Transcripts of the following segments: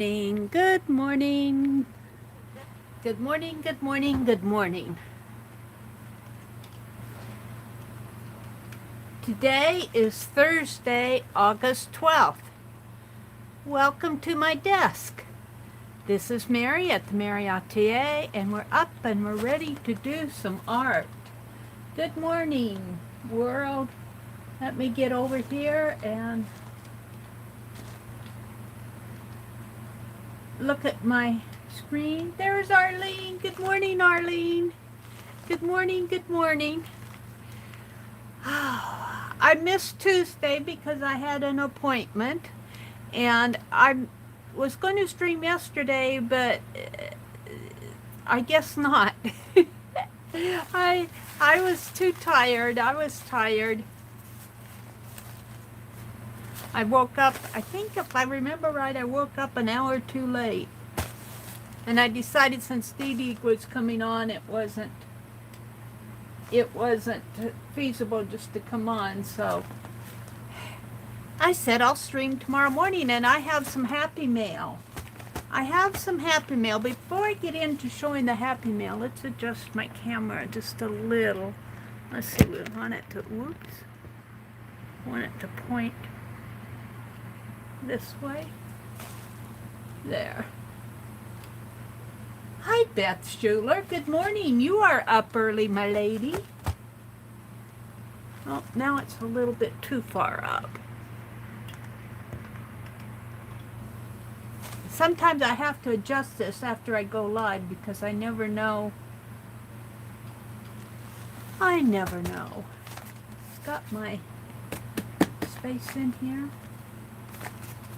Good morning. Good morning, good morning, good morning. Today is Thursday, August 12th. Welcome to my desk. This is Mary at the.meri.atelier, and we're up and we're ready to do some art. Good morning, world. Let me get over here and look at my screen. There's Arlene. Good morning, Arlene. Good morning, good morning. I missed Tuesday because I had an appointment, and I was going to stream yesterday, but I guess not. I was too tired. I was tired. I woke up, I think if I remember right, I woke up an hour too late. And I decided since Dodie was coming on, it wasn't feasible just to come on, so I said I'll stream tomorrow morning, and I have some happy mail. Before I get into showing the happy mail, let's adjust my camera just a little. Let's see, we want it to, want it to point this way. There. Hi, Beth Schuler. Good morning. You are up early, my lady. Oh, now it's a little bit too far up. Sometimes I have to adjust this after I go live because I never know. It's got my space in here.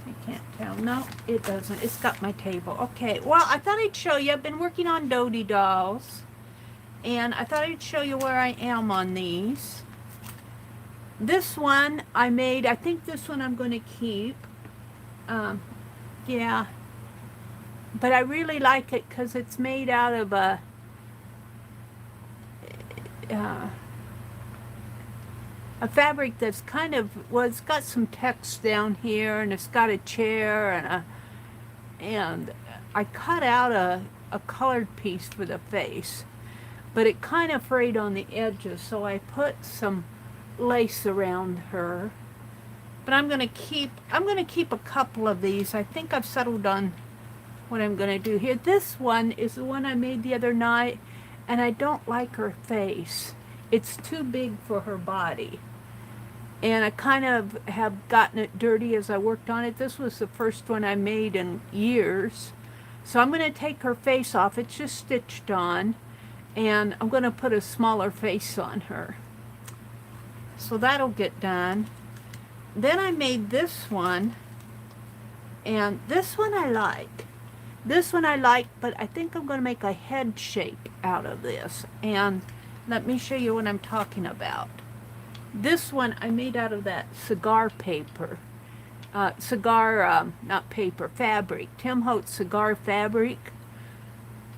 I can't tell. No, it doesn't. It's got my table. Okay, well, I thought I'd show you. I've been working on Dodie dolls, and I thought I'd show you where I am on these. This one I made. I think this one I'm going to keep. Yeah. But I really like it because it's made out of a fabric that's kind of, well, it's got some text down here, and it's got a chair, and I cut out a colored piece for the face, but it kind of frayed on the edges, so I put some lace around her. But I'm gonna keep a couple of these. I think I've settled on what I'm gonna do here. This one is the one I made the other night, and I don't like her face. It's too big for her body. And I kind of have gotten it dirty as I worked on it. This was the first one I made in years. So I'm going to take her face off. It's just stitched on. And I'm going to put a smaller face on her. So that'll get done. Then I made this one. And this one I like. But I think I'm going to make a head shape out of this. And let me show you what I'm talking about. This one I made out of that cigar paper. Not paper, fabric. Tim Holtz cigar fabric.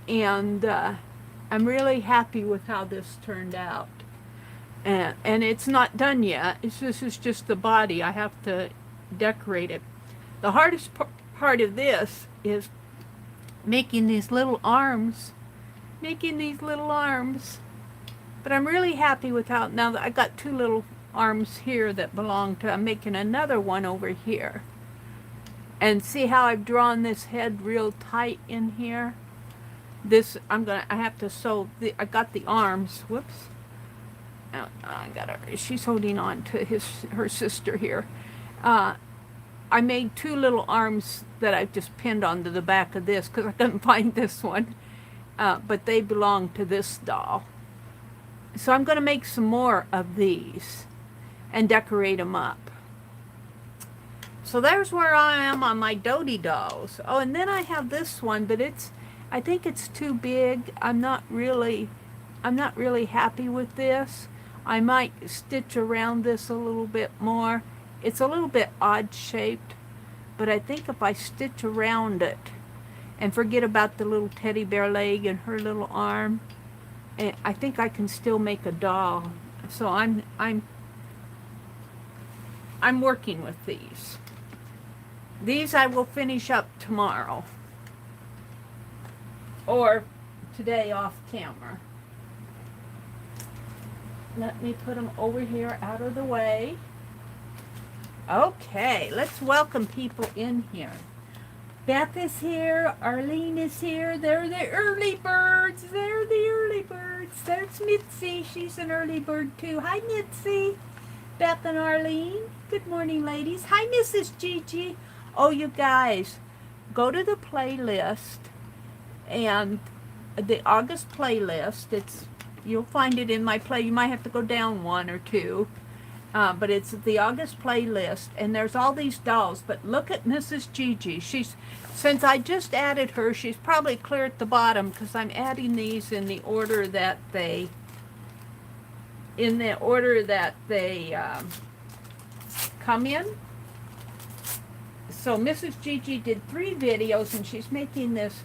And I'm really happy with how this turned out. And it's not done yet. This is just the body. I have to decorate it. The hardest part of this is making these little arms. But I'm really happy with how, now that I got two little arms here that belong to, I'm making another one over here. And see how I've drawn this head real tight in here? This, I have to sew, I got the arms, whoops. I got her, she's holding on to her sister here. I made two little arms that I've just pinned onto the back of this because I couldn't find this one. But they belong to this doll. So I'm going to make some more of these and decorate them up. So there's where I am on my Dodie dolls. Oh, and then I have this one, but I think it's too big. I'm not really happy with this. I might stitch around this a little bit more. It's a little bit odd shaped, but I think if I stitch around it and forget about the little teddy bear leg and her little arm, I think I can still make a doll. So I'm working with these. These I will finish up tomorrow. Or today off camera. Let me put them over here out of the way. Okay, let's welcome people in here. Beth is here, Arlene is here, they're the early birds, they're the early birds. There's Mitzi, she's an early bird too. Hi Mitzi, Beth and Arlene. Good morning ladies. Hi Mrs. Gigi. Oh you guys, go to the playlist and the August playlist, you'll find it in my play, you might have to go down one or two. But it's the August playlist, and there's all these dolls. But look at Mrs. Gigi. Since I just added her, she's probably clear at the bottom because I'm adding these in the order that they, come in. So Mrs. Gigi did 3 videos, and she's making this.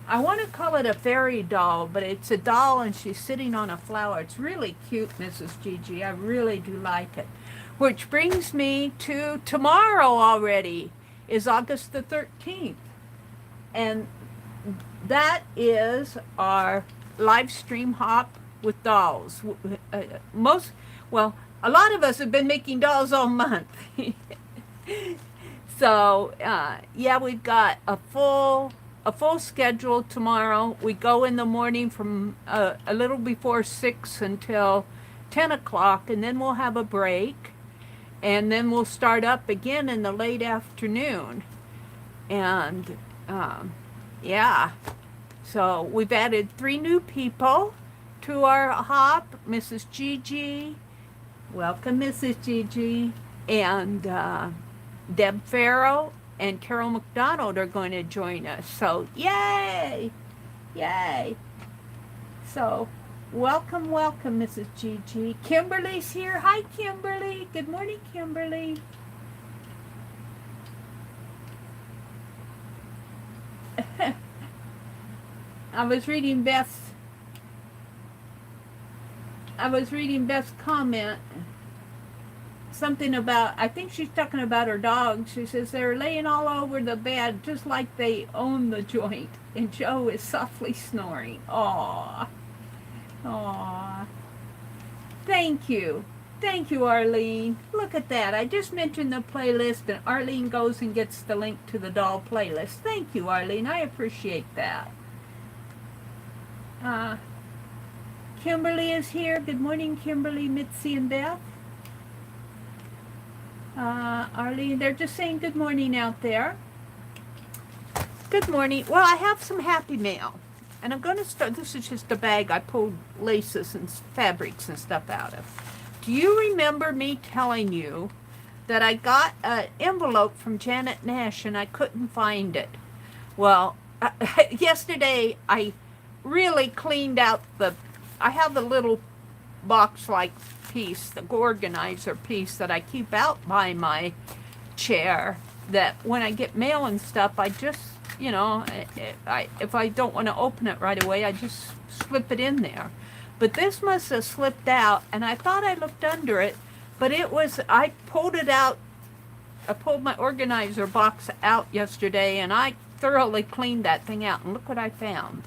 I want to call it a fairy doll, but it's a doll and she's sitting on a flower. It's really cute, Mrs. Gigi. I really do like it. Which brings me to tomorrow already, is August the 13th. And that is our live stream hop with dolls. A lot of us have been making dolls all month. So, yeah, we've got a full schedule tomorrow. We go in the morning from a little before 6 until 10 o'clock, and then we'll have a break, and then we'll start up again in the late afternoon. And yeah, so we've added 3 new people to our hop. Mrs. Gigi, welcome Mrs. Gigi, and Deb Farrow and Carol McDonald are going to join us. So, yay! Yay! So, welcome, Mrs. Gigi. Kimberly's here. Hi, Kimberly. Good morning, Kimberly. I was reading Beth's comment. Something about, I think she's talking about her dogs. She says they're laying all over the bed just like they own the joint. And Joe is softly snoring. Aww. Aww. Thank you. Thank you, Arlene. Look at that. I just mentioned the playlist and Arlene goes and gets the link to the doll playlist. Thank you, Arlene. I appreciate that. Kimberly is here. Good morning, Kimberly, Mitzi, and Beth. Arlene, they're just saying good morning out there. Good morning. Well, I have some happy mail. And I'm going to start, this is just a bag I pulled laces and fabrics and stuff out of. Do you remember me telling you that I got an envelope from Janet Nash and I couldn't find it? Well, yesterday I really cleaned out I have the little box-like piece, the organizer piece that I keep out by my chair, that when I get mail and stuff, I just, you know, if I don't want to open it right away, I just slip it in there. But this must have slipped out, and I thought I looked under it, but it was, I pulled it out, I pulled my organizer box out yesterday, and I thoroughly cleaned that thing out, and look what I found.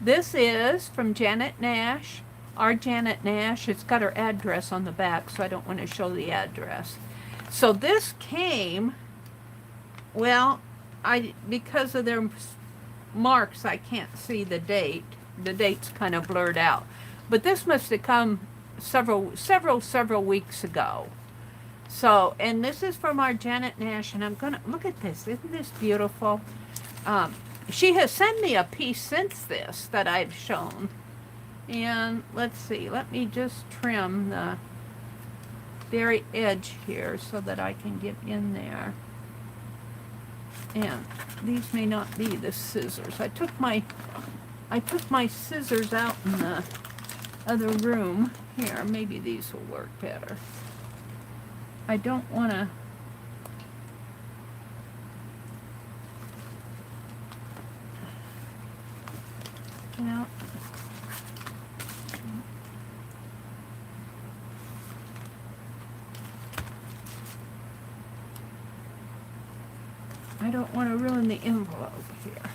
This is from Janet Nash. Our Janet Nash. It's got her address on the back, so I don't want to show the address. So this came, well, because of their marks, I can't see the date. The date's kind of blurred out. But this must have come several weeks ago. So, and this is from our Janet Nash, and I'm gonna, look at this. Isn't this beautiful? She has sent me a piece since this that I've shown. And let's see, let me just trim the very edge here so that I can get in there. And these may not be the scissors. I took my scissors out in the other room. Here, maybe these will work better. I don't want to. Now, I don't want to ruin the envelope here.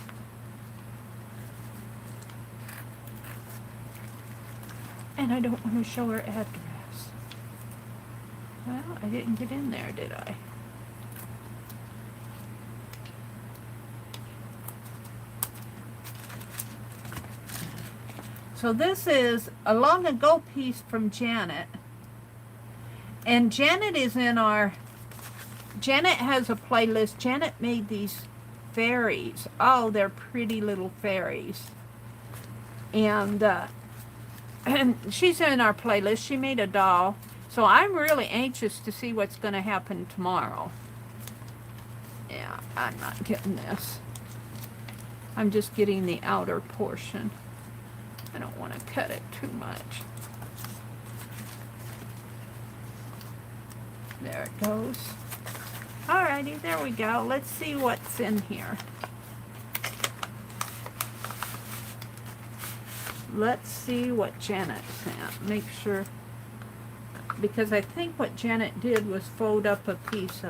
And I don't want to show her address. Well, I didn't get in there, did I? So this is a long ago piece from Janet. And Janet is in our... Janet has a playlist. Janet made these fairies. Oh, they're pretty little fairies. And she's in our playlist. She made a doll. So I'm really anxious to see what's going to happen tomorrow. Yeah, I'm not getting this. I'm just getting the outer portion. I don't want to cut it too much. There it goes. Alrighty, there we go. Let's see what's in here. Let's see what Janet sent. Make sure, because I think what Janet did was fold up a piece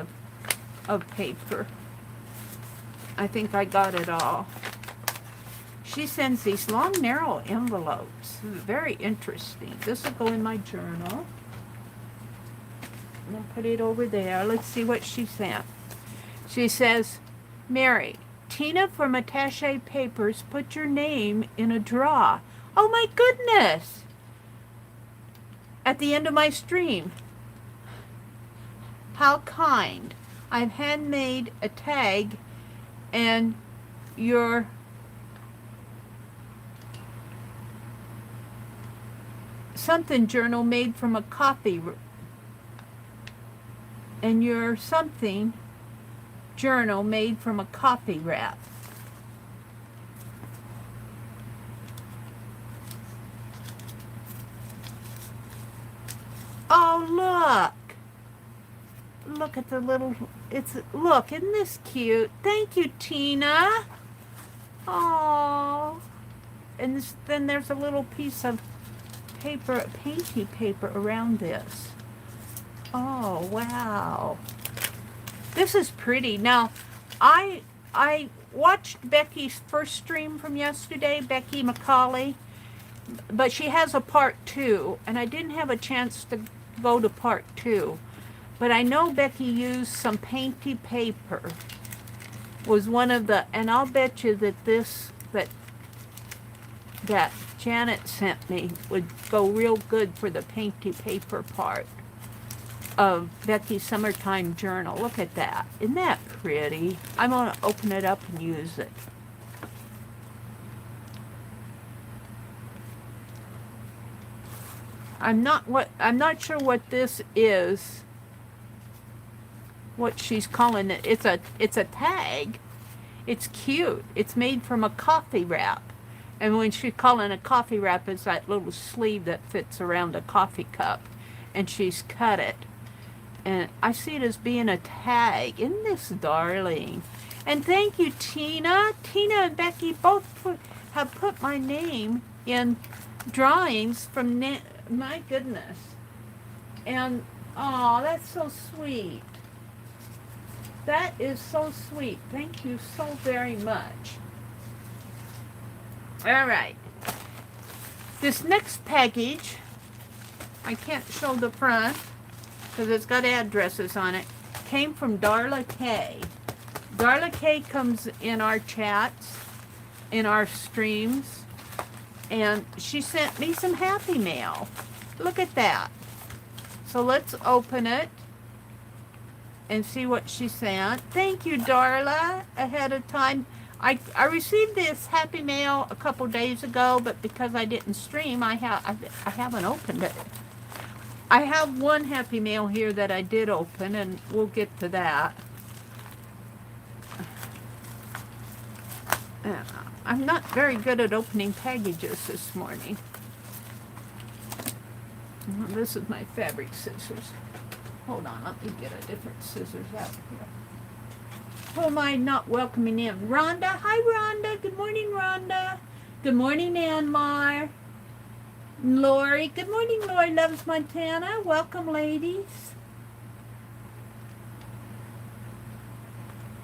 of paper. I think I got it all. She sends these long, narrow envelopes. Very interesting. This will go in my journal. I'm going to put it over there. Let's see what she sent. She says, Mary, Tina from Attaché Papers put your name in a draw. Oh my goodness! At the end of my stream. How kind. I've handmade a tag and your something journal made from a coffee and your something journal made from a coffee wrap. Oh, look. Look at the little, look, isn't this cute? Thank you, Tina. Oh. And then there's a little piece of paper, painty paper around this. Oh, wow. This is pretty. Now, I watched Becky's first stream from yesterday, Becky McCauley, but she has a part 2, and I didn't have a chance to go to part 2. But I know Becky used some painty paper. Was one of the, and I'll bet you that this, that Janet sent me would go real good for the painty paper part of Becky's Summertime Journal. Look at that. Isn't that pretty? I'm going to open it up and use it. I'm not sure what this is. What she's calling it. It's a tag. It's cute. It's made from a coffee wrap. And when she's calling a coffee wrap, it's that little sleeve that fits around a coffee cup. And she's cut it. And I see it as being a tag. Isn't this darling? And thank you, Tina. Tina and Becky both have put my name in drawings from, my goodness. And, oh, that's so sweet. That is so sweet. Thank you so very much. All right. This next package, I can't show the front because it's got addresses on it, came from Darla K. Darla K comes in our chats, in our streams, and she sent me some Happy Mail. Look at that. So let's open it and see what she sent. Thank you, Darla, ahead of time. I received this Happy Mail a couple days ago, but because I didn't stream, I haven't opened it. I have one Happy Mail here that I did open, and we'll get to that. I'm not very good at opening packages this morning. This is my fabric scissors. Hold on, let me get a different scissors out here. Who am I not welcoming in? Rhonda. Hi, Rhonda. Good morning, Rhonda. Good morning, Anmar. Lori. Good morning, Lori Loves Montana. Welcome, ladies.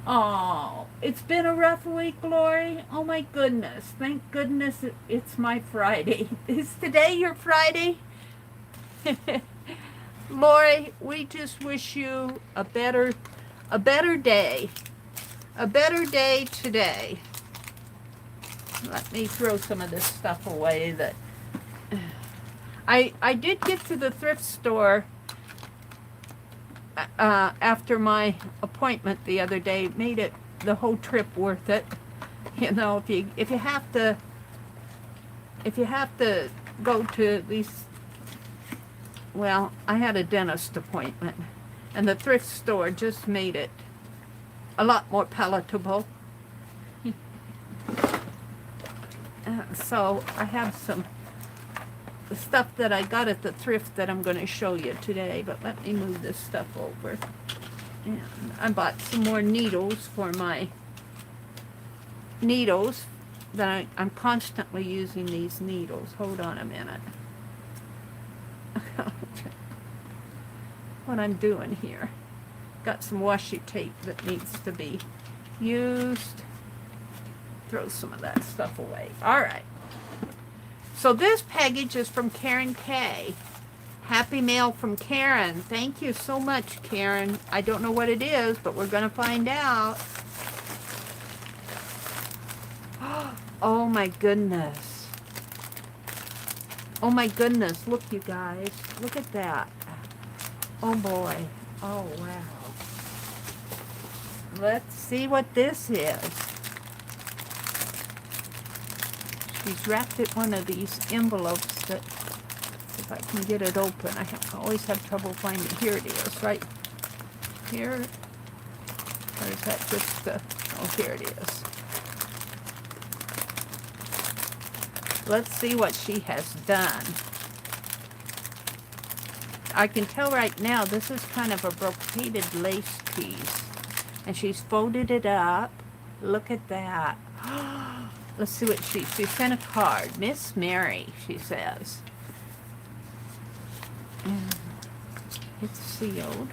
Oh, it's been a rough week, Lori. Oh my goodness. Thank goodness it's my Friday. Is today your Friday? Lori, we just wish you a better day. A better day today. Let me throw some of this stuff away that I did get to the thrift store after my appointment the other day. Made it the whole trip worth it. You know, if you have to go to these, well, I had a dentist appointment, and the thrift store just made it a lot more palatable. So I have some stuff that I got at the thrift that I'm going to show you today, but let me move this stuff over. And I bought some more needles for my needles that I'm constantly using these needles. Hold on a minute. What I'm doing here. Got some washi tape that needs to be used. Throw some of that stuff away. All right. So this package is from Karen K. Happy mail from Karen. Thank you so much, Karen. I don't know what it is, but we're going to find out. Oh my goodness. Oh my goodness. Look, you guys. Look at that. Oh boy. Oh wow. Let's see what this is. She's wrapped it one of these envelopes that, if I can get it open, I always have trouble finding. Here it is, right here. Or is that just the, oh, here it is. Let's see what she has done. I can tell right now this is kind of a brocaded lace piece. And she's folded it up. Look at that. Let's see what she sent a card. Miss Mary, she says. It's sealed.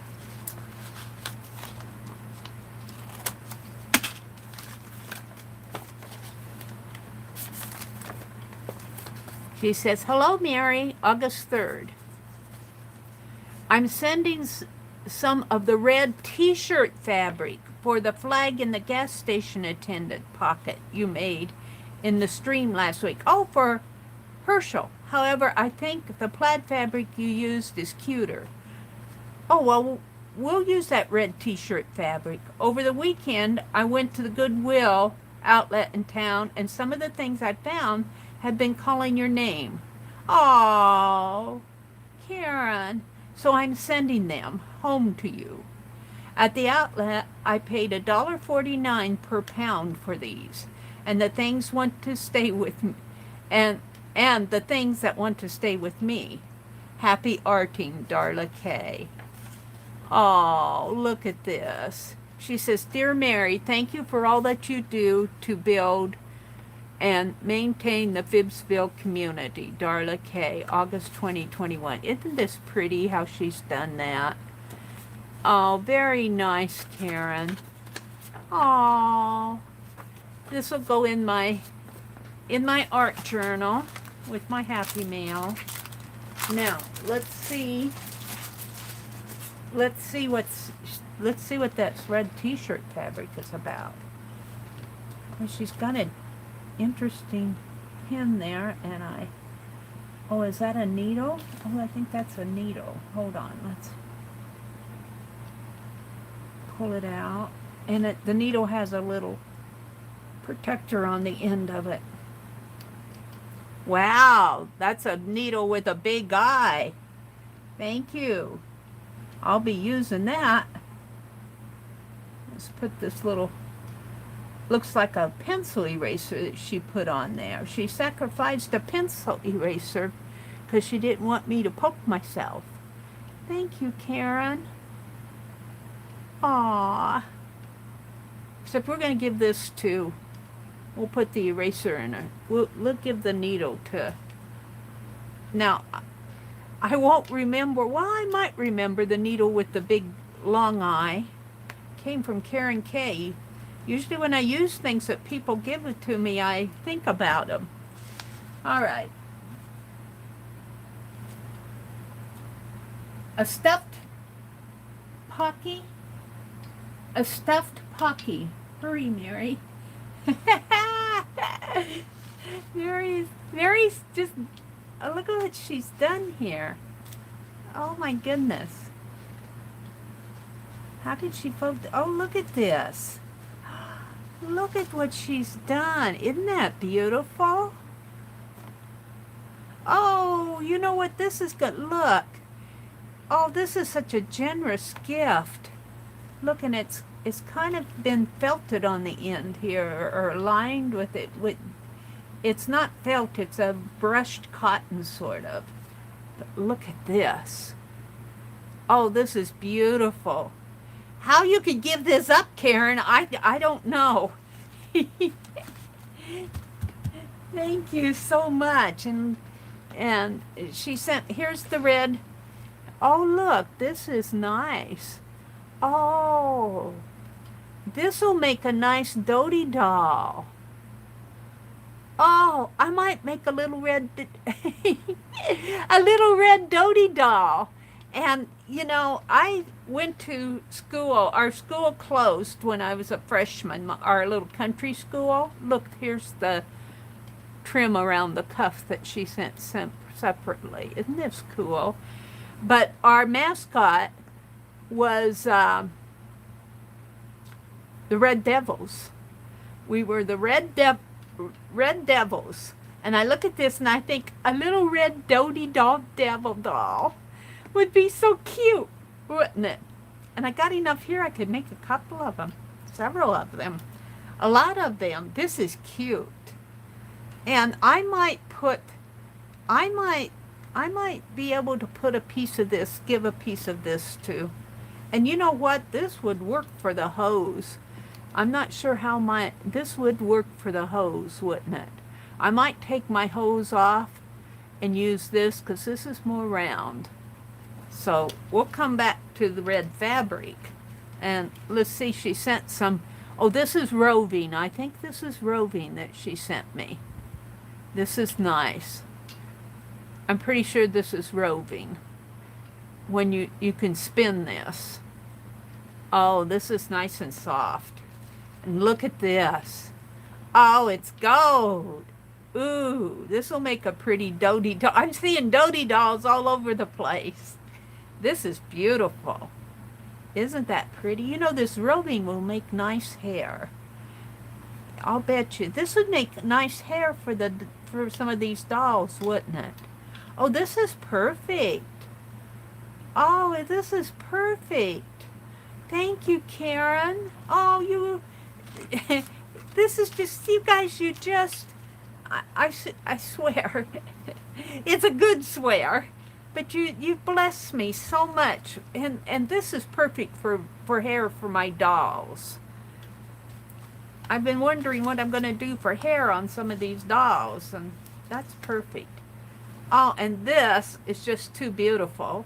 She says, hello, Mary, August 3rd. I'm sending some of the red t-shirt fabric for the flag in the gas station attendant pocket you made in the stream last week. Oh, for Herschel. However, I think the plaid fabric you used is cuter. Oh, well, we'll use that red t-shirt fabric. Over the weekend, I went to the Goodwill outlet in town, and some of the things I found had been calling your name. Oh, Karen. So I'm sending them home to you. At the outlet, I paid $1.49 per pound for these, and the things want to stay with me, and the things that want to stay with me. Happy arting, Darla K. Oh, look at this. She says, Dear Mary, thank you for all that you do to build and maintain the Phibbsville community. Darla K., August 2021. Isn't this pretty how she's done that? Oh, very nice, Karen. Oh, this will go in my art journal with my happy mail. Now, let's see what that red t-shirt fabric is about. Well, she's got an interesting pin there, and oh, is that a needle? Oh, I think that's a needle. Hold on, let's pull it out. And the needle has a little protector on the end of it. Wow, that's a needle with a big eye. Thank you. I'll be using that. Let's put this little, looks like a pencil eraser that she put on there. She sacrificed a pencil eraser because she didn't want me to poke myself. Thank you, Karen. Aww. Except we're going to give this to, we'll put the eraser in her. We'll give the needle to, now, I won't remember, well, I might remember the needle with the big long eye. came from Karen K. Usually when I use things that people give it to me, I think about them. All right. A stuffed Pocky. A stuffed Pocky. Hurry, Mary. Mary's just, look at what she's done here. Oh my goodness. How did she fold? Oh, look at this. Look at what she's done. Isn't that beautiful? Oh, you know what? This is good. Look. Oh, this is such a generous gift. Look, and it's kind of been felted on the end here, or lined with it. It's not felt, it's a brushed cotton sort of. But look at this. Oh, this is beautiful. How you could give this up, Karen, I don't know. Thank you so much. And she sent, here's the red. Oh, look, this is nice. Oh, this will make a nice Dodie doll. Oh, I might make a little red, a little red Dodie doll. And, you know, I went to school. Our school closed when I was a freshman, our little country school. Look, here's the trim around the cuff that she sent separately. Isn't this cool? But our mascot was the Red Devils. We were the Red Devils. And I look at this and I think a little red Dodie devil doll would be so cute, wouldn't it? And I got enough here I could make a couple of them, several of them, a lot of them. This is cute. And I might be able to put a piece of this, give a piece of this to. And you know what? This would work for the hose. I'm not sure how this would work for the hose, wouldn't it? I might take my hose off and use this because this is more round. So we'll come back to the red fabric. And let's see, she sent some, oh, this is roving. I think this is roving that she sent me. This is nice. I'm pretty sure this is roving. When you can spin this. Oh, this is nice and soft. And look at this. Oh, it's gold. Ooh, this will make a pretty Dodie doll. I'm seeing Dodie dolls all over the place. This is beautiful. Isn't that pretty? You know, this roving will make nice hair. I'll bet you. This would make nice hair for some of these dolls, wouldn't it? Oh, this is perfect. Oh, this is perfect. Thank you, Karen. Oh, you... this is just... You guys, you just... I swear. It's a good swear. But you bless me so much. And this is perfect for hair for my dolls. I've been wondering what I'm going to do for hair on some of these dolls. And that's perfect. Oh, and this is just too beautiful.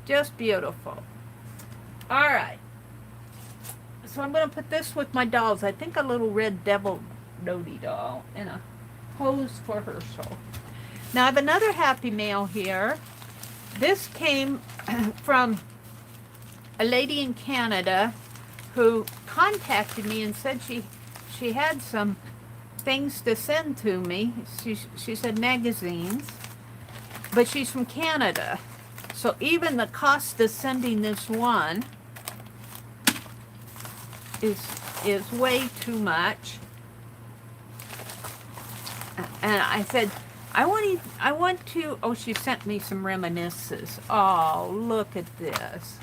Just beautiful. All right. So I'm going to put this with my dolls. I think a little red devil Dodie doll and a hose for Herschel. Now I have another happy mail here. This came from a lady in Canada who contacted me and said she had some things to send to me. She said magazines, but she's from Canada. So even the cost of sending this one is way too much. And I said, I want to, oh, she sent me some reminiscences. Oh, look at this.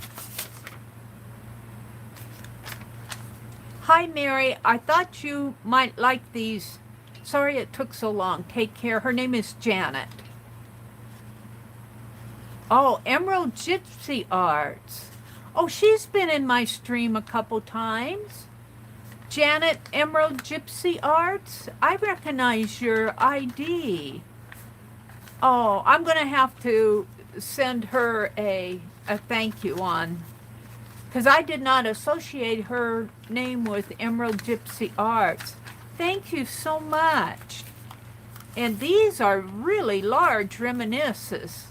Hi, Mary. I thought you might like these. Sorry it took so long. Take care. Her name is Janet. Oh, Emerald Gypsy Arts. Oh, she's been in my stream a couple times. Janet, Emerald Gypsy Arts. I recognize your ID. Oh, I'm going to have to send her a thank you on because I did not associate her name with Emerald Gypsy Arts. Thank you so much. And these are really large reminiscences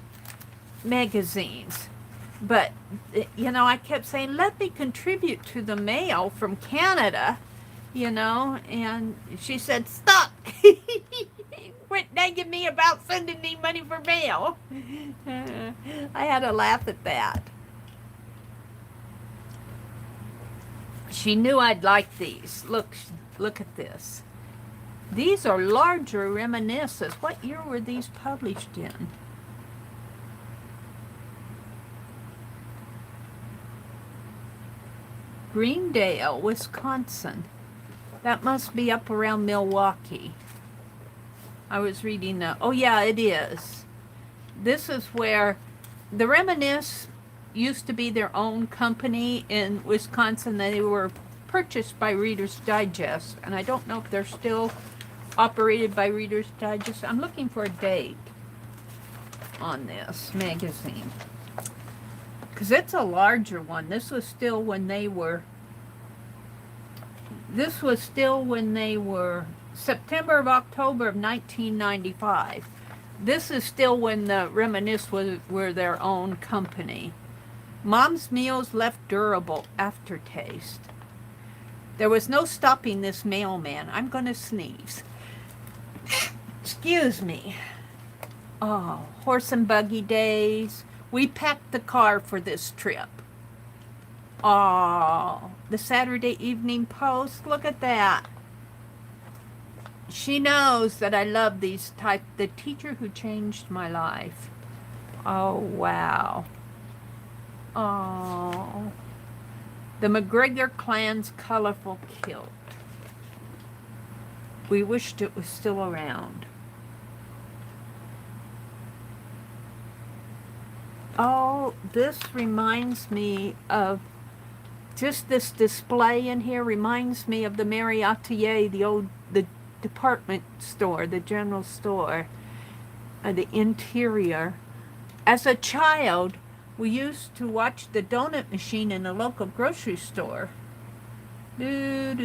magazines. But, you know, I kept saying, let me contribute to the mail from Canada, you know, and she said, stop. Quit nagging me about sending me money for mail. I had to laugh at that. She knew I'd like these. Look at this. These are larger reminiscences. What year were these published in? Greendale, Wisconsin. That must be up around Milwaukee. I was reading that. Oh yeah, it is. This is where the Reminisce used to be their own company in Wisconsin. They were purchased by Reader's Digest, and I don't know if they're still operated by Reader's Digest. I'm looking for a date on this magazine, because it's a larger one. This was still when they were September of October of 1995. This is still when the Reminisce were their own company. Mom's meals left durable aftertaste. There was no stopping this mailman. I'm going to sneeze. Excuse me. Oh, horse and buggy days. We packed the car for this trip. Oh, the Saturday Evening Post. Look at that. She knows that I love these type. The Teacher Who Changed My Life. Oh, wow. Oh. The McGregor Clan's Colorful Kilt. We wished it was still around. Oh, this reminds me of, just this display in here reminds me of the TheMeriAtelier, the department store, the general store, the interior. As a child, we used to watch the donut machine in the local grocery store. Here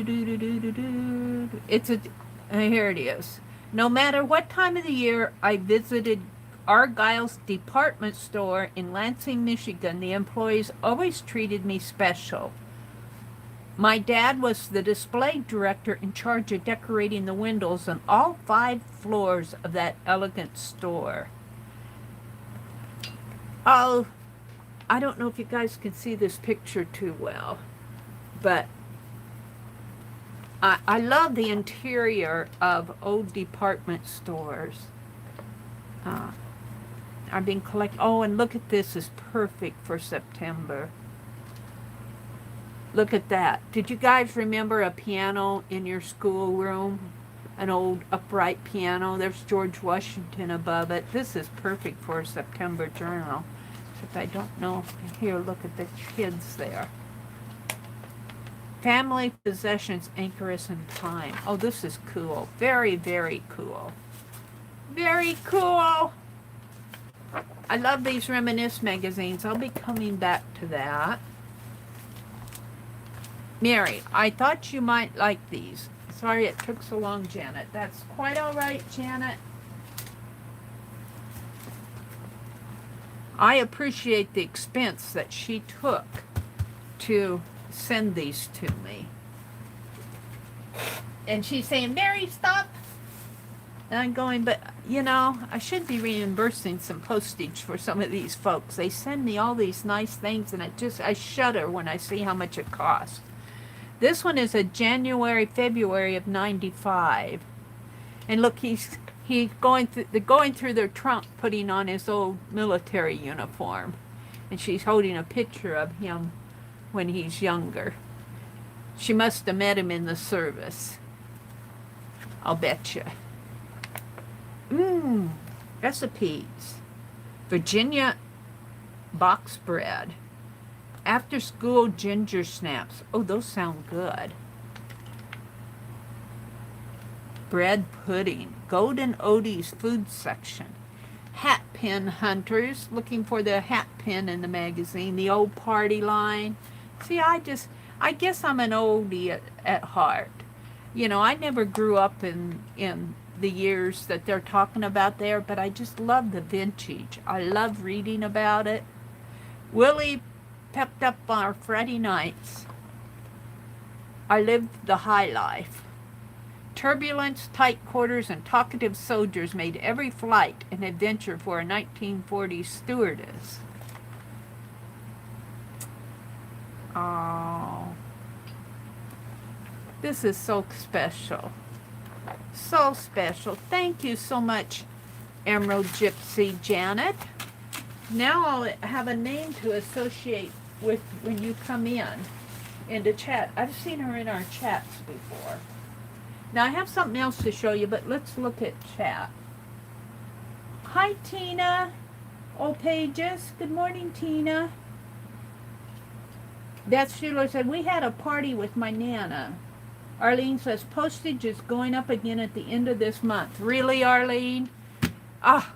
it is. No matter what time of the year I visited Argyle's department store in Lansing, Michigan, the employees always treated me special. My dad was the display director in charge of decorating the windows on all 5 floors of that elegant store. Oh, I don't know if you guys can see this picture too well, but I love the interior of old department stores. I've been collecting. Oh, and look at this, is perfect for September. Look at that. Did you guys remember a piano in your schoolroom? An old upright piano. There's George Washington above it. This is perfect for a September journal. Except I don't know. Here, look at the kids there. Family possessions anchor us in time. Oh, this is cool. Very, very cool. Very cool. I love these Reminisce magazines. I'll be coming back to that. Mary, I thought you might like these. Sorry it took so long, Janet. That's quite all right, Janet. I appreciate the expense that she took to send these to me. And she's saying, Mary, stop. And I'm going, but, you know, I should be reimbursing some postage for some of these folks. They send me all these nice things, and I shudder when I see how much it costs. This one is a January, February of 95. And look, he's going through their trunk, putting on his old military uniform. And she's holding a picture of him when he's younger. She must have met him in the service. I'll bet you. Recipes. Virginia box bread. After school ginger snaps. Oh, those sound good. Bread pudding. Golden Odie's food section. Hat pin hunters. Looking for the hat pin in the magazine. The old party line. See, I guess I'm an oldie at heart. You know, I never grew up in the years that they're talking about there, but I just love the vintage. I love reading about it. Willie pepped up our Friday nights. I lived the high life. Turbulence, tight quarters, and talkative soldiers made every flight an adventure for a 1940s stewardess. Oh, this is so special. So special. Thank you so much, Emerald Gypsy Janet. Now I'll have a name to associate with when you come in to chat. I've seen her in our chats before. Now I have something else to show you, but let's look at chat. Hi, Tina. Old Pages. Good morning, Tina. Beth Schuler said, we had a party with my Nana. Arlene says, postage is going up again at the end of this month. Really, Arlene? Ah,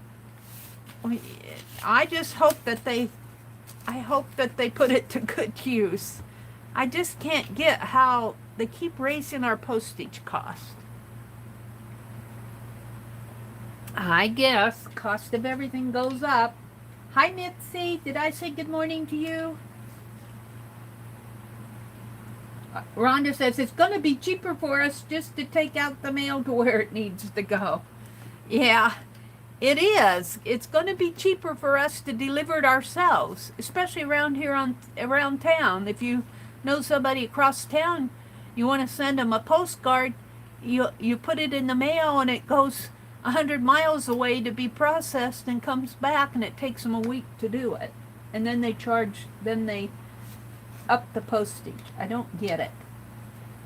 I just hope that they put it to good use. I just can't get how they keep raising our postage cost. I guess cost of everything goes up. Hi, Mitzi. Did I say good morning to you? Rhonda says, it's going to be cheaper for us just to take out the mail to where it needs to go. Yeah, it is. It's going to be cheaper for us to deliver it ourselves, especially around here around town. If you know somebody across town, you want to send them a postcard, you put it in the mail and it goes 100 miles away to be processed and comes back, and it takes them a week to do it. And then they up the postage. I don't get it.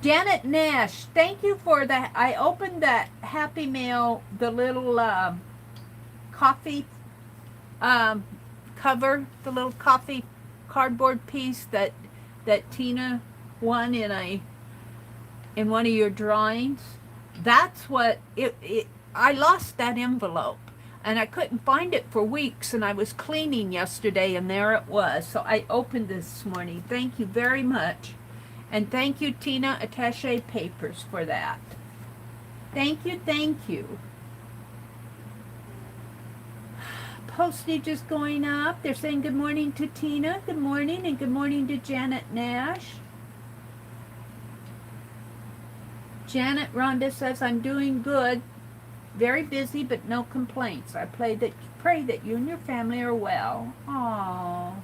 Janet Nash, thank you for that. I opened that Happy Mail, the little coffee cover, the little coffee cardboard piece that Tina won in one of your drawings. That's what I lost that envelope. And I couldn't find it for weeks, and I was cleaning yesterday, and there it was. So I opened this morning. Thank you very much. And thank you, Tina Attaché Papers, for that. Thank you, thank you. Postage is going up. They're saying good morning to Tina. Good morning, and good morning to Janet Nash. Janet Rhonda says, I'm doing good. Very busy, but no complaints. I pray that you and your family are well. Aww.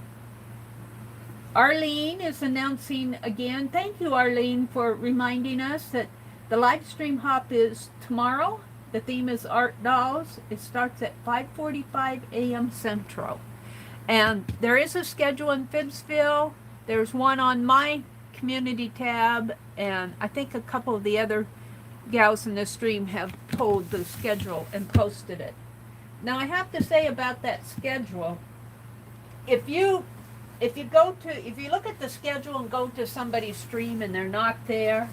Arlene is announcing again. Thank you, Arlene, for reminding us that the live stream hop is tomorrow. The theme is Art Dolls. It starts at 5:45 a.m. Central. And there is a schedule in Phibbsville. There's one on my community tab, and I think a couple of the other gals in the stream have pulled the schedule and posted it. Now I have to say about that schedule, if you look at the schedule and go to somebody's stream and they're not there,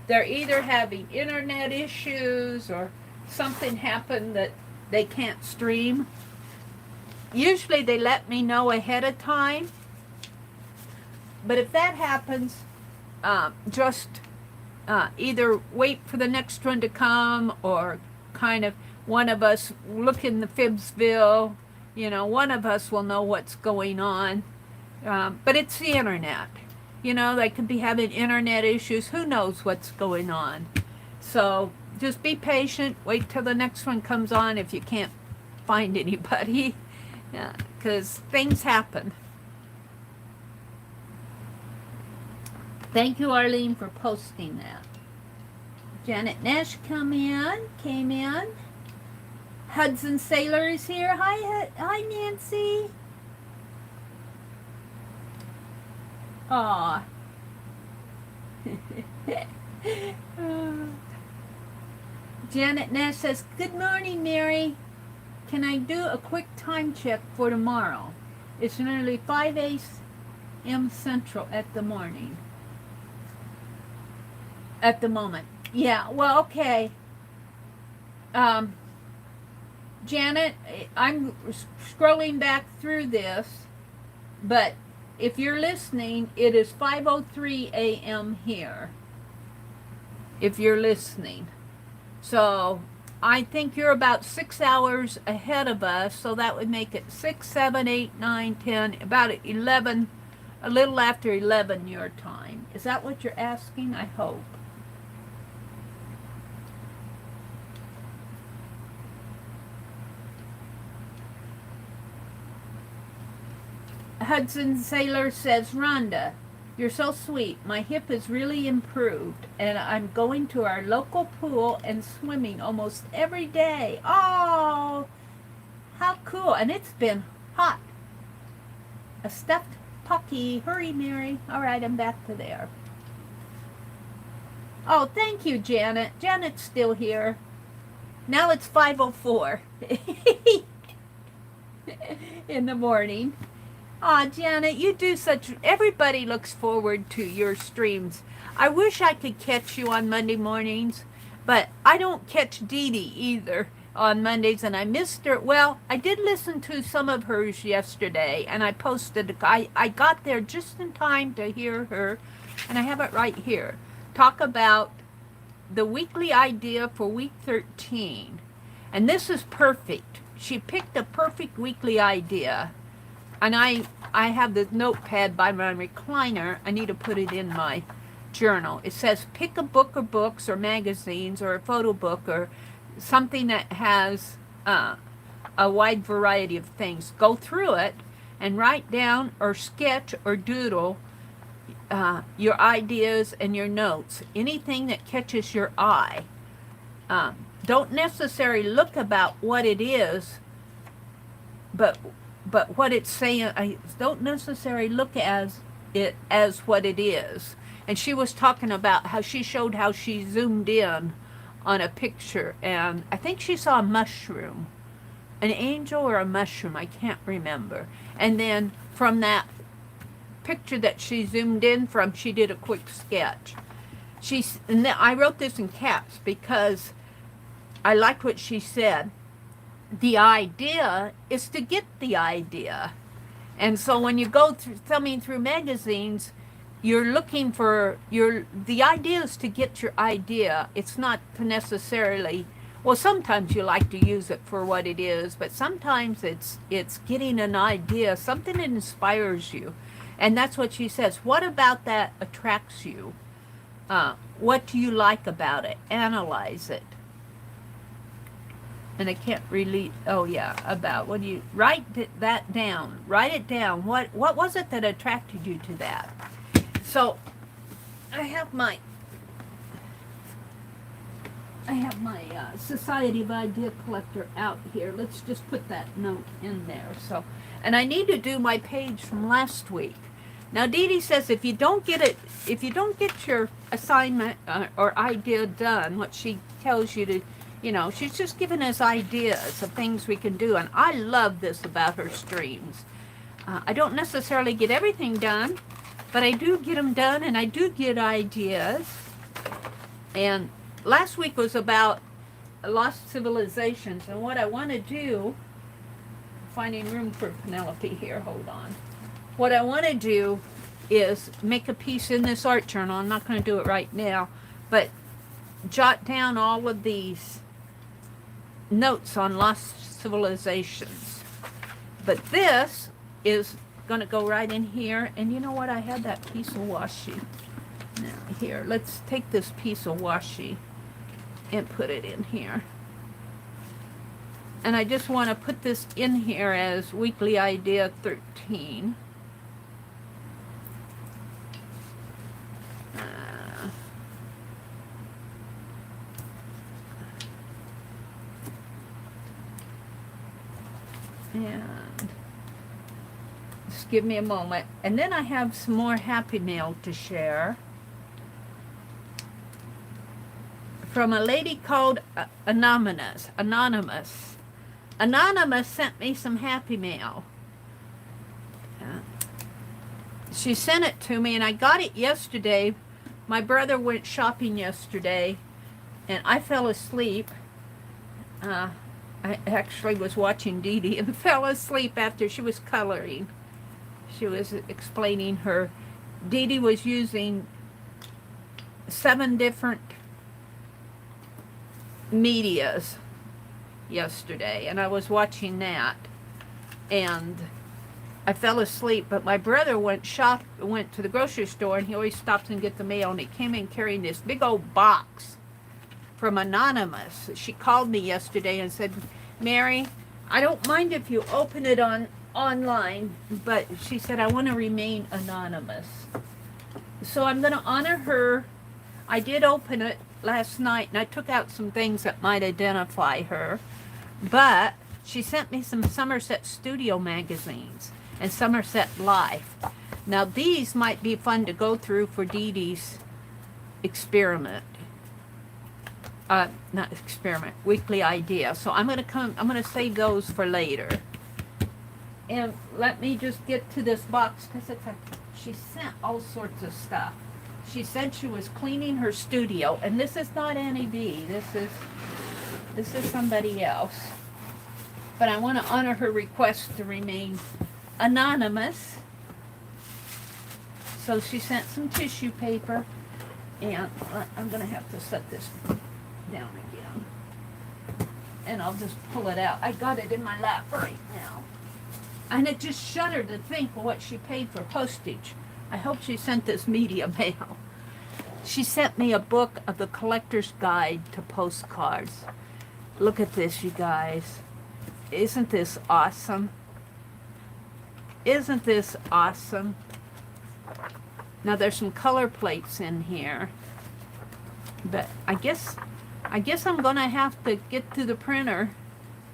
they're either having internet issues or something happened that they can't stream. Usually they let me know ahead of time, but if that happens, just either wait for the next one to come, or kind of one of us look in the Phibbsville, one of us will know what's going on. But it's the internet. They could be having internet issues. Who knows what's going on? So just be patient. Wait till the next one comes on if you can't find anybody, because things happen. Thank you, Arlene, for posting that. Janet Nash came in. Hudson Sailor is here. Hi, Nancy. Aw. Janet Nash says, good morning, Mary. Can I do a quick time check for tomorrow? It's nearly 5 a.m. Central at the morning. At the moment. Yeah, well, okay. Janet, I'm scrolling back through this, but if you're listening, it is 5:03 a.m. here. If you're listening. So I think you're about 6 hours ahead of us, so that would make it 6, 7, 8, 9, 10, about 11, a little after 11 your time. Is that what you're asking? I hope. Hudson Sailor says, Rhonda, you're so sweet. My hip is really improved, and I'm going to our local pool and swimming almost every day. Oh, how cool. And it's been hot. A stuffed puppy. Hurry, Mary. All right, I'm back to there. Oh, thank you, Janet. Janet's still here. Now it's 5:04 in the morning. Aw, Janet, you do such... Everybody looks forward to your streams. I wish I could catch you on Monday mornings, but I don't catch Dodie either on Mondays, and I missed her. Well, I did listen to some of hers yesterday, and I posted... I got there just in time to hear her, and I have it right here. Talk about the weekly idea for week 13. And this is perfect. She picked a perfect weekly idea. And I have the notepad by my recliner. I need to put it in my journal. It says pick a book or books or magazines or a photo book or something that has a wide variety of things. Go through it and write down or sketch or doodle your ideas and your notes. Anything that catches your eye. Don't necessarily look about what it is, but what it's saying, I don't necessarily look as it as what it is. And she was talking about how she showed how she zoomed in on a picture, and I think she saw a mushroom, an angel or a mushroom, I can't remember. And then from that picture that she zoomed in from, she did a quick sketch. And then I wrote this in caps because I liked what she said. The idea is to get the idea. And so when you go through thumbing through magazines, you're looking for the idea is to get your idea. It's not to necessarily, well, sometimes you like to use it for what it is, but sometimes it's getting an idea, something that inspires you. And that's what she says. What about that attracts you? What do you like about it? Analyze it. And I can't really, oh yeah, about, what do you, write that down. Write it down. What was it that attracted you to that? So, I have my Society of Idea Collector out here. Let's just put that note in there. So, and I need to do my page from last week. Now, Dodie says if you don't get your assignment or idea done, what she tells you to, she's just giving us ideas of things we can do. And I love this about her streams. I don't necessarily get everything done, but I do get them done, and I do get ideas. And last week was about lost civilizations. And what I want to do, finding room for Penelope here, hold on. What I want to do is make a piece in this art journal. I'm not going to do it right now, but jot down all of these notes on lost civilizations. But this is going to go right in here. And you know what? I had that piece of washi. Now, here, let's take this piece of washi and put it in here. And I just want to put this in here as weekly idea 13. And just give me a moment. And then I have some more happy mail to share from a lady called Anonymous. Anonymous sent me some happy mail. She sent it to me, and I got it yesterday. My brother went shopping yesterday, and I fell asleep. I actually was watching Dodie and fell asleep after she was coloring. She was explaining her, Dodie was using 7 different medias yesterday, and I was watching that, and I fell asleep, but my brother went to the grocery store, and he always stops and gets the mail, and he came in carrying this big old box from Anonymous. She called me yesterday and said, Mary, I don't mind if you open it online, but she said, I want to remain anonymous. So I'm going to honor her. I did open it last night, and I took out some things that might identify her, but she sent me some Somerset Studio magazines and Somerset Life. Now these might be fun to go through for Dodie's experiment. Not experiment, weekly idea. So I'm gonna save those for later. And let me just get to this box, because she sent all sorts of stuff. She said she was cleaning her studio, and this is not Annie B. This is somebody else. But I want to honor her request to remain anonymous. So she sent some tissue paper, and I'm going to have to set this down again. And I'll just pull it out. I got it in my lap right now. And it just shuddered to think of what she paid for postage. I hope she sent this media mail. She sent me a book of the Collector's Guide to Postcards. Look at this, you guys. Isn't this awesome? Isn't this awesome? Now there's some color plates in here, but I guess I'm gonna have to get to the printer,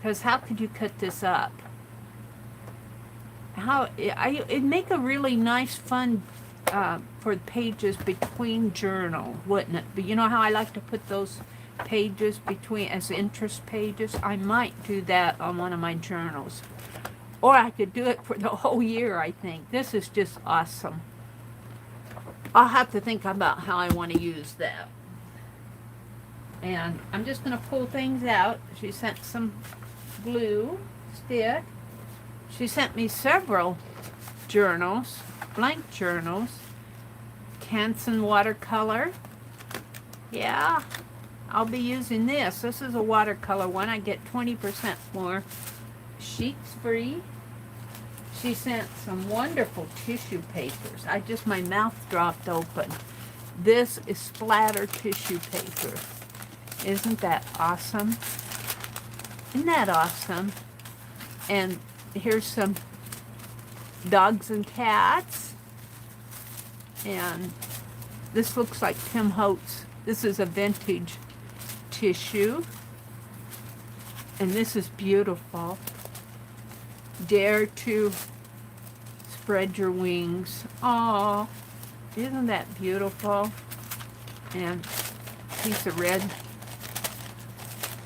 because how could you cut this up? It'd make a really nice, fun for pages between journal, wouldn't it? But you know how I like to put those pages between as interest pages? I might do that on one of my journals, or I could do it for the whole year. I think this is just awesome. I'll have to think about how I want to use that. And I'm just going to pull things out. She sent some glue stick. She sent me several journals, blank journals. Canson watercolor. Yeah, I'll be using this. This is a watercolor one. I get 20% more sheets free. She sent some wonderful tissue papers. My mouth dropped open. This is splatter tissue paper. Isn't that awesome? Isn't that awesome? And here's some dogs and cats. And this looks like Tim Holtz. This is a vintage tissue. And this is beautiful. Dare to spread your wings. Oh, isn't that beautiful? And piece of red.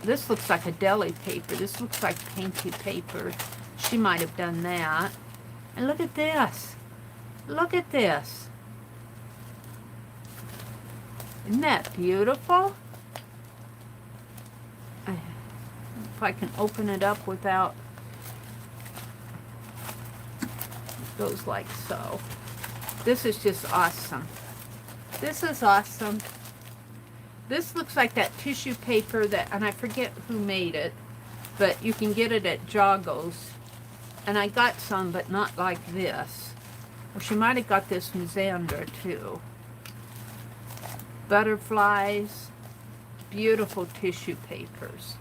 This looks like a deli paper. This looks like painty paper. She might have done that. And look at this. Look at this. Isn't that beautiful? If I can open it up without, it goes like so. This is just awesome. This is awesome. This looks like that tissue paper that, and I forget who made it, but you can get it at Joggo's. And I got some, but not like this. Well, she might have got this from Xander too. Butterflies, beautiful tissue papers.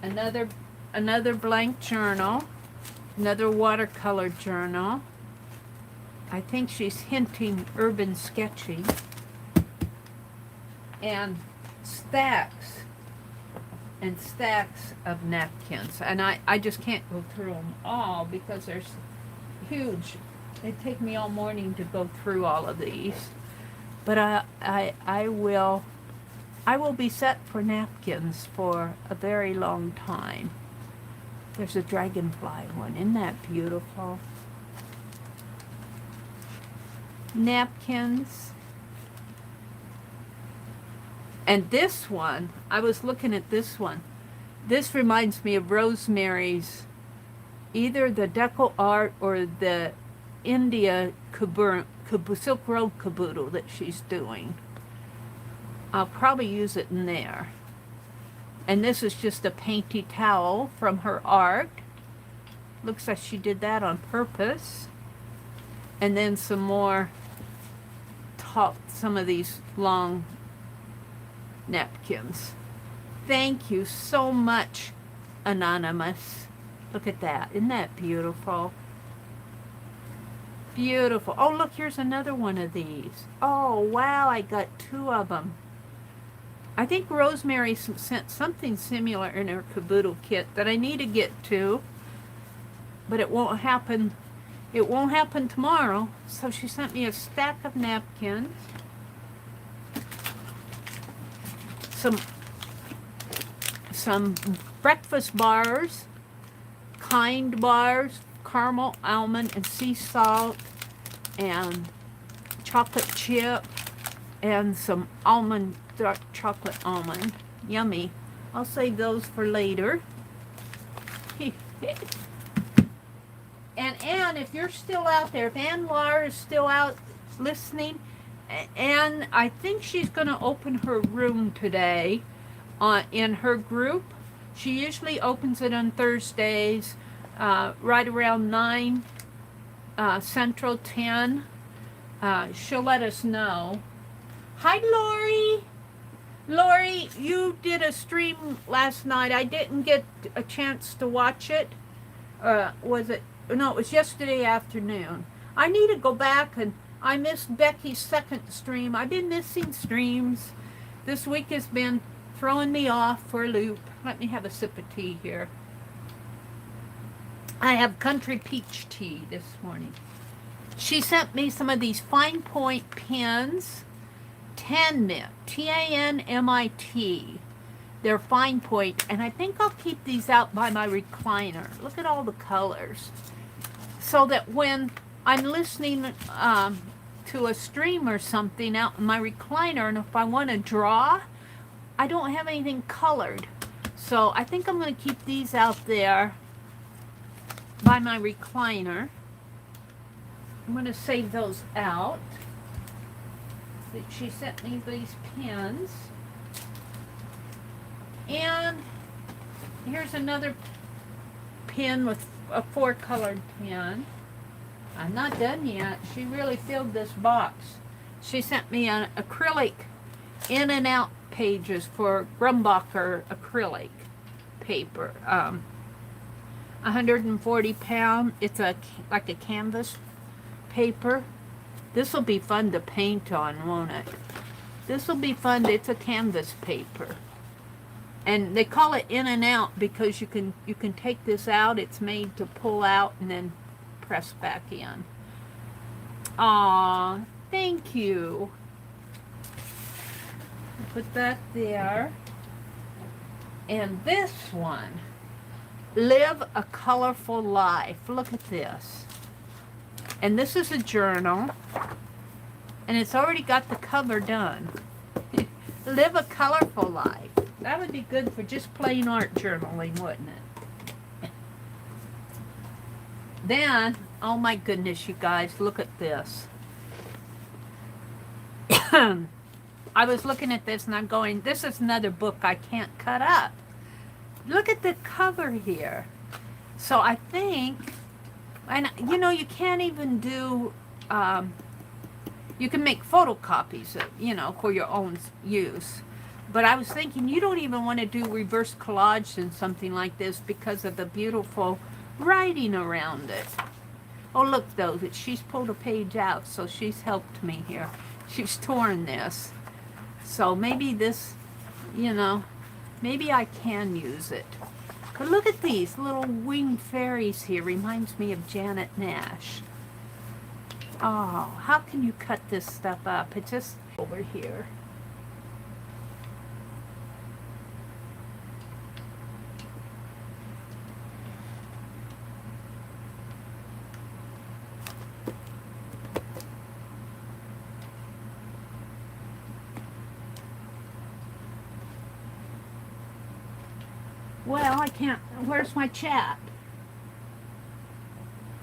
Another blank journal, another watercolor journal. I think she's hinting urban sketching. And stacks and stacks of napkins. And I just can't go through them all because they're huge. It'd take me all morning to go through all of these. But I will be set for napkins for a very long time. There's a dragonfly one. Isn't that beautiful? Napkins. And this one, I was looking at this one. This reminds me of Rosemary's either the Deco Art or the India Silk Road caboodle that she's doing. I'll probably use it in there. And this is just a painty towel from her art. Looks like she did that on purpose. And then some more some of these long napkins. Thank you so much, Anonymous. Look at that. Isn't that beautiful? Beautiful. Oh, look, here's another one of these. Oh, wow, I got 2 of them. I think Rosemary sent something similar in her caboodle kit that I need to get to, but it won't happen. It won't happen tomorrow. So she sent me a stack of napkins, some breakfast bars, Kind bars, caramel, almond, and sea salt, and chocolate chip, and some almond, dark chocolate almond. Yummy. I'll save those for later. And Anne, if you're still out there, if Anne Lar is still out listening, Anne, I think she's going to open her room today in her group. She usually opens it on Thursdays, right around 9 Central, 10. She'll let us know. Hi, Lori. Lori, you did a stream last night. I didn't get a chance to watch it. Was it? No, it was yesterday afternoon. I need to go back, and I missed Becky's second stream. I've been missing streams. This week has been throwing me off for a loop. Let me have a sip of tea here. I have country peach tea this morning. She sent me some of these fine point pens. TanMit, T-A-N-M-I-T. They're fine point, and I think I'll keep these out by my recliner. Look at all the colors. So that when I'm listening to a stream or something out in my recliner, and if I want to draw, I don't have anything colored. So I think I'm going to keep these out there by my recliner. I'm going to save those out. She sent me these pens. And here's another pen with a 4-colored pen. I'm not done yet. She really filled this box. She sent me an acrylic in and out pages for Grumbacher acrylic paper. 140 pound. It's like a canvas paper. This will be fun to paint on, won't it? This will be fun. It's a canvas paper. And they call it in and out because you can take this out. It's made to pull out and then press back in. Aw, thank you. Put that there. And this one, Live a Colorful Life. Look at this. And this is a journal. And it's already got the cover done. Live a Colorful Life. That would be good for just plain art journaling, wouldn't it? Then, oh my goodness, you guys, look at this. I was looking at this and I'm going, this is another book I can't cut up. Look at the cover here. So I think, and you know, you can't even do, you can make photocopies of, you know, for your own use. But I was thinking you don't even want to do reverse collage in something like this because of the beautiful writing around it. Oh, look, though, that she's pulled a page out, so she's helped me here. She's torn this. So maybe this, you know, maybe I can use it. But look at these little winged fairies here. Reminds me of Janet Nash. Oh, how can you cut this stuff up? It's just over here. Well, I can't. Where's my chat?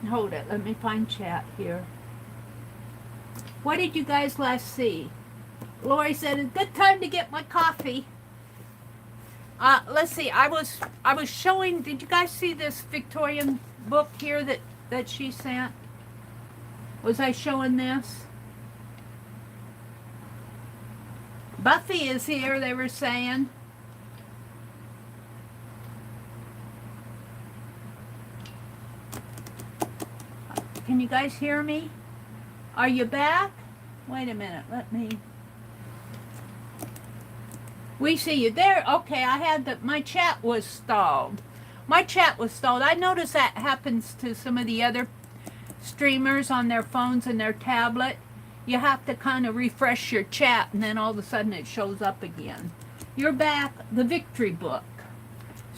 Hold it. Let me find chat here. What did you guys last see? Lori said, "It's a good time to get my coffee." Let's see. I was showing. Did you guys see this Victorian book here that she sent? Was I showing this? Buffy is here. They were saying. Can you guys hear me? Are you back? Wait a minute. Let me. We see you there. Okay, I had my chat was stalled. My chat was stalled. I notice that happens to some of the other streamers on their phones and their tablet. You have to kind of refresh your chat and then all of a sudden it shows up again. You're back. The Victory book.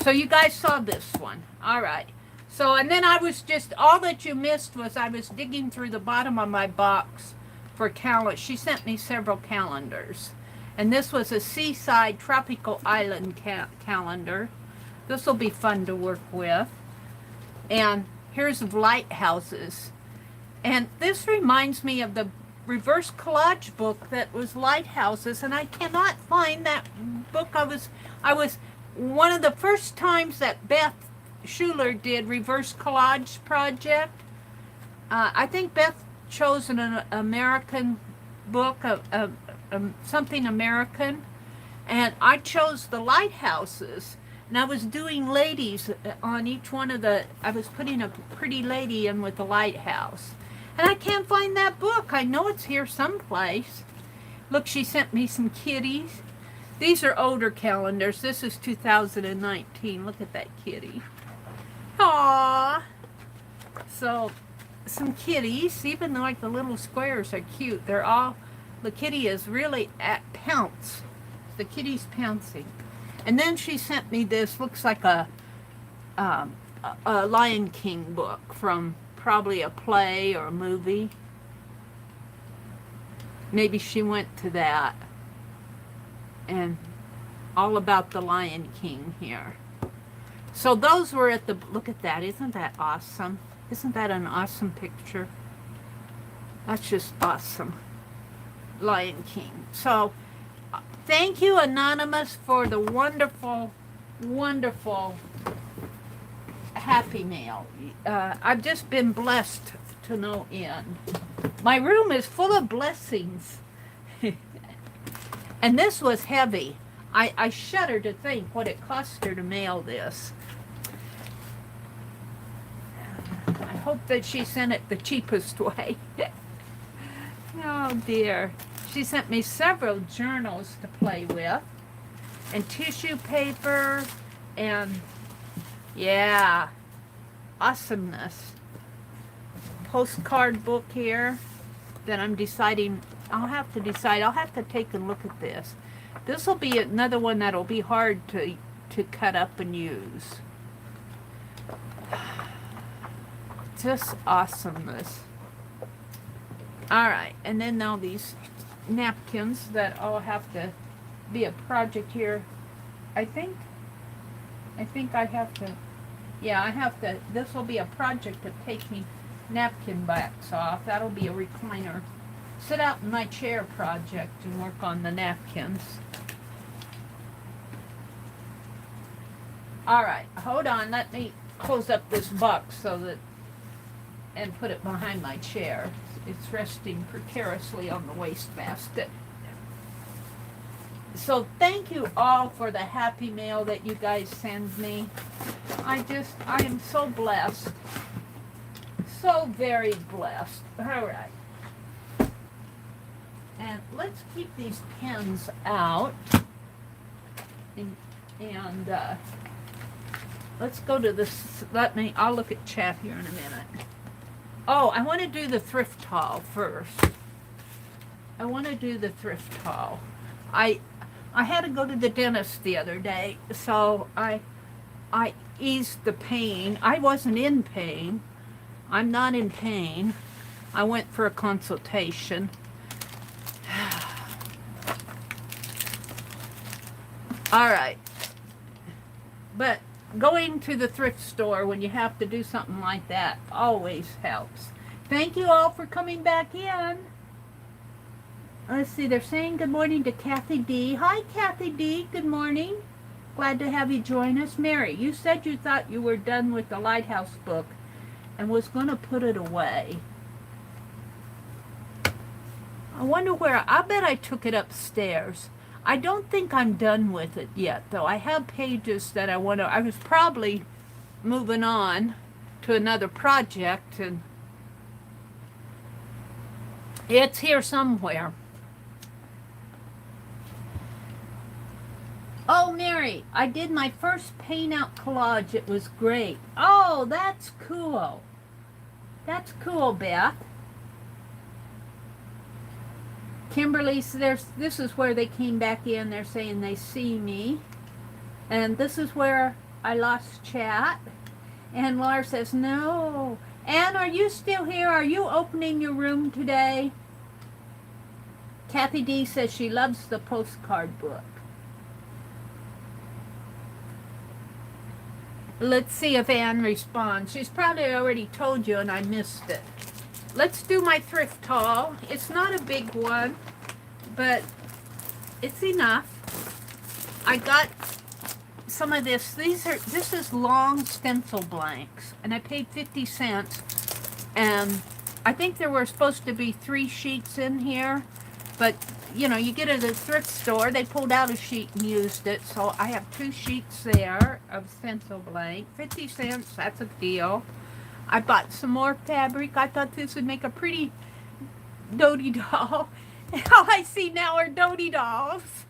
So you guys saw this one. All right. So, and then I was just, all that you missed was I was digging through the bottom of my box for calendars. She sent me several calendars. And this was a seaside tropical island calendar. This will be fun to work with. And here's lighthouses. And this reminds me of the reverse collage book that was lighthouses. And I cannot find that book. I was one of the first times that Beth Schuler did reverse collage project. I think Beth chose an American book, something American, and I chose the lighthouses, and I was doing ladies on each one of I was putting a pretty lady in with the lighthouse, and I can't find that book. I know it's here someplace. Look, she sent me some kitties. These are older calendars. This is 2019. Look at that kitty. Aww. So, some kitties, even though like the little squares are cute, they're all, the kitty is really at pounce. The kitty's pouncing. And then she sent me this, looks like a Lion King book from probably a play or a movie. Maybe she went to that. And all about the Lion King here. So those were at the, look at that, isn't that awesome? Isn't that an awesome picture? That's just awesome. Lion King. So, thank you, Anonymous, for the wonderful, wonderful Happy Mail. I've just been blessed to no end. My room is full of blessings. And this was heavy. I shudder to think what it cost her to mail this. I hope that she sent it the cheapest way. Oh dear. She sent me several journals to play with, and tissue paper, and yeah, awesomeness. Postcard book here that I'm deciding, I'll have to take a look at this. This will be another one that'll be hard to cut up and use. Just awesomeness. Alright, and then now these napkins that all have to be a project here. I think I have to, yeah, I have to, this will be a project of taking napkin backs off. That'll be a recliner. Sit out in my chair project and work on the napkins. Alright, hold on, let me close up this box so that, and put it behind my chair. It's resting precariously on the wastebasket. So thank you all for the Happy Mail that you guys send me. I am so blessed. So very blessed. Alright. And let's keep these pens out. And let's go to this, I'll look at chat here in a minute. Oh, I want to do the thrift haul first. I want to do the thrift haul. I had to go to the dentist the other day, so I eased the pain. I wasn't in pain. I'm not in pain. I went for a consultation. All right. But going to the thrift store when you have to do something like that always helps. Thank you all for coming back in. Let's see, they're saying good morning to Kathy D. Hi, Kathy D. Good morning. Glad to have you join us. Mary, you said you thought you were done with the Lighthouse book and was going to put it away. I wonder where. I bet I took it upstairs. I don't think I'm done with it yet, though. I have pages that I want to. I was probably moving on to another project, and it's here somewhere. Oh, Mary, I did my first paint out collage. It was great. Oh, that's cool. That's cool, Beth. Kimberly, this is where they came back in. They're saying they see me. And this is where I lost chat. And Laura says, no. Anne, are you still here? Are you opening your room today? Kathy D says she loves the postcard book. Let's see if Anne responds. She's probably already told you and I missed it. Let's do my thrift haul. It's not a big one, but it's enough. I got some of this. This is long stencil blanks, and I paid 50 cents. And I think there were supposed to be 3 sheets in here, but you know, you get it at a thrift store, they pulled out a sheet and used it, so I have 2 sheets there of stencil blank. 50 cents, that's a deal. I bought some more fabric. I thought this would make a pretty Dodie doll. All I see now are Dodie dolls.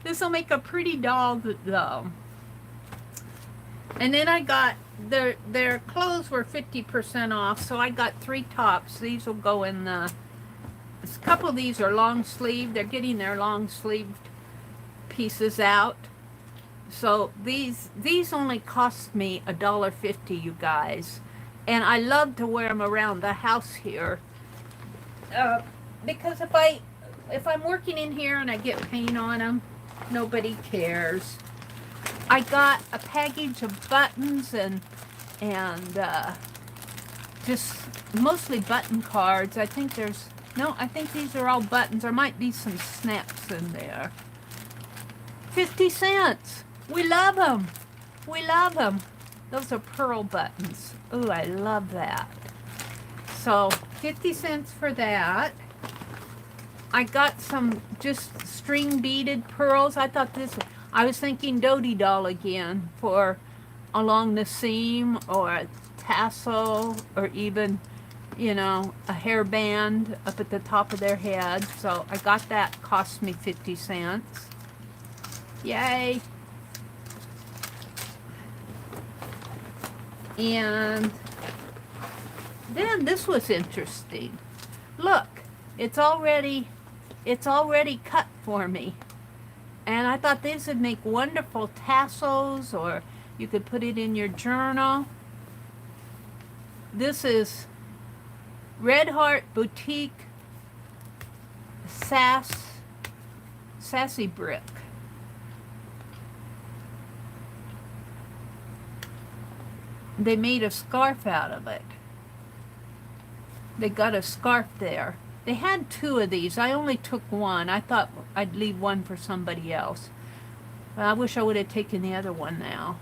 This will make a pretty doll, though. And then I got, their clothes were 50% off, so I got 3 tops. These will go in the, a couple of these are long sleeve. They're getting their long sleeved pieces out. So these only cost me $1.50, you guys. And I love to wear them around the house here. Because if I'm working in here and I get paint on them, nobody cares. I got a package of buttons and just mostly button cards. I think there's, no, I think these are all buttons. There might be some snaps in there. 50 cents. We love them. We love them. Those are pearl buttons. Ooh, I love that. So 50 cents for that. I got some just string beaded pearls. I thought this, I was thinking Dodie doll again for along the seam or a tassel or even, you know, a hairband up at the top of their head. So I got that, cost me 50 cents. Yay. And then this was interesting. Look, it's already cut for me. And I thought these would make wonderful tassels, or you could put it in your journal. This is Red Heart Boutique Sassy Brick. They made a scarf out of it. They got a scarf there. They had 2 of these. I only took 1. I thought I'd leave 1 for somebody else. But I wish I would have taken the other one now.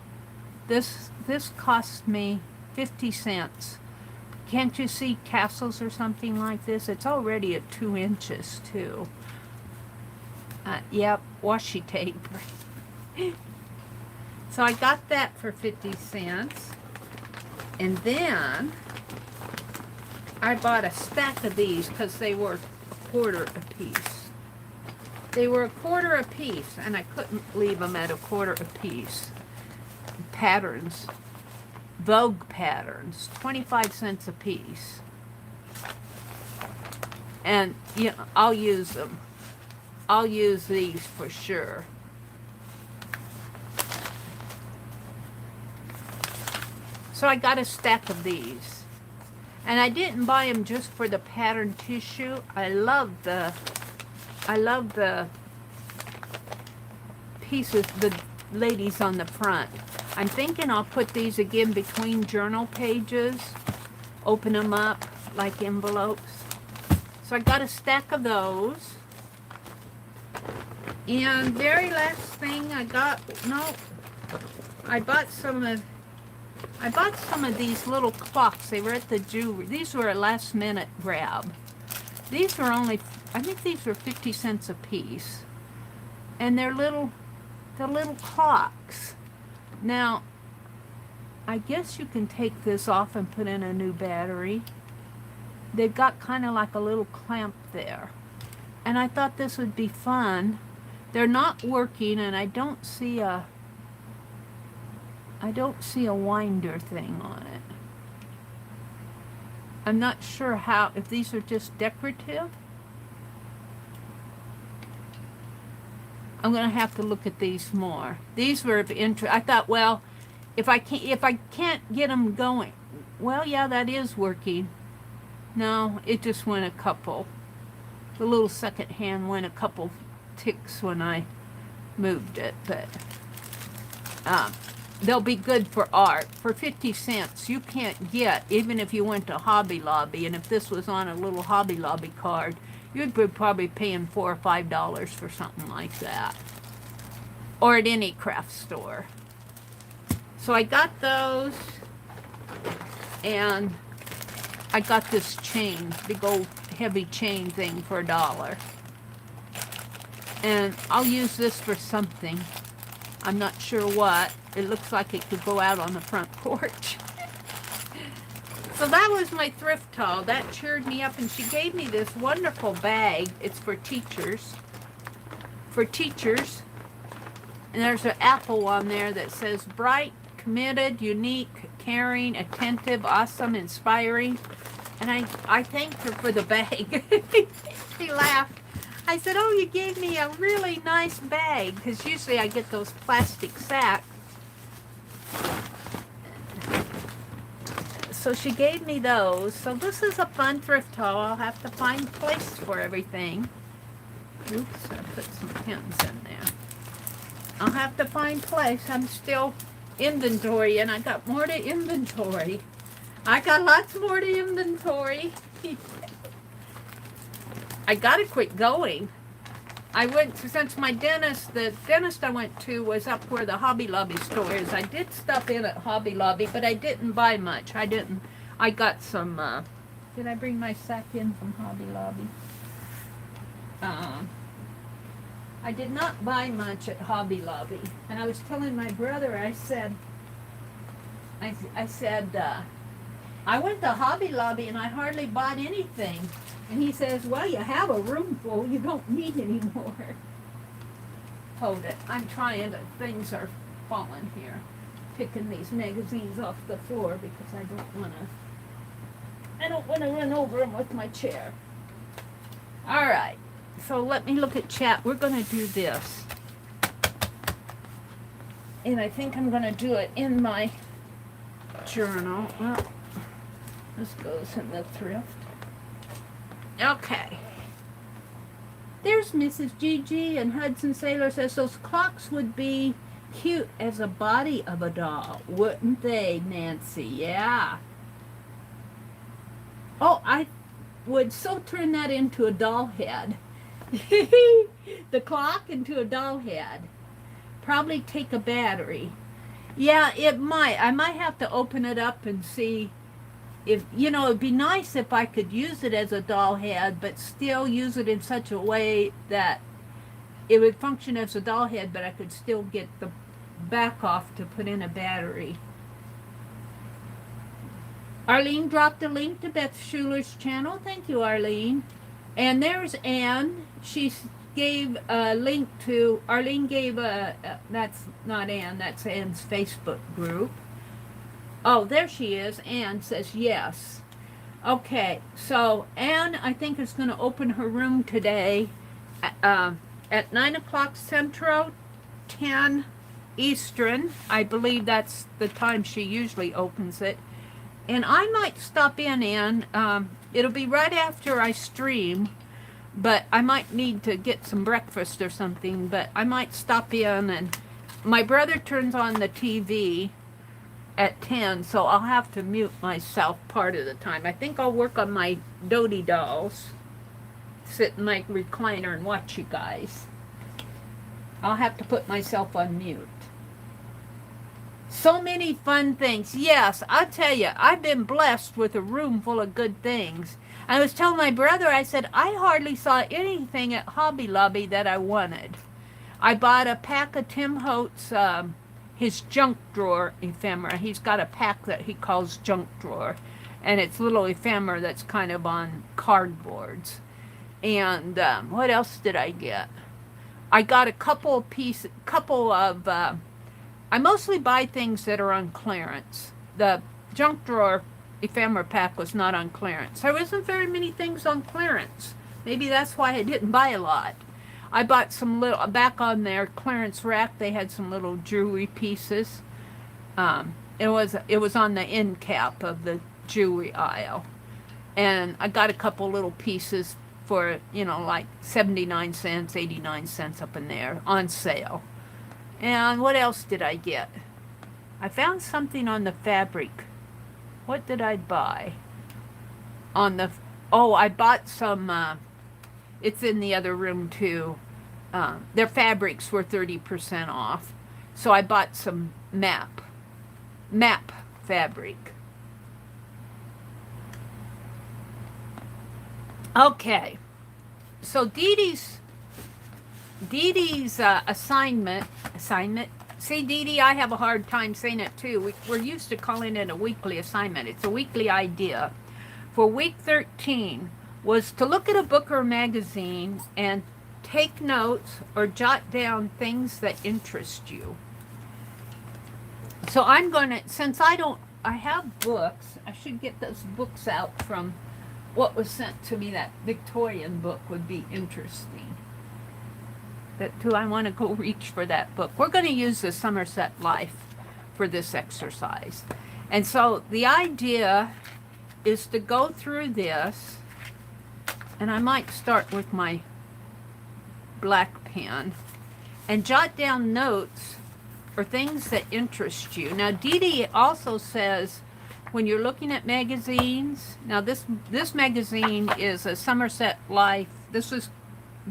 This cost me 50 cents. Can't you see tassels or something like this? It's already at 2 inches too. Yep, washi tape. So I got that for 50 cents. And then I bought a stack of these because they were $1 a piece. They were $1 a piece, and I couldn't leave them at $1 a piece. Patterns, Vogue patterns, 25 cents a piece. And you know, I'll use them. I'll use these for sure. So I got a stack of these. And I didn't buy them just for the pattern tissue. I love the pieces, the ladies on the front. I'm thinking I'll put these again between journal pages, open them up like envelopes. So I got a stack of those. And very last thing I got, no, I bought some of these little clocks. They were at the jewelry. These were a last minute grab. These were only, I think these were 50 cents a piece. And they're little clocks. Now, I guess you can take this off and put in a new battery. They've got kind of like a little clamp there. And I thought this would be fun. They're not working, and I don't see a winder thing on it. I'm not sure how, if these are just decorative. I'm going to have to look at these more. These were of interest. I thought, well, if I can't get them going, well, yeah, that is working. No, it just went a couple. The little second hand went a couple ticks when I moved it, but they'll be good for art. For 50 cents, you can't get, even if you went to Hobby Lobby, and if this was on a little Hobby Lobby card, you'd be probably paying $4 or $5 for something like that. Or at any craft store. So I got those, and I got this chain, big old heavy chain thing for $1. And I'll use this for something. I'm not sure what. It looks like it could go out on the front porch. So that was my thrift haul. That cheered me up, and she gave me this wonderful bag. It's for teachers. For teachers. And there's an apple on there that says bright, committed, unique, caring, attentive, awesome, inspiring. And I thanked her for the bag. She laughed. I said, oh, you gave me a really nice bag, because usually I get those plastic sacks. So she gave me those. So this is a fun thrift haul. I'll have to find a place for everything. Oops, I put some pins in there. I'll have to find place. I'm still inventory, and I got more to inventory. I got lots more to inventory. I gotta quit going. I went to, since my dentist, the dentist I went to was up where the Hobby Lobby store is. I did stop in at Hobby Lobby, but I didn't buy much. I got some, did I bring my sack in from Hobby Lobby? I did not buy much at Hobby Lobby. And I was telling my brother, I said, I went to Hobby Lobby and I hardly bought anything. And he says, well, you have a room full. You don't need any more. Hold it. I'm trying to, things are falling here. Picking these magazines off the floor because I don't want to run over them with my chair. All right. So let me look at chat. We're going to do this. And I think I'm going to do it in my journal. Well, this goes in the thrift. Okay. There's Mrs. Gigi, and Hudson Sailor says those clocks would be cute as a body of a doll, wouldn't they, Nancy? Yeah. Oh, I would so turn that into a doll head. The clock into a doll head. Probably take a battery. Yeah, it might. I might have to open it up and see. If, you know, it'd be nice if I could use it as a doll head, but still use it in such a way that it would function as a doll head, but I could still get the back off to put in a battery. Arlene dropped a link to Beth Schuler's channel. Thank you, Arlene. And there's Anne. She gave a link to, Arlene gave a, that's not Anne, that's Anne's Facebook group. Oh, there she is. Anne says yes. Okay, so Anne, I think, is going to open her room today at 9 o'clock Central, 10 Eastern. I believe that's the time she usually opens it. And I might stop in, Anne. It'll be right after I stream, but I might need to get some breakfast or something, but I might stop in and my brother turns on the TV at 10, so I'll have to mute myself part of the time. I think I'll work on my Dodie dolls, sit in my recliner and watch you guys. I'll have to put myself on mute. So many fun things. Yes, I'll tell you, I've been blessed with a room full of good things. I was telling my brother, I said, I hardly saw anything at Hobby Lobby that I wanted. I bought a pack of Tim Holtz, his junk drawer ephemera. He's got a pack that he calls junk drawer, and it's little ephemera that's kind of on cardboards. And what else did I get? I got a couple of I mostly buy things that are on clearance. The junk drawer ephemera pack was not on clearance. There wasn't very many things on clearance. Maybe that's why I didn't buy a lot. I bought some little, back on their clearance rack, they had some little jewelry pieces. It was on the end cap of the jewelry aisle. And I got a couple little pieces for, you know, like 79 cents, 89 cents up in there on sale. And what else did I get? I found something on the fabric. What did I buy? I bought some, it's in the other room too. Their fabrics were 30% off. So I bought some map fabric. Okay. So Dee Dee's assignment. See, Dee Dee, I have a hard time saying it too. We're used to calling it a weekly assignment. It's a weekly idea. For week 13 was to look at a book or magazine and take notes or jot down things that interest you. So I'm going to, since I have books, I should get those books out from what was sent to me. That Victorian book would be interesting. I want to go reach for that book. We're going to use the Somerset Life for this exercise. And so the idea is to go through this, and I might start with my black pen, and jot down notes or things that interest you. Now, Dee Dee also says when you're looking at magazines, now this magazine is a Somerset Life. This was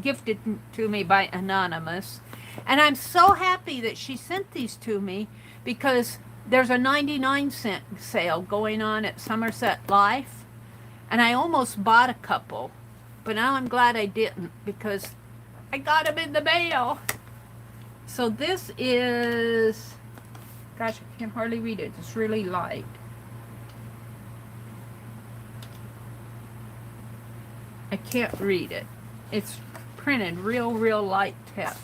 gifted to me by Anonymous, and I'm so happy that she sent these to me because there's a 99-cent sale going on at Somerset Life, and I almost bought a couple, but now I'm glad I didn't because I got them in the mail. So this is, gosh, I can hardly read it. It's really light. I can't read it. It's printed real light text.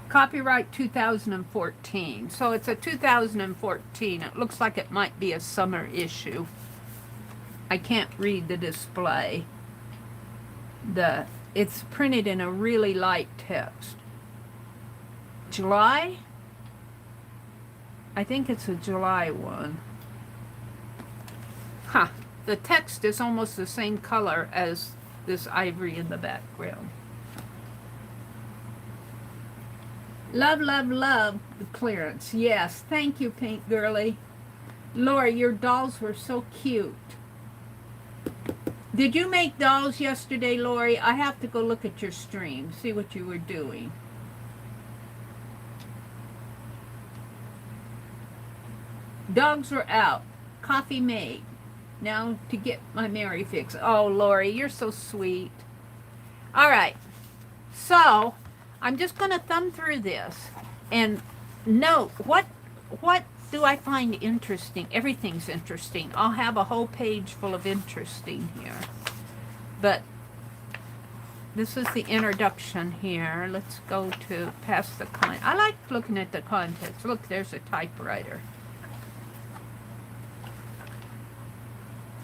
Copyright 2014. So it's a 2014. It looks like it might be a summer issue. I can't read the display. It's printed in a really light text. July? I think it's a July one. Huh. The text is almost the same color as this ivory in the background. Love, love, love the clearance. Yes, thank you, Pink Girly. Lori, your dolls were so cute. Did you make dolls yesterday, Lori? I have to go look at your stream, see what you were doing. Dogs were out. Coffee made. Now to get my Mary fix. Oh, Lori, you're so sweet. All right. So, I'm just going to thumb through this and note what do I find interesting. Everything's interesting. I'll have a whole page full of interesting here. But this is the introduction here. Let's go to past the content. I like looking at the contents. Look, there's a typewriter.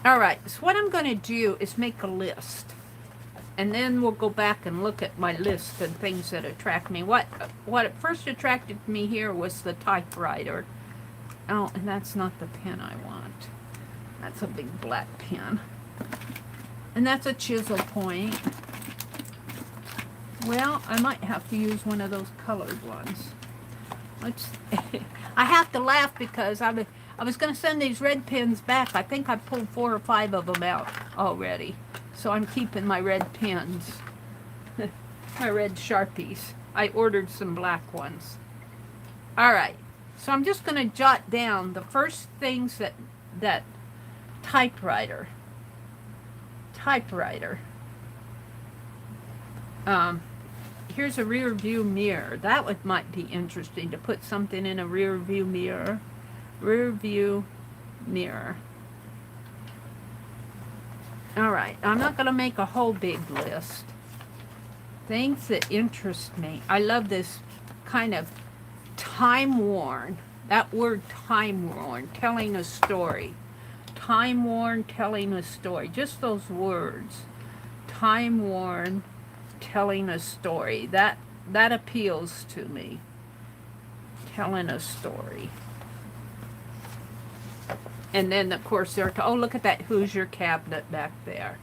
All right, so what I'm going to do is make a list. And then we'll go back and look at my list and things that attract me. What first attracted me here was the typewriter. Oh, and that's not the pen I want. That's a big black pen. And that's a chisel point. Well, I might have to use one of those colored ones. Let's. I have to laugh because I was going to send these red pens back. I think I pulled 4 or 5 of them out already. So I'm keeping my red pens. My red Sharpies. I ordered some black ones. Alright. So I'm just going to jot down the first things that typewriter. Here's a rear view mirror. That might be interesting to put something in a rear view mirror. Rear view mirror. Alright, I'm not going to make a whole big list. Things that interest me. I love this kind of time-worn. That word time-worn, telling a story. Time-worn, telling a story. Just those words. Time-worn, telling a story. That appeals to me. Telling a story. And then, of course, oh, look at that Hoosier cabinet back there.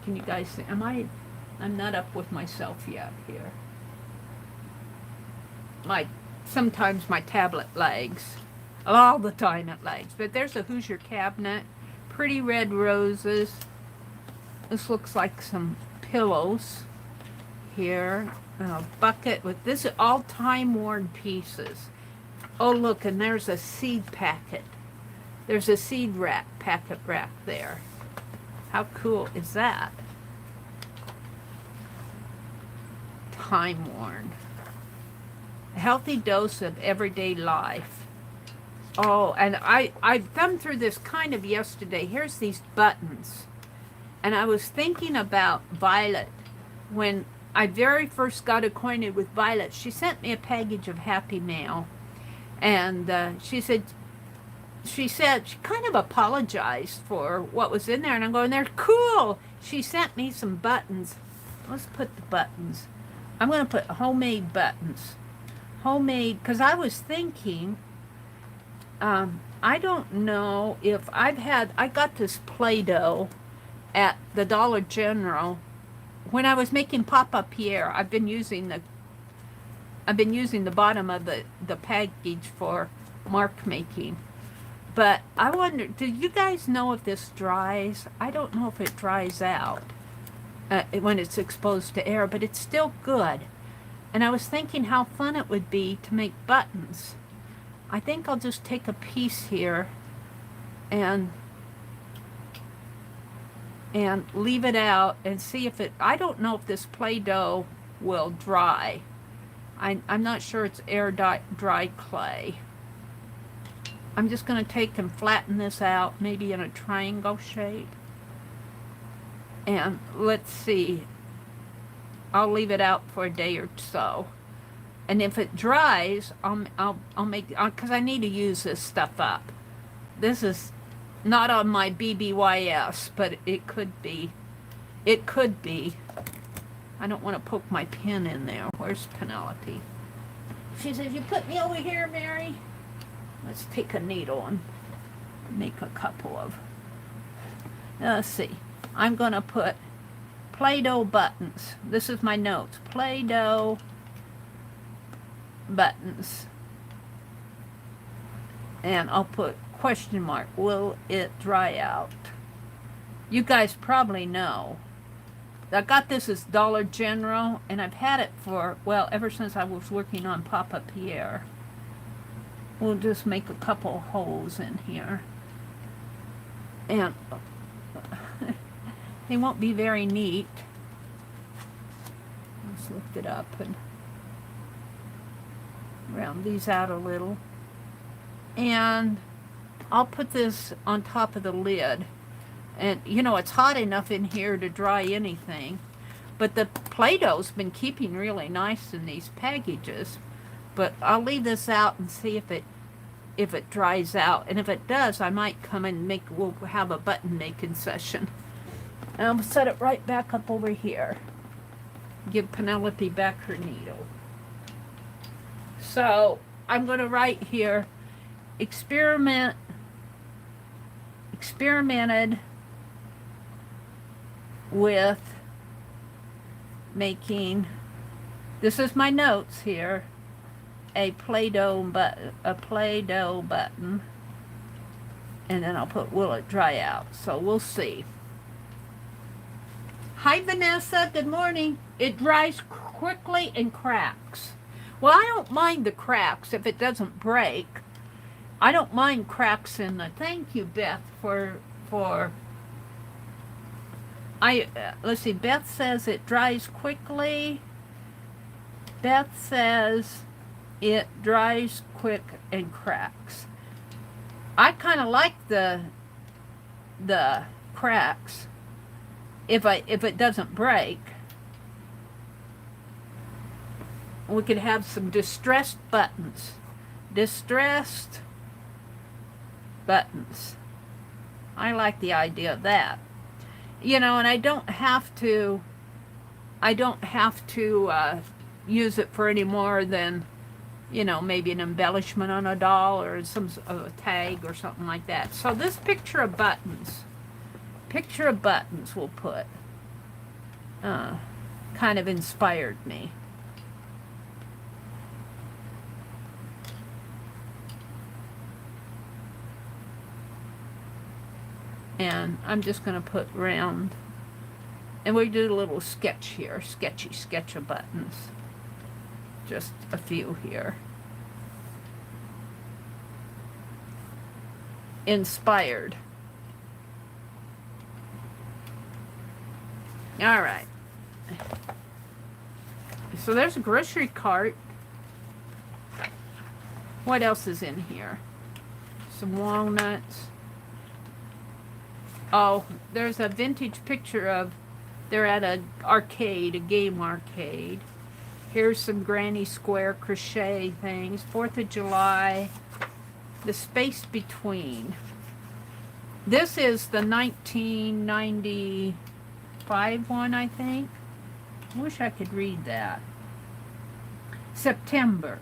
Can you guys see? I'm not up with myself yet here. Sometimes my tablet lags. All the time it lags. But there's a Hoosier cabinet. Pretty red roses. This looks like some pillows here. A bucket with this is all time-worn pieces. Oh, look, and there's a seed packet. There's a seed packet rack there. How cool is that? Time-worn. A healthy dose of everyday life. Oh, and I thumbed through this kind of yesterday. Here's these buttons. And I was thinking about Violet. When I very first got acquainted with Violet, she sent me a package of Happy Mail. And she kind of apologized for what was in there. And I'm going, they're cool. She sent me some buttons. Let's put the buttons. I'm going to put homemade buttons. Homemade, because I was thinking, I don't know if I got this Play-Doh at the Dollar General. When I was making Papa Pierre, I've been using the bottom of the package for mark making. But I wonder, do you guys know if this dries? I don't know if it dries out when it's exposed to air, but it's still good. And I was thinking how fun it would be to make buttons. I think I'll just take a piece here and leave it out and see if it, I don't know if this Play-Doh will dry. I'm not sure it's air dry clay. I'm just going to take and flatten this out, maybe in a triangle shape. And let's see. I'll leave it out for a day or so. And if it dries, I'll make, because I need to use this stuff up. This is not on my BBYS, but it could be. It could be. I don't want to poke my pen in there. Where's Penelope? She says, you put me over here, Mary. Let's take a needle and make a couple of. Let's see. I'm going to put Play-Doh buttons. This is my notes. Play-Doh buttons. And I'll put question mark. Will it dry out? You guys probably know. I got this as Dollar General, and I've had it for, well, ever since I was working on Papa Pierre. We'll just make a couple holes in here. And they won't be very neat. Let's lift it up and round these out a little. And I'll put this on top of the lid. And, you know, it's hot enough in here to dry anything. But the Play-Doh's been keeping really nice in these packages. But I'll leave this out and see if it dries out. And if it does, I might come and we'll have a button making session. And I'll set it right back up over here. Give Penelope back her needle. So I'm going to write here, experiment experimented with making, this is my notes here, a Play-Doh button, and then I'll put will it dry out, so we'll see. Hi Vanessa, good morning. It dries quickly and cracks. Well, I don't mind the cracks if it doesn't break. I don't mind cracks in the, thank you Beth let's see, Beth says it dries quickly. Beth says it dries quick and cracks. I kind of like the cracks if it doesn't break. We could have some distressed buttons. Distressed buttons. I like the idea of that. You know, and I don't have to use it for any more than, you know, maybe an embellishment on a doll or some a tag or something like that. So this picture of buttons we'll put, kind of inspired me. And I'm just going to put round, and we do a little sketch here, sketchy sketch of buttons. Just a few here. Inspired. All right. So there's a grocery cart. What else is in here? Some walnuts. Oh, there's a vintage picture of, they're at an arcade, a game arcade. Here's some granny square crochet things. 4th of July. The space between. This is the 1995 one, I think. I wish I could read that. September.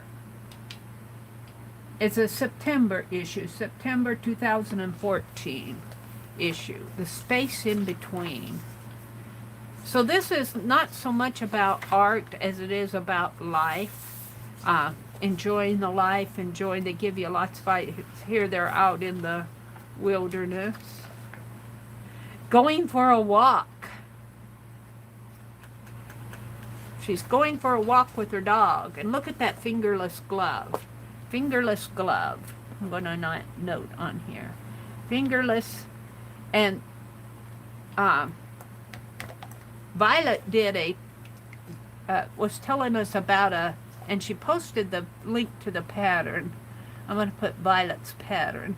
It's a September issue. September 2014 issue. The space in between. So this is not so much about art as it is about life. Enjoying the life, they give you lots of ideas. Here they're out in the wilderness. Going for a walk. She's going for a walk with her dog. And look at that fingerless glove. Fingerless glove. I'm going to note on here. Fingerless. And Violet did was telling us about and she posted the link to the pattern. I'm going to put Violet's pattern.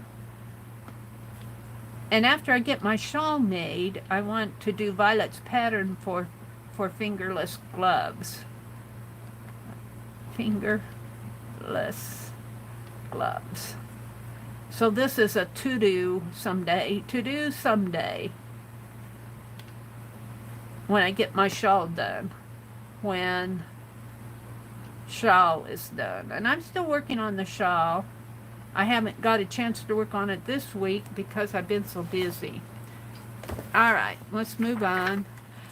And after I get my shawl made, I want to do Violet's pattern for fingerless gloves. Fingerless gloves. So this is a to-do someday. To-do someday. When I get my shawl done. When shawl is done. And I'm still working on the shawl. I haven't got a chance to work on it this week because I've been so busy. Alright, let's move on.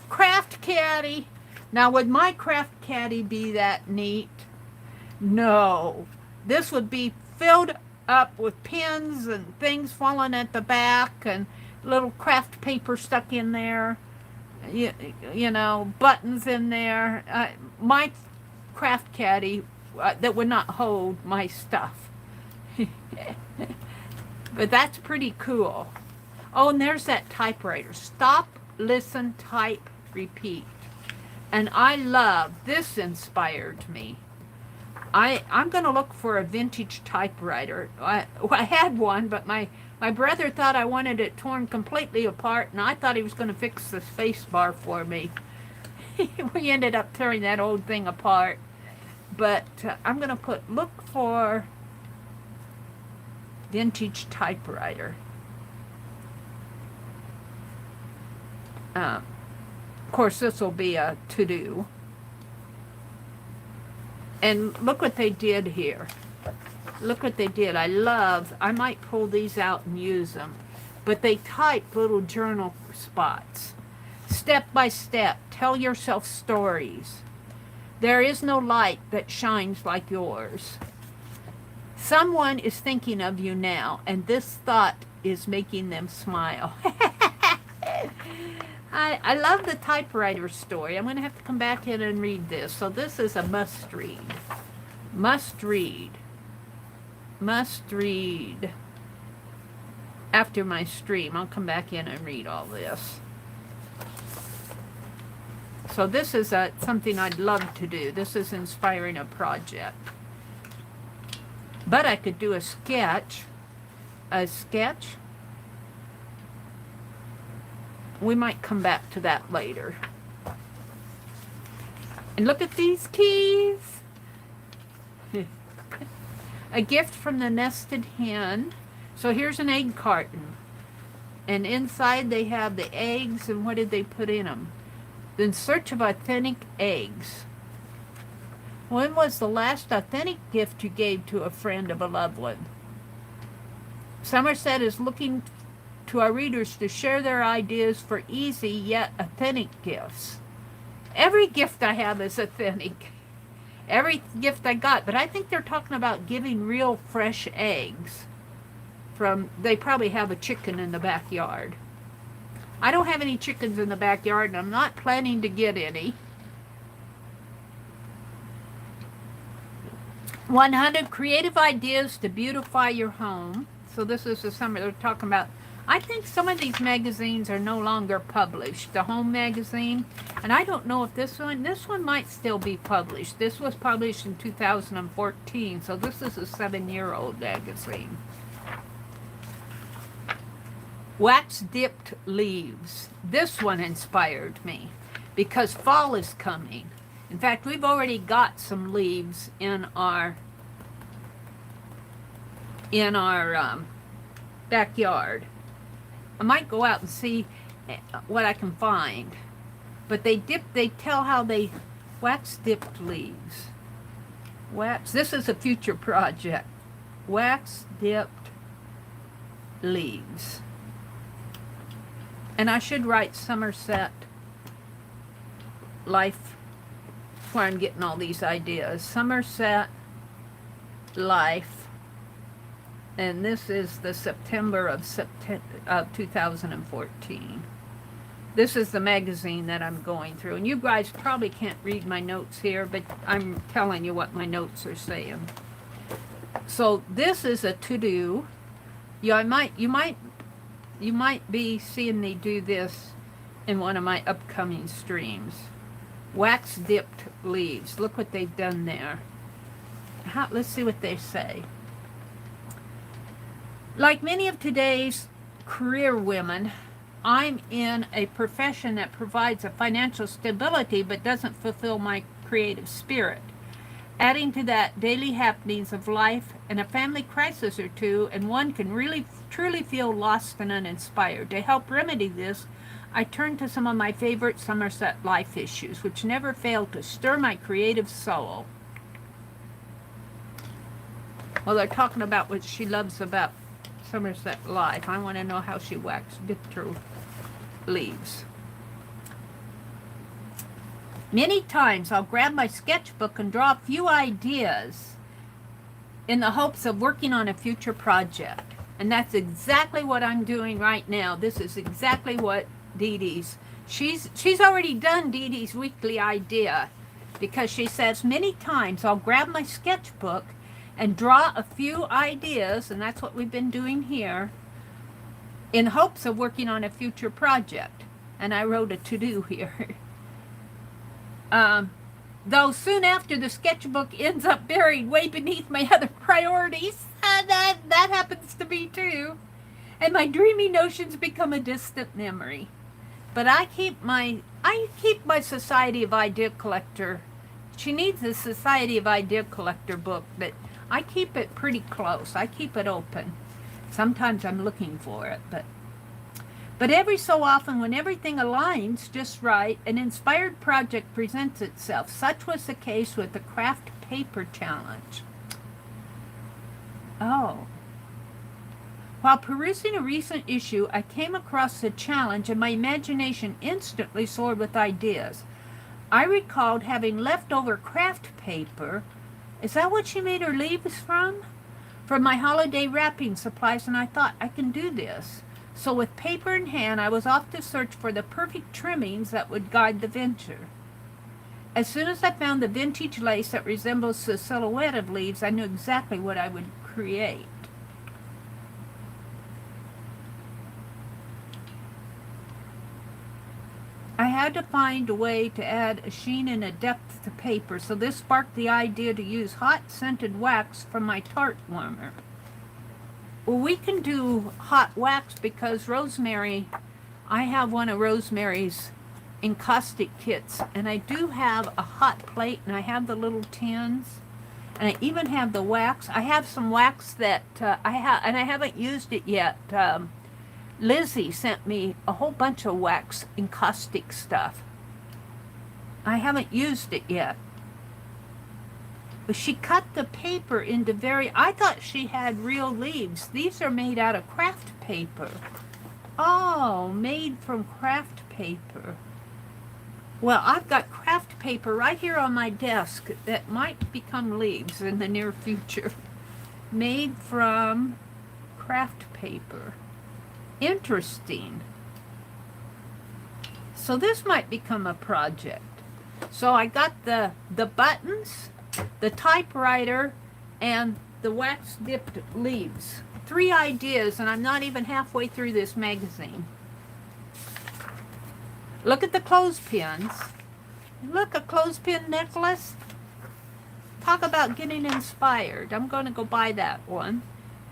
Craft caddy. Now, would my craft caddy be that neat? No. This would be filled up with pins and things falling at the back and little craft paper stuck in there. You know, buttons in there. My craft caddy that would not hold my stuff. But that's pretty cool. Oh, and there's that typewriter. Stop, listen, type, repeat. And I love, this inspired me. I'm going to look for a vintage typewriter. I had one, but my brother thought I wanted it torn completely apart, and I thought he was going to fix the space bar for me. We ended up tearing that old thing apart. But I'm going to look for vintage typewriter. Of course, this will be a to-do. And look what they did here. Look what they did. I might pull these out and use them. but they type little journal spots. Step by step, tell yourself stories. There is no light that shines like yours. Someone is thinking of you now, and this thought is making them smile. I love the typewriter story. I'm going to have to come back in and read this. So this is a must read. Must read. Must read. After my stream, I'll come back in and read all this. So this is something I'd love to do. This is inspiring a project. But I could do a sketch. A sketch? We might come back to that later. And look at these keys. A gift from the nested hen. So here's an egg carton. And inside they have the eggs, and what did they put in them? In search of authentic eggs. When was the last authentic gift you gave to a friend of a loved one? Somerset is looking to our readers to share their ideas for easy yet authentic gifts. Every gift I have is authentic. Every gift I got. But I think they're talking about giving real fresh eggs. They probably have a chicken in the backyard. I don't have any chickens in the backyard, and I'm not planning to get any. 100 creative ideas to beautify your home. So this is the summer they're talking about. I think some of these magazines are no longer published. The Home magazine, and I don't know if this one might still be published. This was published in 2014, so this is a 7-year-old magazine. Wax dipped leaves. This one inspired me because fall is coming. In fact, we've already got some leaves in our backyard. I might go out and see what I can find. But they tell how they wax dipped leaves. This is a future project. Wax dipped leaves. And I should write Somerset Life, where I'm getting all these ideas. Somerset Life, and this is the September of 2014. This is the magazine that I'm going through, and you guys probably can't read my notes here, but I'm telling you what my notes are saying. So this is a to-do. You might be seeing me do this in one of my upcoming streams. Wax dipped leaves. Look what they've done there. Let's see what they say. Like many of today's career women, I'm in a profession that provides a financial stability but doesn't fulfill my creative spirit. Adding to that, daily happenings of life and a family crisis or two, and one can really truly feel lost and uninspired. To help remedy this, I turn to some of my favorite Somerset Life issues, which never fail to stir my creative soul. Well, they're talking about what she loves about Somerset Life. I want to know how she waxed dipped her leaves. Many times I'll grab my sketchbook and draw a few ideas in the hopes of working on a future project. And that's exactly what I'm doing right now. This is exactly what Dee she's already done Dee Dee's weekly idea, because she says many times I'll grab my sketchbook and draw a few ideas, and that's what we've been doing here, in hopes of working on a future project. And I wrote a to-do here. Though soon after, the sketchbook ends up buried way beneath my other priorities. That happens to me too. And my dreamy notions become a distant memory. But I keep my Society of Idea Collector. She needs a Society of Idea Collector book, but I keep it pretty close. I keep it open. Sometimes I'm looking for it, but every so often, when everything aligns just right, an inspired project presents itself. Such was the case with the craft paper challenge. Oh. While perusing a recent issue, I came across the challenge and my imagination instantly soared with ideas. I recalled having leftover craft paper. Is that what she made her leaves from? From my holiday wrapping supplies, and I thought, I can do this. So with paper in hand, I was off to search for the perfect trimmings that would guide the venture. As soon as I found the vintage lace that resembles the silhouette of leaves, I knew exactly what I would create. I had to find a way to add a sheen and a depth to paper, so this sparked the idea to use hot scented wax from my tart warmer. Well, we can do hot wax because Rosemary, I have one of Rosemary's encaustic kits, and I do have a hot plate, and I have the little tins, and I even have the wax. I have some wax that I haven't used it yet. Lizzie sent me a whole bunch of wax encaustic stuff. I haven't used it yet. But she cut the paper into I thought she had real leaves. These are made out of craft paper. Oh, made from craft paper. Well, I've got craft paper right here on my desk that might become leaves in the near future. Made from craft paper. Interesting. So this might become a project. So I got the buttons, the typewriter, and the wax dipped leaves. 3 ideas, and I'm not even halfway through this magazine. Look at the clothespins. Look, a clothespin necklace. Talk about getting inspired. I'm going to go buy that one.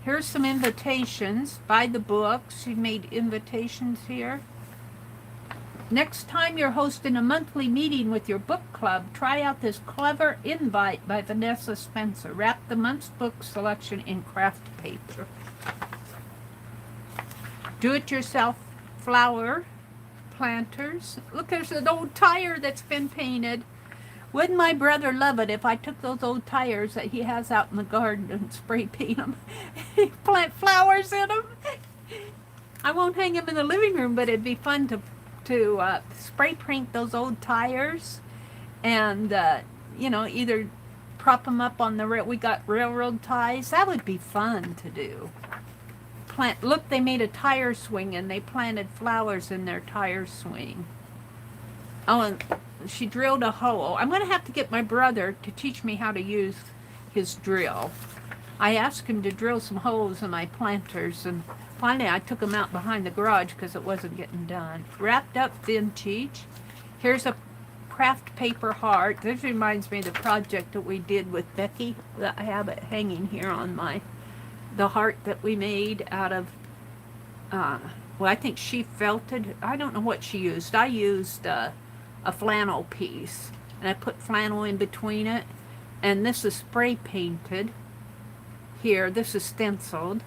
Here's some invitations. Buy the books. She made invitations here. Next time you're hosting a monthly meeting with your book club, try out this clever invite by Vanessa Spencer. Wrap the month's book selection in craft paper. Do-it-yourself flower planters. Look, there's an old tire that's been painted. Wouldn't my brother love it if I took those old tires that he has out in the garden and spray paint them? Plant flowers in them? I won't hang them in the living room, but it'd be fun to spray paint those old tires and, you know, either prop them up on the we got railroad ties. That would be fun to do. Look, they made a tire swing and they planted flowers in their tire swing. Oh, and she drilled a hole. I'm going to have to get my brother to teach me how to use his drill. I asked him to drill some holes in my planters, and finally I took him out behind the garage because it wasn't getting done. Wrapped up vintage. Here's a craft paper heart. This reminds me of the project that we did with Becky. I have it hanging here on the heart that we made out of, well, I think she felted. I don't know what she used. I used a flannel piece, and I put flannel in between it, and this is spray painted here. This is stenciled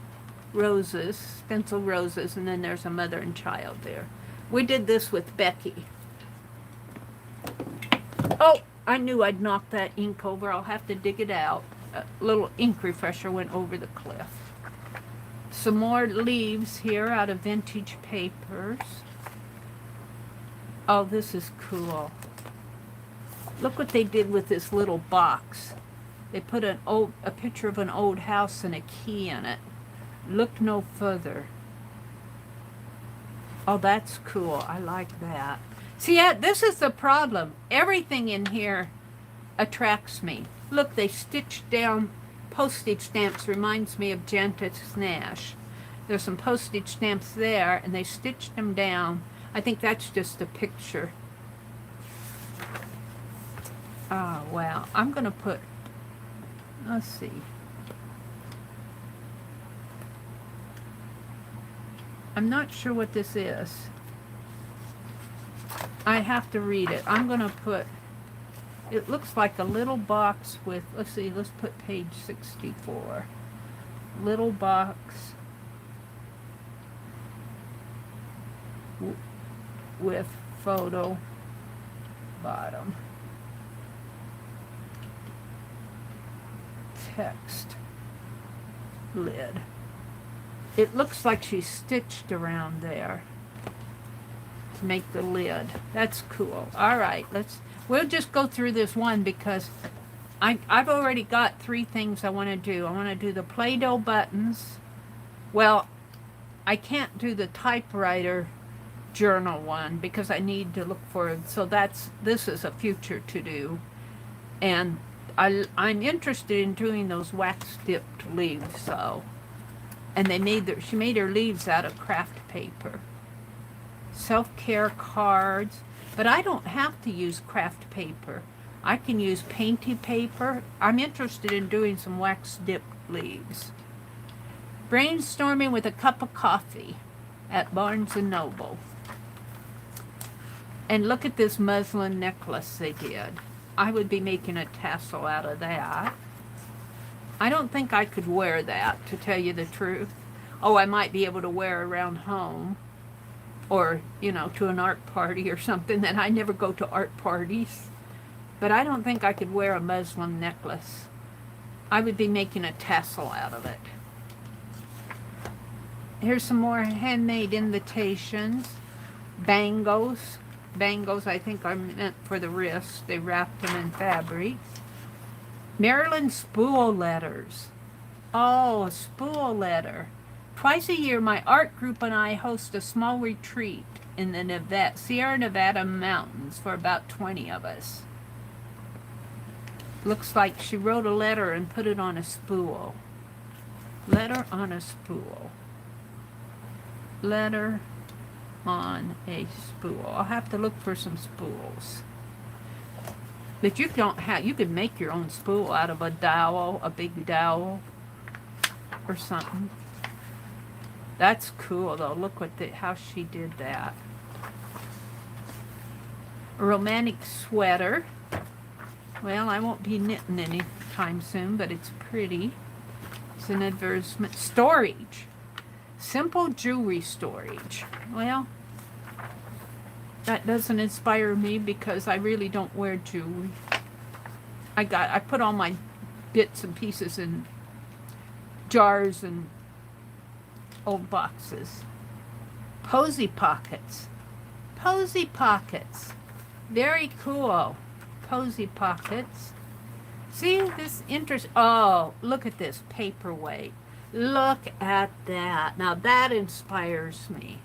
roses, stenciled roses, and then there's a mother and child there. We did this with Becky. Oh, I knew I'd knocked that ink over. I'll have to dig it out. A little ink refresher went over the cliff. Some more leaves here out of vintage papers. Oh, this is cool. Look what they did with this little box. They put a picture of an old house and a key in it. Look no further. Oh, that's cool. I like that. See, this is the problem. Everything in here attracts me. Look, they stitched down postage stamps. Reminds me of Janet's Nash. There's some postage stamps there, and they stitched them down. I think that's just a picture. Oh, wow. I'm going to put, let's see. I'm not sure what this is. I have to read it. I'm going to put, it looks like a little box with, let's see, let's put page 64. Little box with photo bottom. Text lid. it looks like she's stitched around there to make the lid. That's cool. All right, we'll just go through this one because I've already got 3 things I want to do. I want to do the Play-Doh buttons. Well, I can't do the typewriter journal one because I need to look for it. So this is a future to do. And I'm interested in doing those wax dipped leaves. So, and she made her leaves out of craft paper. Self-care cards, but I don't have to use craft paper. I can use painty paper. I'm interested in doing some wax dipped leaves. Brainstorming with a cup of coffee at Barnes & Noble. And look at this muslin necklace they did. I would be making a tassel out of that. I don't think I could wear that, to tell you the truth. Oh, I might be able to wear around home. Or, you know, to an art party or something. That I never go to art parties. But I don't think I could wear a muslin necklace. I would be making a tassel out of it. Here's some more handmade invitations. Bangles. Bangles, I think, are meant for the wrist. They wrapped them in fabric. Maryland spool letters. Oh, a spool letter. Twice a year, my art group and I host a small retreat in the Sierra Nevada mountains for about 20 of us. Looks like she wrote a letter and put it on a spool. Letter on a spool. Letter on a spool. I'll have to look for some spools. But you could make your own spool out of a dowel, a big dowel, or something. That's cool though. Look how she did that. A romantic sweater. Well, I won't be knitting any time soon, but it's pretty. It's an advertisement. Storage. Simple jewelry storage. Well, that doesn't inspire me because I really don't wear jewelry. I put all my bits and pieces in jars and old boxes. Posy pockets. Posy pockets. Very cool. Posy pockets. See this oh, look at this paperweight. Look at that. Now that inspires me.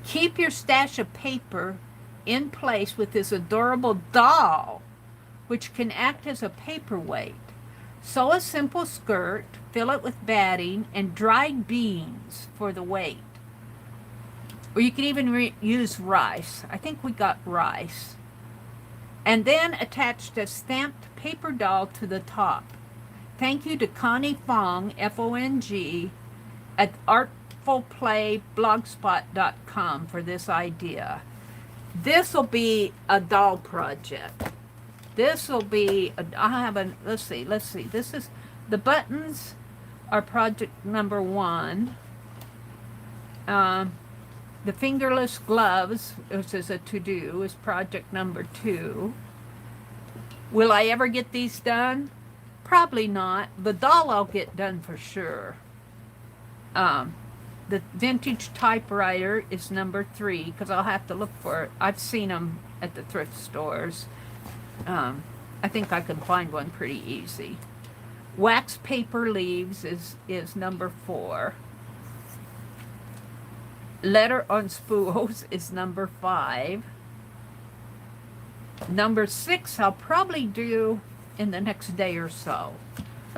Keep your stash of paper in place with this adorable doll, which can act as a paperweight. Sew a simple skirt, fill it with batting, and dried beans for the weight. Or you can even use rice. I think we got rice. And then attach a stamped paper doll to the top. Thank you to Connie Fong, F-O-N-G, at artfulplayblogspot.com for this idea. This will be a doll project. This will be, let's see. This is, the buttons are project number 1. The fingerless gloves, which is a to-do, is project number 2. Will I ever get these done? Probably not. The doll I'll get done for sure. The vintage typewriter is number 3 because I'll have to look for it. I've seen them at the thrift stores. I think I can find one pretty easy. Wax paper leaves is number 4. Letter on spools is number 5. Number 6 I'll probably do in the next day or so.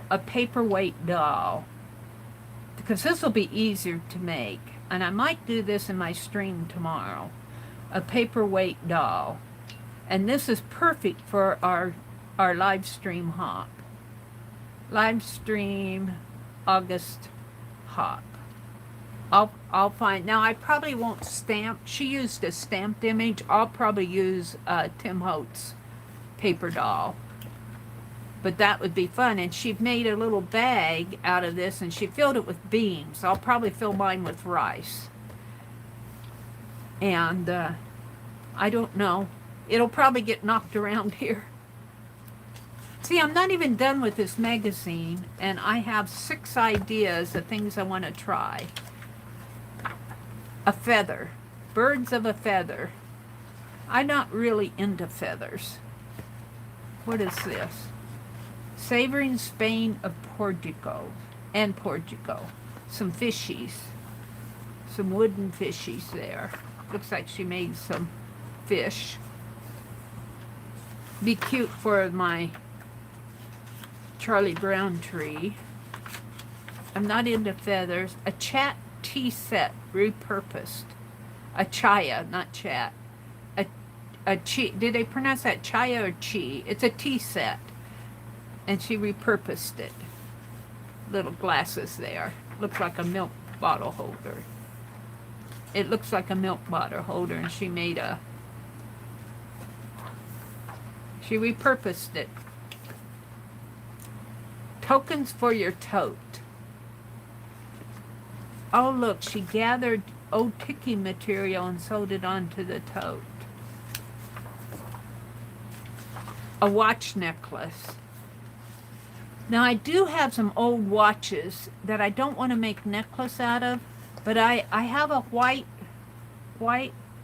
A paperweight doll. Because this will be easier to make. And I might do this in my stream tomorrow. A paperweight doll. And this is perfect for our live stream hop. Live stream August hop. I'll find, now I probably won't stamp, she used a stamped image, I'll probably use Tim Holtz paper doll. But that would be fun, and she made a little bag out of this, and she filled it with beans. I'll probably fill mine with rice. And I don't know, it'll probably get knocked around here. See, I'm not even done with this magazine, and I have 6 ideas of things I want to try. A feather. Birds of a feather. I'm not really into feathers. What is this? Savoring Spain of Portugal. And Portugal. Some fishies. Some wooden fishies there. Looks like she made some fish. Be cute for my Charlie Brown tree. I'm not into feathers. A chat tea set repurposed. A chaya, not chat. A chi. Did they pronounce that chaya or chi? It's a tea set. And she repurposed it. Little glasses there. Looks like a milk bottle holder. It looks like a milk bottle holder, and she made a... She repurposed it. Tokens for your tote. Oh, look, she gathered old ticking material and sewed it onto the tote. A watch necklace. Now, I do have some old watches that I don't want to make necklace out of, but I have a white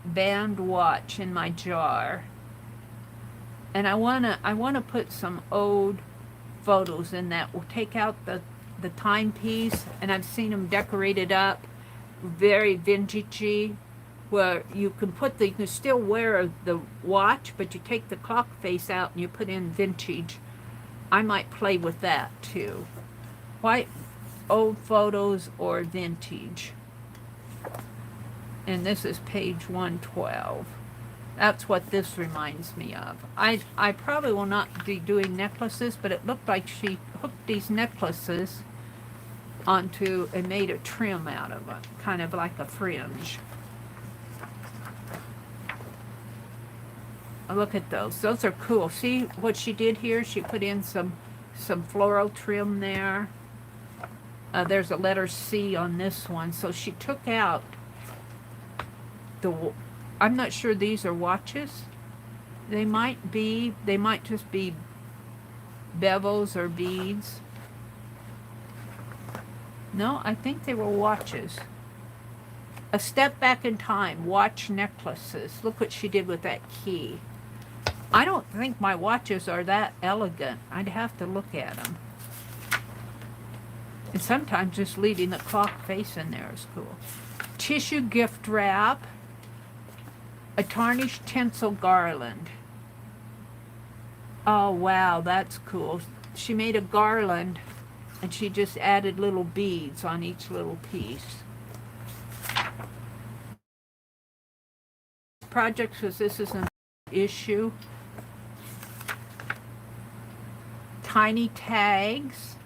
band watch in my jar. And I wanna put some old photos in that. We'll take out the timepiece, and I've seen them decorated up, very vintagey, where you can still wear the watch, but you take the clock face out and you put in vintage. I might play with that too. White old photos or vintage. And this is page 112. That's what this reminds me of. I probably will not be doing necklaces, but it looked like she hooked these necklaces onto and made a trim out of it, kind of like a fringe. Look at those. Those are cool. See what she did here? She put in some floral trim there. There's a letter C on this one. So she took out I'm not sure these are watches. They might just be bevels or beads. No, I think they were watches. A step back in time, watch necklaces. Look what she did with that key. I don't think my watches are that elegant. I'd have to look at them. And sometimes just leaving the clock face in there is cool. Tissue gift wrap. A tarnished tinsel garland. Oh, wow, that's cool. She made a garland, and she just added little beads on each little piece. Project says this is an issue. Tiny tags.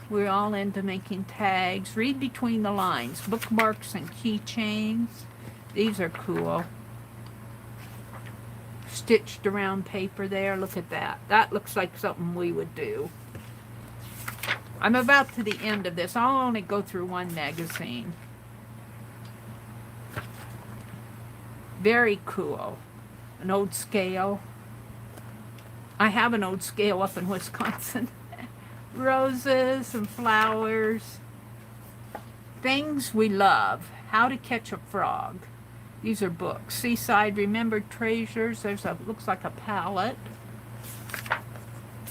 We're all into making tags. Read between the lines. Bookmarks and keychains. These are cool. Stitched around paper there. Look at that. That looks like something we would do. I'm about to the end of this. I'll only go through one magazine. Very cool. An old scale. I have an old scale up in Wisconsin. Roses and flowers. Things we love. How to Catch a Frog. These are books. Seaside Remembered Treasures. There's a, looks like a palette.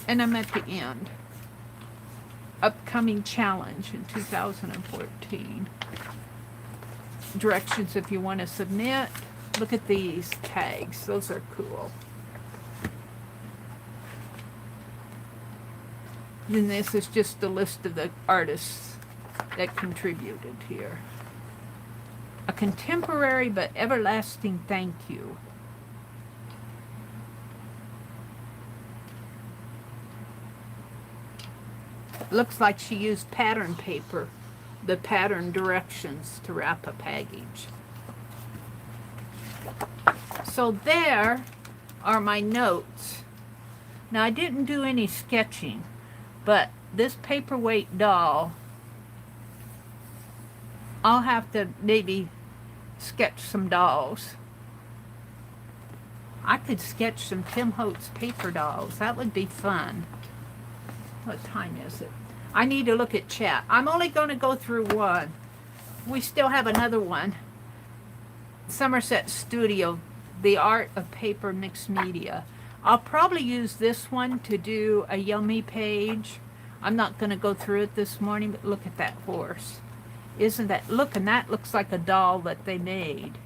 And I'm at the end. Upcoming challenge in 2014. Directions if you want to submit. Look at these tags. Those are cool. And this is just a list of the artists that contributed here. A contemporary but everlasting thank you. Looks like she used pattern paper, the pattern directions to wrap a package. So there are my notes. Now I didn't do any sketching, but this paperweight doll, I'll have to maybe sketch some dolls. I could sketch some Tim Holtz paper dolls. That would be fun. What time is it? I need to look at chat. I'm only going to go through one. We still have another one. Somerset Studio, The Art of Paper Mixed Media. I'll probably use this one to do a yummy page. I'm not going to go through it this morning, but look at that horse. Isn't that, look, and that looks like a doll that they made.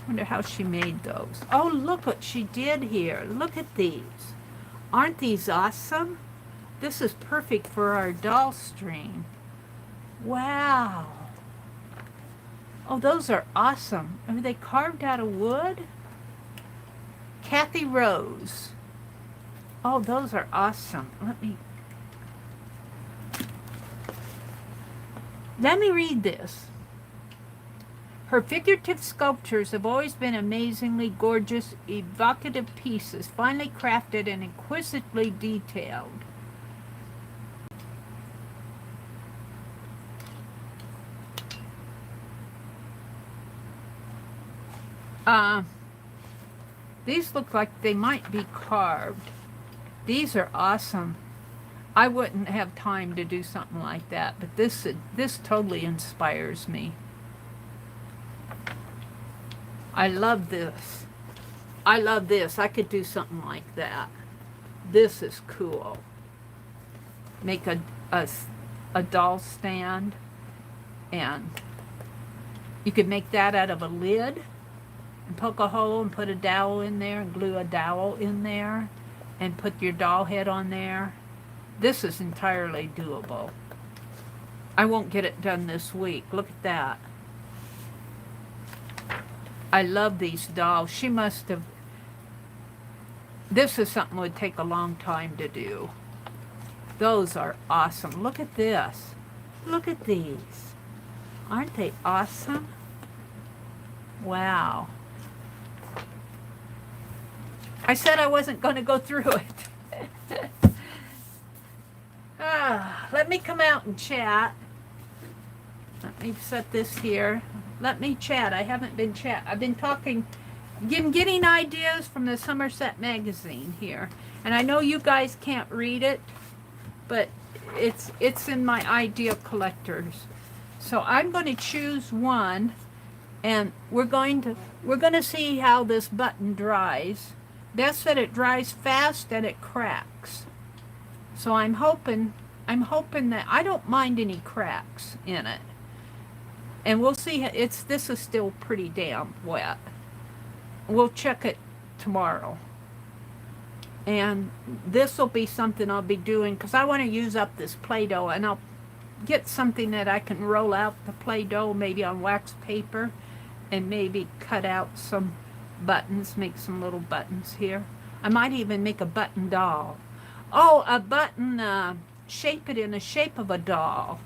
Wonder how she made those. Oh, look what she did here. Look at these. Aren't these awesome? This is perfect for our doll string. Wow. Oh, those are awesome. Are they carved out of wood? Kathy Rose. Oh, those are awesome. Let me read this. Her figurative sculptures have always been amazingly gorgeous, evocative pieces, finely crafted and exquisitely detailed. These look like they might be carved. These are awesome. I wouldn't have time to do something like that, but this totally inspires me. I love this. I love this. I could do something like that. This is cool. Make a doll stand, and you could make that out of a lid and poke a hole and put a dowel in there and glue a dowel in there and put your doll head on there. This is entirely doable. I won't get it done this week. Look at that. I love these dolls. She must have... This is something that would take a long time to do. Those are awesome. Look at this. Look at these. Aren't they awesome? Wow. I said I wasn't going to go through it. Let me come out and chat. Let me set this here. Let me chat. I haven't been chat. I've been talking, getting ideas from the Somerset magazine here. And I know you guys can't read it, but it's in my idea collectors. So I'm going to choose one, and we're going to see how this button dries. Best that it dries fast and it cracks. So I'm hoping that I don't mind any cracks in it. And we'll see. This is still pretty damn wet. We'll check it tomorrow. And this will be something I'll be doing because I want to use up this Play-Doh, and I'll get something that I can roll out the Play-Doh, maybe on wax paper, and maybe cut out some buttons, make some little buttons here. I might even make a button doll. Oh, a button, shape it in the shape of a doll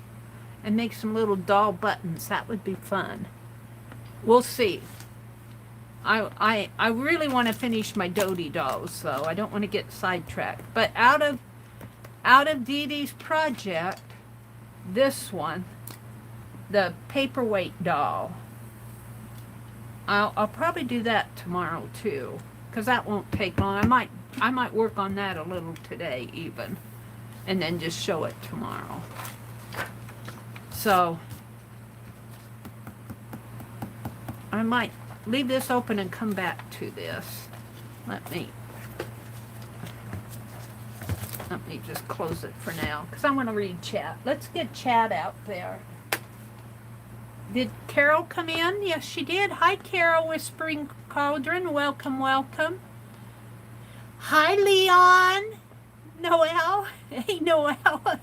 and make some little doll buttons. That would be fun. We'll see. I really want to finish my Dodie dolls, so I don't want to get sidetracked. But out of Dee Dee's project, this one, the paperweight doll, I'll probably do that tomorrow too, because that won't take long. I might work on that a little today even, and then just show it tomorrow. So I might leave this open and come back to this. Let me just close it for now, because I want to read chat. Let's get chat out there. Did Carol come in? Yes, she did. Hi, Carol, Whispering Cauldron. Welcome, welcome. Hi, Leon. Noelle. Hey, Noelle.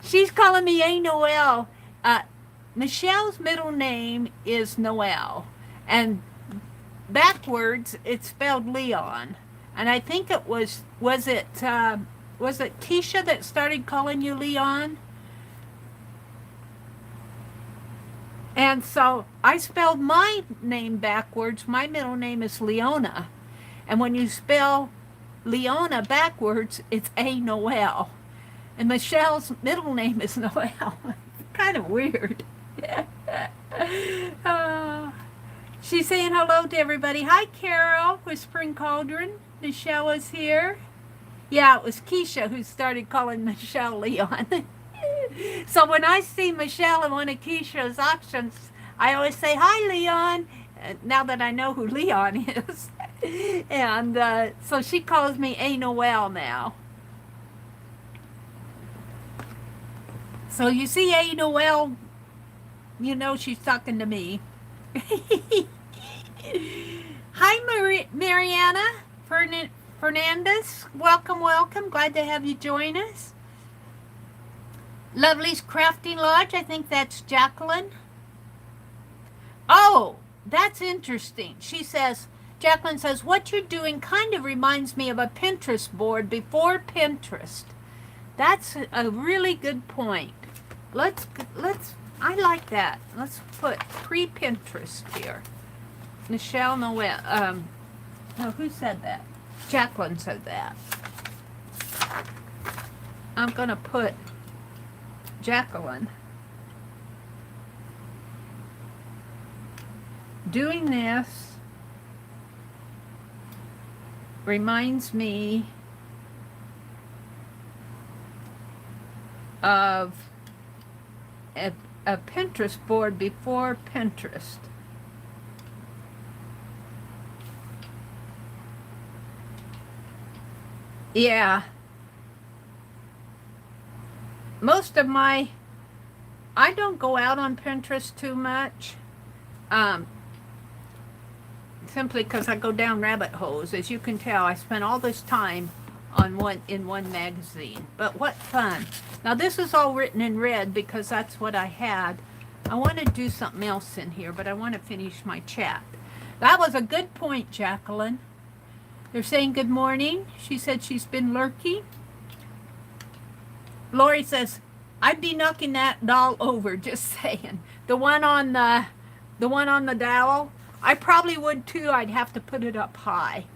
She's calling me A Noelle. Michelle's middle name is Noelle, and backwards it's spelled Leon. And I think it was it Keisha that started calling you Leon? And so I spelled my name backwards. My middle name is Leona. And when you spell Leona backwards, it's A Noelle. And Michelle's middle name is Noelle. Kind of weird. She's saying hello to everybody. Hi, Carol, Whispering Cauldron. Michelle is here. Yeah, it was Keisha who started calling Michelle Leon. So when I see Michelle in one of Keisha's auctions, I always say, hi, Leon, now that I know who Leon is. And so she calls me A. Noel now. So you see A. Noel, you know she's talking to me. Hi, Mariana Fernandez. Welcome, welcome. Glad to have you join us. Lovely's Crafting Lodge. I think that's Jacqueline. Oh, that's interesting. She says, Jacqueline says, what you're doing kind of reminds me of a Pinterest board before Pinterest. That's a really good point. I like that. Let's put pre-Pinterest here. Michelle Noel, no, who said that? Jacqueline said that. I'm going to put Jacqueline. Doing this reminds me of a Pinterest board before Pinterest. Yeah. Most of I don't go out on Pinterest too much. Simply because I go down rabbit holes. As you can tell, I spent all this time in one magazine. But what fun. Now this is all written in red because that's what I had. I want to do something else in here, but I want to finish my chat. That was a good point, Jacqueline. They're saying good morning. She said she's been lurking. Lori says, I'd be knocking that doll over, just saying. The one on the dowel, I probably would too. I'd have to put it up high.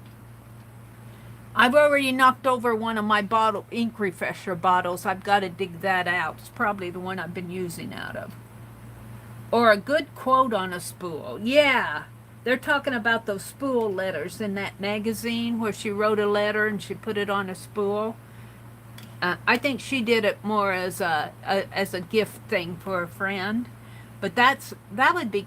I've already knocked over one of my ink refresher bottles. I've got to dig that out. It's probably the one I've been using out of. Or a good quote on a spool. Yeah, they're talking about those spool letters in that magazine where she wrote a letter and she put it on a spool. I think she did it more as a gift thing for a friend. But that would be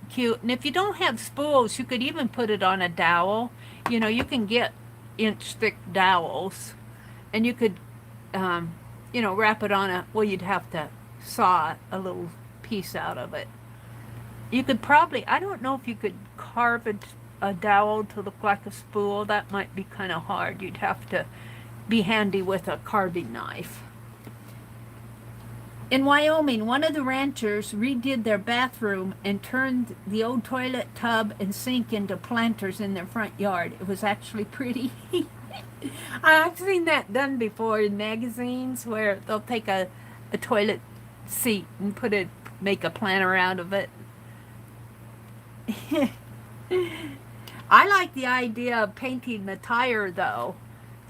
cute. And if you don't have spools, you could even put it on a dowel. You know, you can get inch-thick dowels. And you could, wrap it on well, you'd have to saw a little piece out of it. You could probably, I don't know if you could carve a dowel to look like a spool. That might be kind of hard. You'd have to be handy with a carving knife. In Wyoming, one of the ranchers redid their bathroom and turned the old toilet tub and sink into planters in their front yard. It was actually pretty. I've seen that done before in magazines where they'll take a toilet seat and make a planter out of it. I like the idea of painting the tire though.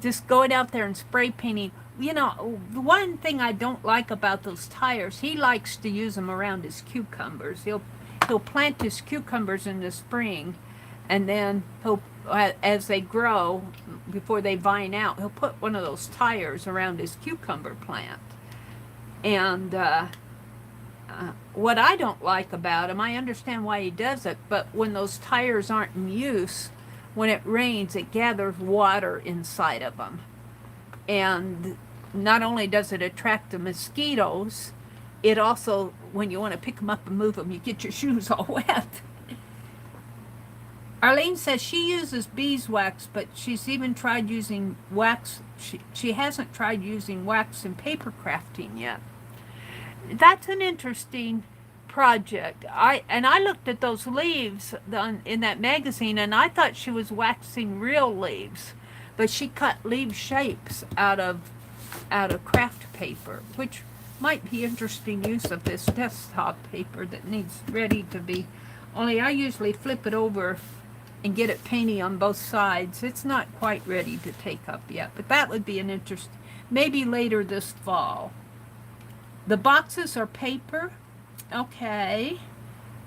Just going out there and spray painting. You know, the one thing I don't like about those tires, he likes to use them around his cucumbers. He'll plant his cucumbers in the spring, and then as they grow, before they vine out, he'll put one of those tires around his cucumber plant. And what I don't like about him, I understand why he does it, but when those tires aren't in use, when it rains, it gathers water inside of them. And not only does it attract the mosquitoes, it also, when you want to pick them up and move them, you get your shoes all wet. Arlene says she uses beeswax, but she's even tried using wax. She hasn't tried using wax in paper crafting yet. That's an interesting project. I looked at those leaves in that magazine, and I thought she was waxing real leaves, but she cut leaf shapes out of craft paper, which might be interesting use of this desktop paper that needs ready to be. Only I usually flip it over and get it painty on both sides. It's not quite ready to take up yet, but that would be an interest. Maybe later this fall. The boxes are paper. Okay.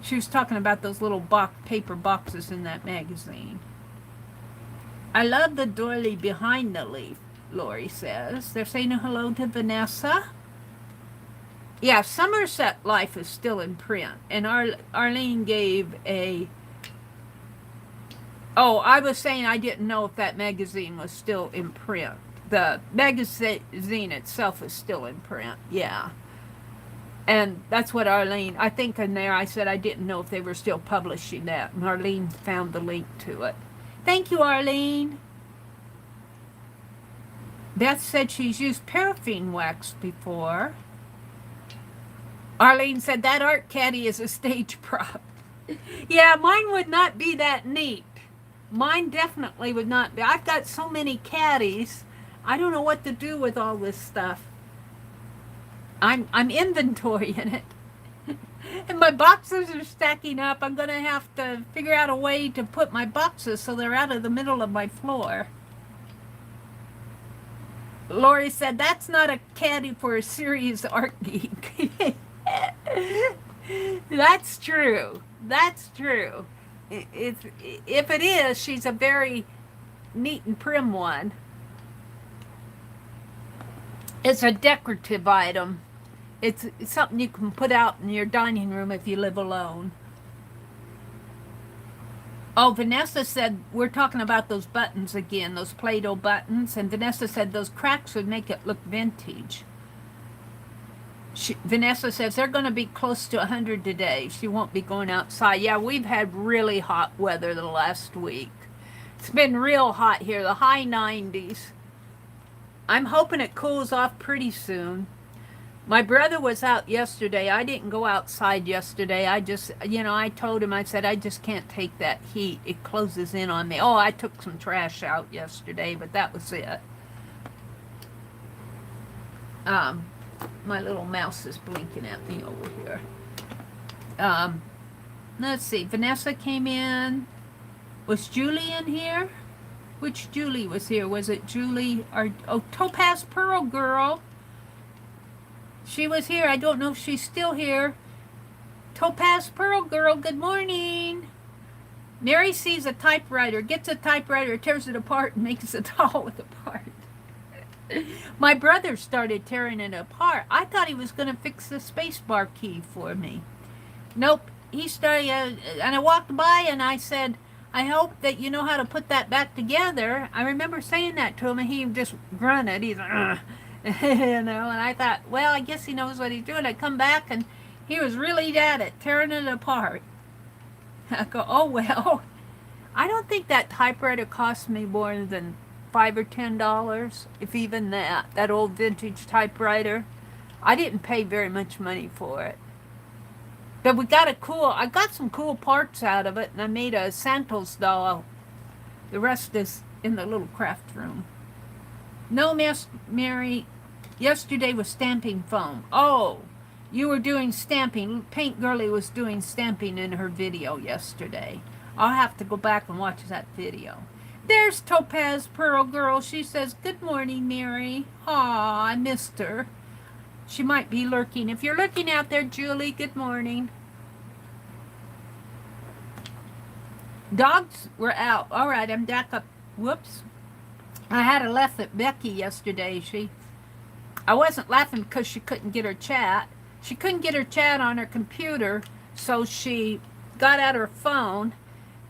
She was talking about those little paper boxes in that magazine. I love the doily behind the leaf, Lori says. They're saying hello to Vanessa. Yeah, Somerset Life is still in print. And Arlene gave a... Oh, I was saying I didn't know if that magazine was still in print. The magazine itself is still in print, yeah. And that's what Arlene, I think in there I said I didn't know if they were still publishing that. And Arlene found the link to it. Thank you, Arlene. Beth said she's used paraffin wax before. Arlene said that art caddy is a stage prop. Yeah, mine would not be that neat. Mine definitely would not be. I've got so many caddies. I don't know what to do with all this stuff. I'm inventorying it. And my boxes are stacking up. I'm going to have to figure out a way to put my boxes so they're out of the middle of my floor. Lori said, that's not a caddy for a serious art geek. That's true. That's true. If it is, she's a very neat and prim one. It's a decorative item. It's something you can put out in your dining room if you live alone. Oh, Vanessa said, we're talking about those buttons again, those Play-Doh buttons. And Vanessa said those cracks would make it look vintage. Vanessa says they're going to be close to 100 today. She won't be going outside. Yeah, we've had really hot weather the last week. It's been real hot here, the high 90s. I'm hoping it cools off pretty soon. My brother was out yesterday. I didn't go outside yesterday. I just, I told him, I said, I just can't take that heat. It closes in on me. Oh, I took some trash out yesterday, but that was it. My little mouse is blinking at me over here. Let's see. Vanessa came in. Was Julie in here? Which Julie was here? Was it Julie or Topaz Pearl Girl? She was here. I don't know if she's still here. Topaz Pearl Girl, good morning. Mary sees a typewriter, gets a typewriter, tears it apart, and makes a doll with a part. My brother started tearing it apart. I thought he was going to fix the spacebar key for me. Nope. He started, and I walked by and I said, I hope that you know how to put that back together. I remember saying that to him, and he just grunted. He's like, and I thought, well, I guess he knows what he's doing. I come back, and he was really at it, tearing it apart. I go, oh, well. I don't think that typewriter cost me more than $5 or $10, if even that. That old vintage typewriter. I didn't pay very much money for it. But I got some cool parts out of it, and I made a Santos doll. The rest is in the little craft room. No, Miss Mary, yesterday was stamping foam. Oh, you were doing stamping. Paint Girlie was doing stamping in her video yesterday. I'll have to go back and watch that video. There's Topaz Pearl Girl. She says, good morning, Mary. Aw, I missed her. She might be lurking. If you're lurking out there, Julie, good morning. Dogs were out. All right, I'm back up. Whoops. I had a laugh at Becky yesterday. I wasn't laughing because she couldn't get her chat. She couldn't get her chat on her computer, so she got out her phone.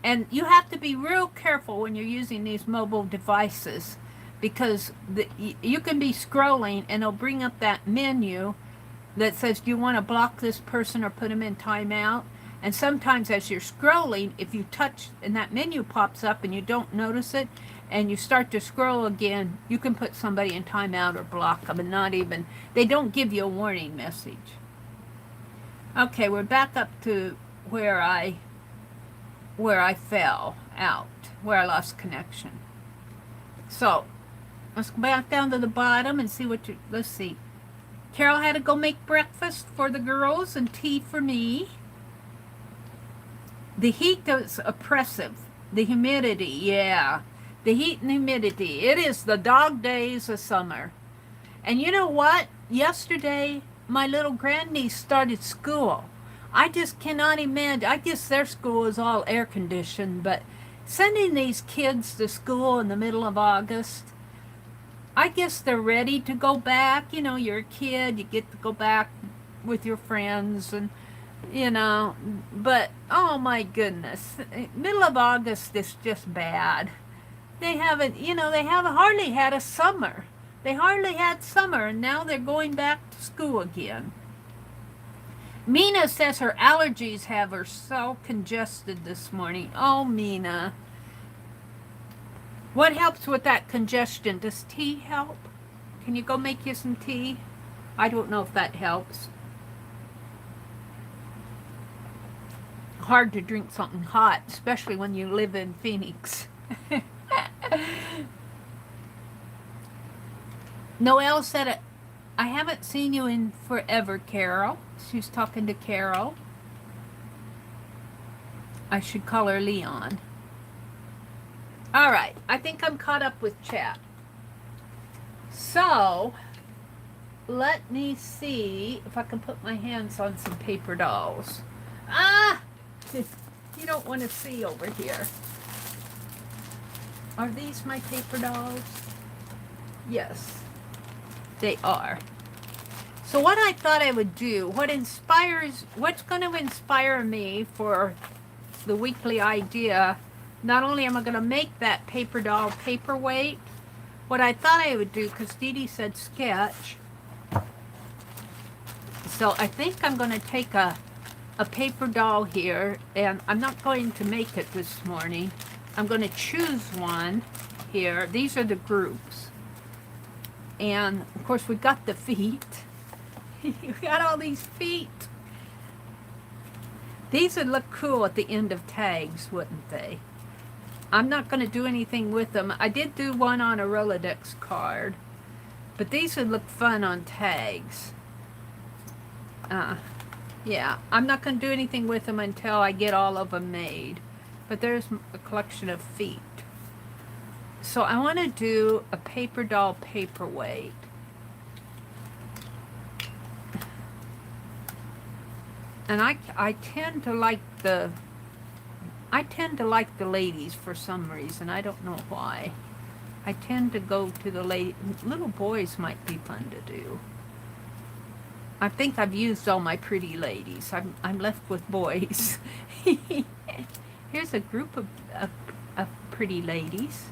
And you have to be real careful when you're using these mobile devices, because you can be scrolling and it'll bring up that menu that says, do you want to block this person or put them in timeout? And sometimes as you're scrolling, if you touch and that menu pops up and you don't notice it and you start to scroll again, you can put somebody in timeout or block them, and they don't give you a warning message. Okay, we're back up to where I fell out, where I lost connection. So, let's go back down to the bottom and see let's see. Carol had to go make breakfast for the girls and tea for me. The heat is oppressive. The humidity, yeah. The heat and humidity. It is the dog days of summer. And you know what? Yesterday, my little grandniece started school. I just cannot imagine. I guess their school is all air conditioned, but sending these kids to school in the middle of August, I guess they're ready to go back. You know, you're a kid, you get to go back with your friends and, you know, but oh my goodness, middle of August is just bad. They haven't, you know, they haven't hardly had a summer. They hardly had summer, and now they're going back to school again. Mina says her allergies have her so congested this morning. Oh, Mina. What helps with that congestion? Does tea help? Can you go make you some tea? I don't know if that helps. Hard to drink something hot, especially when you live in Phoenix. Noelle said, I haven't seen you in forever, Carol. She's talking to Carol. I should call her Leon. All right, I think I'm caught up with chat. So, let me see if I can put my hands on some paper dolls. Ah! You don't want to see over here. Are these my paper dolls? Yes, they are. So what I thought I would do, what's going to inspire me for the weekly idea, not only am I going to make that paper doll paperweight, what I thought I would do, because Dee Dee said sketch, so I think I'm going to take a paper doll here, and I'm not going to make it this morning. I'm going to choose one here. These are the groups. And, of course, we got the feet. We got all these feet. These would look cool at the end of tags, wouldn't they? I'm not going to do anything with them. I did do one on a Rolodex card. But these would look fun on tags. Yeah, I'm not going to do anything with them until I get all of them made. But there's a collection of feet. So I want to do a paper doll paperweight. And I tend to like the ladies for some reason. I don't know why. I tend to go to the little boys might be fun to do. I think I've used all my pretty ladies. I'm left with boys. Here's a group of pretty ladies.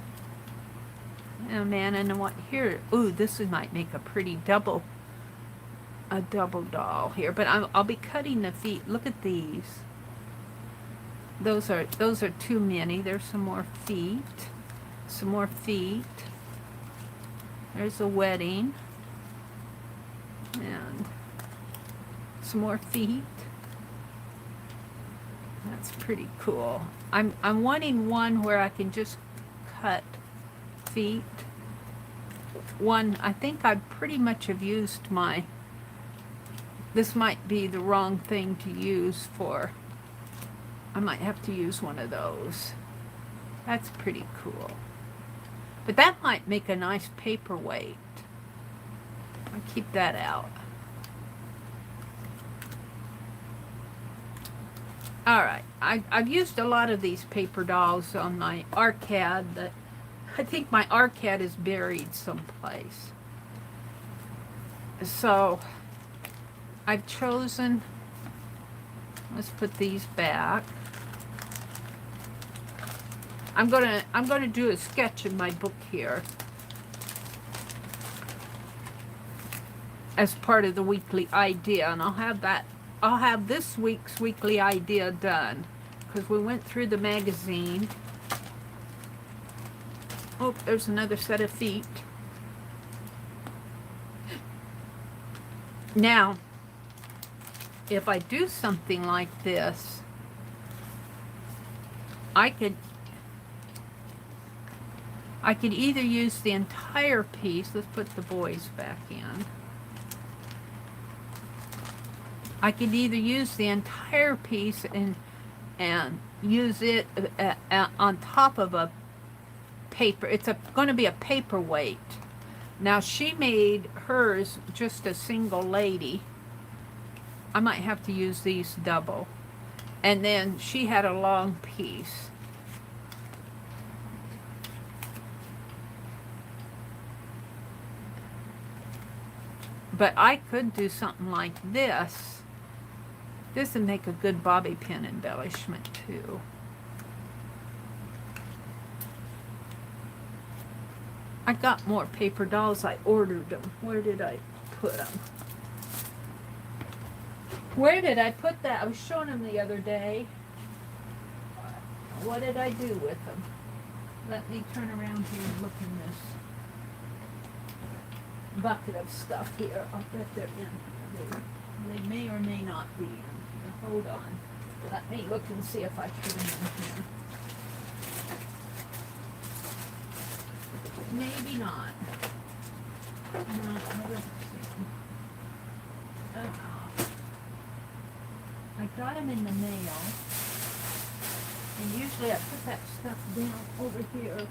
Oh man, and what here? Ooh, this might make a pretty double doll here. But I'll be cutting the feet. Look at these. Those are too many. There's some more feet. Some more feet. There's a wedding. And some more feet. That's pretty cool. I'm wanting one where I can just cut feet. One, I think I pretty much have used my, this might be the wrong thing to use for, I might have to use one of those. That's pretty cool. But that might make a nice paperweight. I'll keep that out. Alright, I've used a lot of these paper dolls on my arcade. That I think my arcade is buried someplace. So, I've chosen, let's put these back. I'm gonna do a sketch in my book here as part of the weekly idea, and I'll have this week's weekly idea done because we went through the magazine. Oh, there's another set of feet. Now, if I do something like this, I could either use the entire piece. Let's put the boys back in. I could either use the entire piece and use it on top of a paper. It's going to be a paperweight. Now she made hers just a single lady, I might have to use these double. And then she had a long piece. But I could do something like this. This would make a good bobby pin embellishment too. I got more paper dolls. I ordered them. Where did I put them? Where did I put that? I was showing them the other day. What did I do with them? Let me turn around here and look in this bucket of stuff here. I'll bet they're in here. They may or may not be in here. Hold on. Let me look and see if I put them in here. Maybe not. No, I don't see them. I got them in the mail. And usually I put that stuff down over here when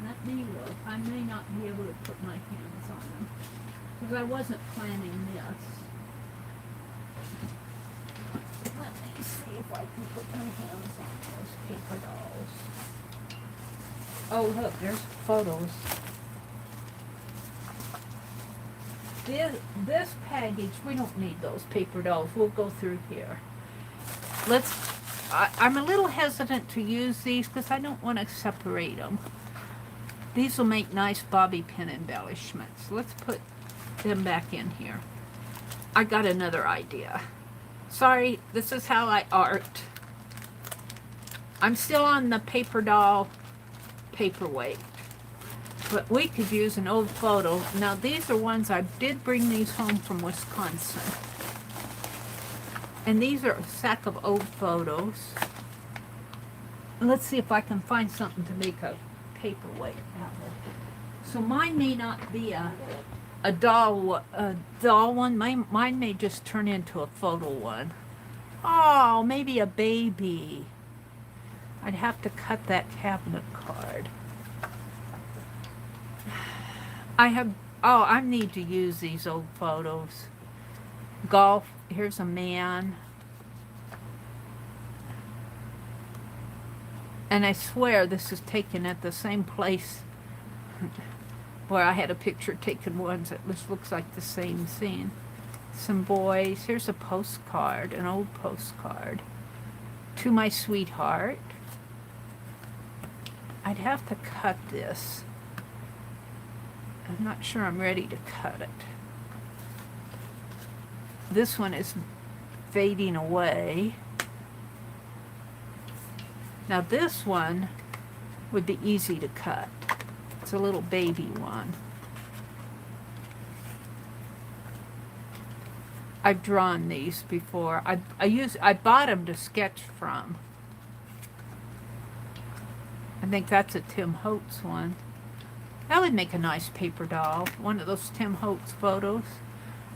let me look. I may not be able to put my hands on them because I wasn't planning this. Let me see if I can put my hands on those paper dolls. Oh look, there's photos. This package, we don't need those paper dolls. We'll go through here. I'm a little hesitant to use these because I don't want to separate them. These will make nice bobby pin embellishments. Let's put them back in here. I got another idea. Sorry, this is how I art. I'm still on the paper doll paperweight. But we could use an old photo. Now these are ones, I did bring these home from Wisconsin. And these are a sack of old photos. Let's see if I can find something to make a paperweight out of. So mine may not be a doll one. Mine may just turn into a photo one. Oh, maybe a baby. I'd have to cut that cabinet card. I need to use these old photos. Golf, here's a man. And I swear this is taken at the same place where I had a picture taken once. It looks like the same scene. Some boys. Here's a postcard, an old postcard. To my sweetheart. I'd have to cut this. I'm not sure I'm ready to cut it. This one is fading away. Now this one would be easy to cut. It's a little baby one. I've drawn these before. I bought them to sketch from. I think that's a Tim Holtz one. That would make a nice paper doll. One of those Tim Holtz photos.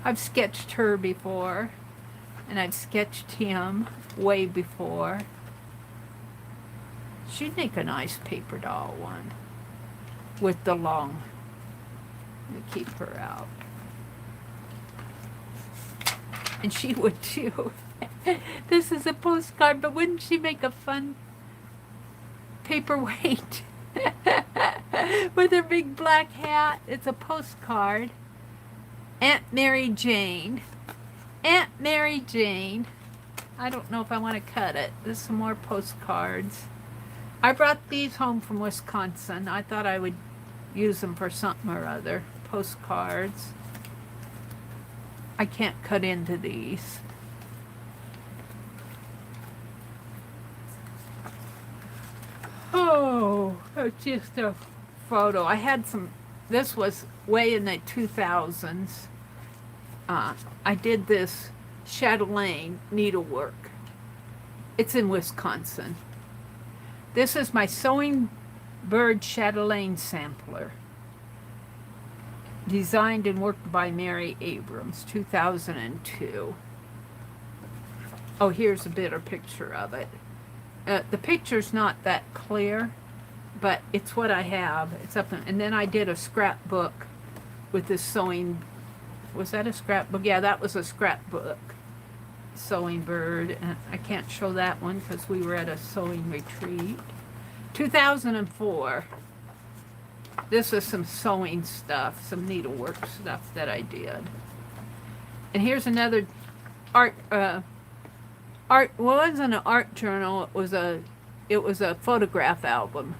I've sketched her before. And I've sketched him way before. She'd make a nice paper doll one. With the long. Let me keep her out. And she would too. This is a postcard, but wouldn't she make a fun paperweight? With her big black hat. It's a postcard. Aunt Mary Jane. Aunt Mary Jane. I don't know if I want to cut it. There's some more postcards. I brought these home from Wisconsin. I thought I would use them for something or other. Postcards. I can't cut into these. Oh, it's just a photo. I had some, this was way in the 2000s. I did this chatelaine needlework. It's in Wisconsin. This is my Sewing Bird chatelaine sampler. Designed and worked by Meridel Abrams, 2002. Oh, here's a better picture of it. The picture's not that clear, but it's what I have. It's up, and then I did a scrapbook with this sewing Was that a scrapbook? Yeah, that was a scrapbook. Sewing bird. And I can't show that one because we were at a sewing retreat. 2004. This is some sewing stuff, some needlework stuff that I did. And here's another art. Well, it wasn't an art journal. It was a photograph album.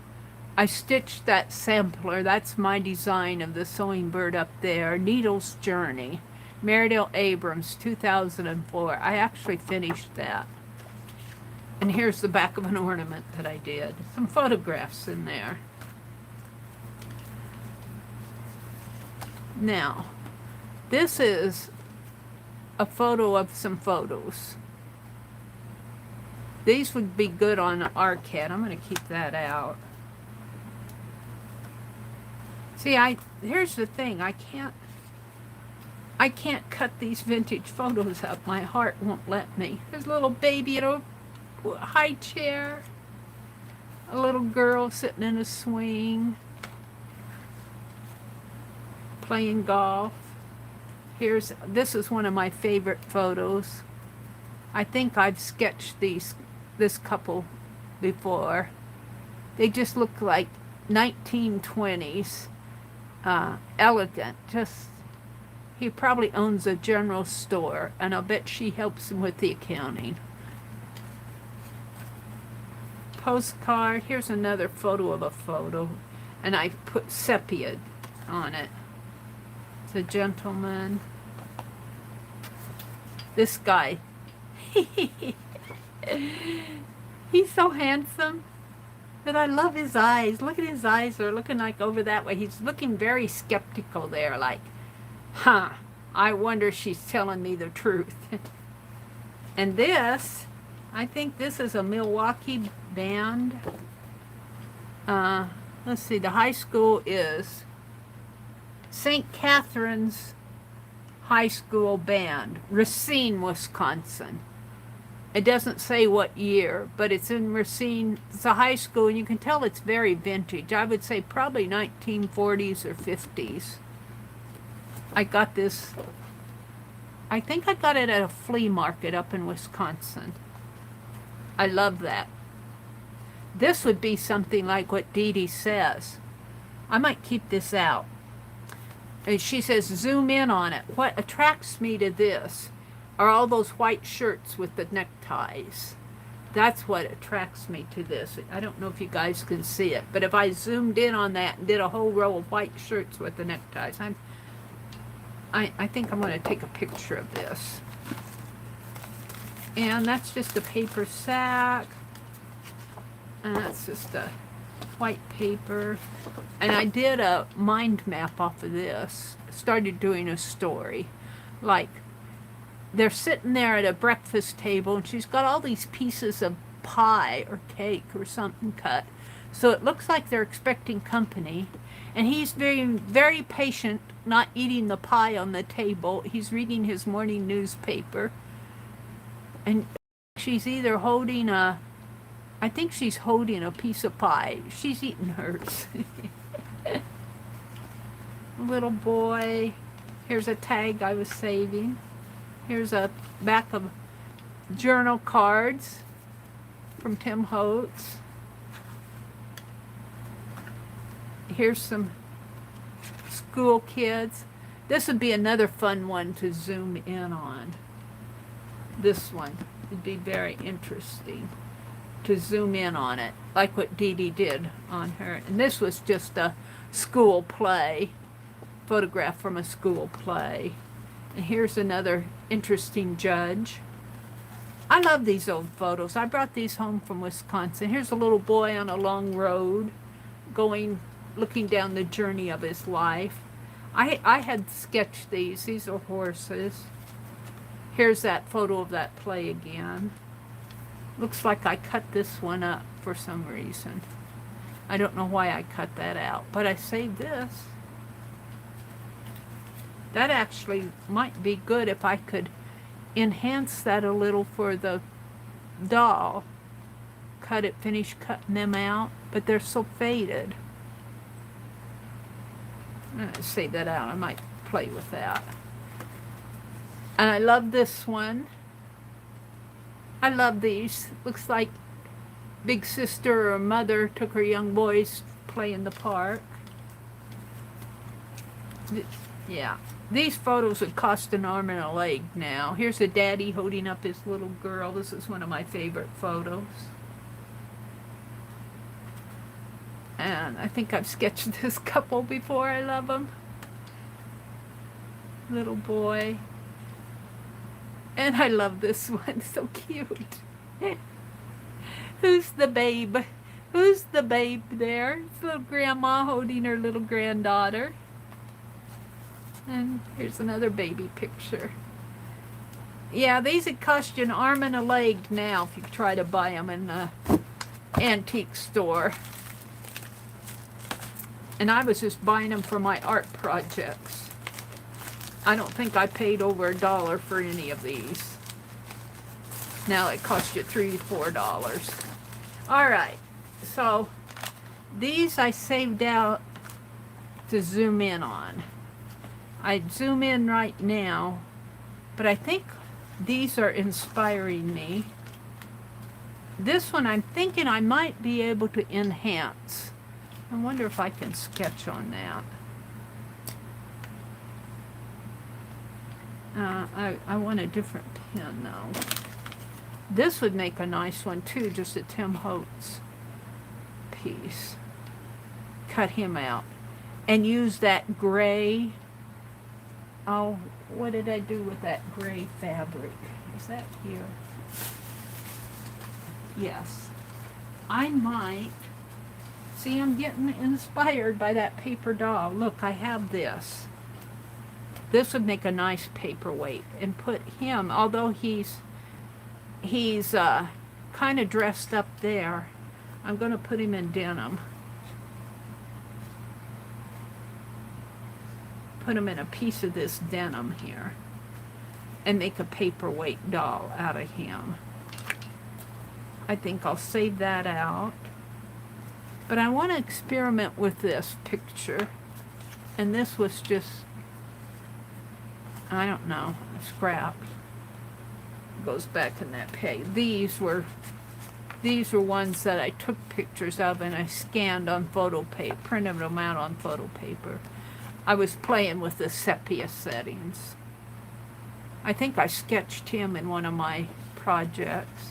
I stitched that sampler. That's my design of the sewing bird up there. Needle's Journey. Meridel Abrams, 2004. I actually finished that. And here's the back of an ornament that I did. Some photographs in there. Now, this is a photo of some photos. These would be good on Arcad. I'm going to keep that out. See, here's the thing. I can't cut these vintage photos up. My heart won't let me. There's a little baby in a high chair. A little girl sitting in a swing. Playing golf. This is one of my favorite photos. I think I've sketched this couple before. They just look like 1920s. Elegant. He probably owns a general store, and I'll bet she helps him with the accounting. Postcard. Here's another photo of a photo, and I put sepia on it. It's a gentleman. This guy. He's so handsome. But I love his eyes. Look at his eyes. They're looking like over that way. He's looking very skeptical there, like, I wonder if she's telling me the truth. And this, I think this is a Milwaukee band. Let's see, the high school is St. Catherine's High School Band, Racine, Wisconsin. It doesn't say what year, but it's in Racine. It's a high school, and you can tell it's very vintage. I would say probably 1940s or 50s. I got this, I think I got it at a flea market up in Wisconsin. I love that. This would be something like what Dodie says. I might keep this out. And she says, zoom in on it. What attracts me to this are all those white shirts with the neckties. That's what attracts me to this. I don't know if you guys can see it, but if I zoomed in on that and did a whole row of white shirts with the neckties, I think I'm going to take a picture of this. And that's just a paper sack. And that's just a white paper. And I did a mind map off of this. Started doing a story. Like, they're sitting there at a breakfast table, and she's got all these pieces of pie or cake or something cut. So it looks like they're expecting company. And he's very, very patient, not eating the pie on the table. He's reading his morning newspaper. And she's either holding I think she's holding a piece of pie. She's eating hers. Little boy. Here's a tag I was saving. Here's a back of journal cards from Tim Holtz. Here's some school kids. This would be another fun one to zoom in on. This one would be very interesting to zoom in on it, like what Dodie did on her. And this was just a school play, photograph from a school play. And here's another interesting judge. I love these old photos. I brought these home from Wisconsin. Here's a little boy on a long road looking down the journey of his life. I had sketched these. These are horses. Here's that photo of that play again. Looks like I cut this one up for some reason. I don't know why I cut that out, but I saved this. That actually might be good if I could enhance that a little for the doll. Finish cutting them out, but they're so faded. I'm going to save that out. I might play with that. And I love this one. I love these. Looks like big sister or mother took her young boys to play in the park. Yeah. These photos would cost an arm and a leg now. Here's a daddy holding up his little girl. This is one of my favorite photos. And I think I've sketched this couple before. I love them. Little boy. And I love this one. So cute. Who's the babe? Who's the babe there? It's little grandma holding her little granddaughter. And here's another baby picture. Yeah, these would cost you an arm and a leg now if you try to buy them in the antique store. And I was just buying them for my art projects. I don't think I paid over $1 for any of these. Now it costs you $3 to $4. Alright, so these I saved out to zoom in on. I'd zoom in right now, but I think these are inspiring me. This one I'm thinking I might be able to enhance. I wonder if I can sketch on that. I want a different pen though. This would make a nice one too, just a Tim Holtz piece. Cut him out. And use that gray. Oh, what did I do with that gray fabric? Is that here? Yes. I might. See, I'm getting inspired by that paper doll. Look, I have this. This would make a nice paperweight. And put him, although he's kind of dressed up there, I'm going to put him in denim. Put him in a piece of this denim here. And make a paperweight doll out of him. I think I'll save that out. But I want to experiment with this picture. And this was just, I don't know, a scrap. Goes back in that page. These were ones that I took pictures of and I scanned on photo paper, printed them out on photo paper. I was playing with the sepia settings. I think I sketched him in one of my projects.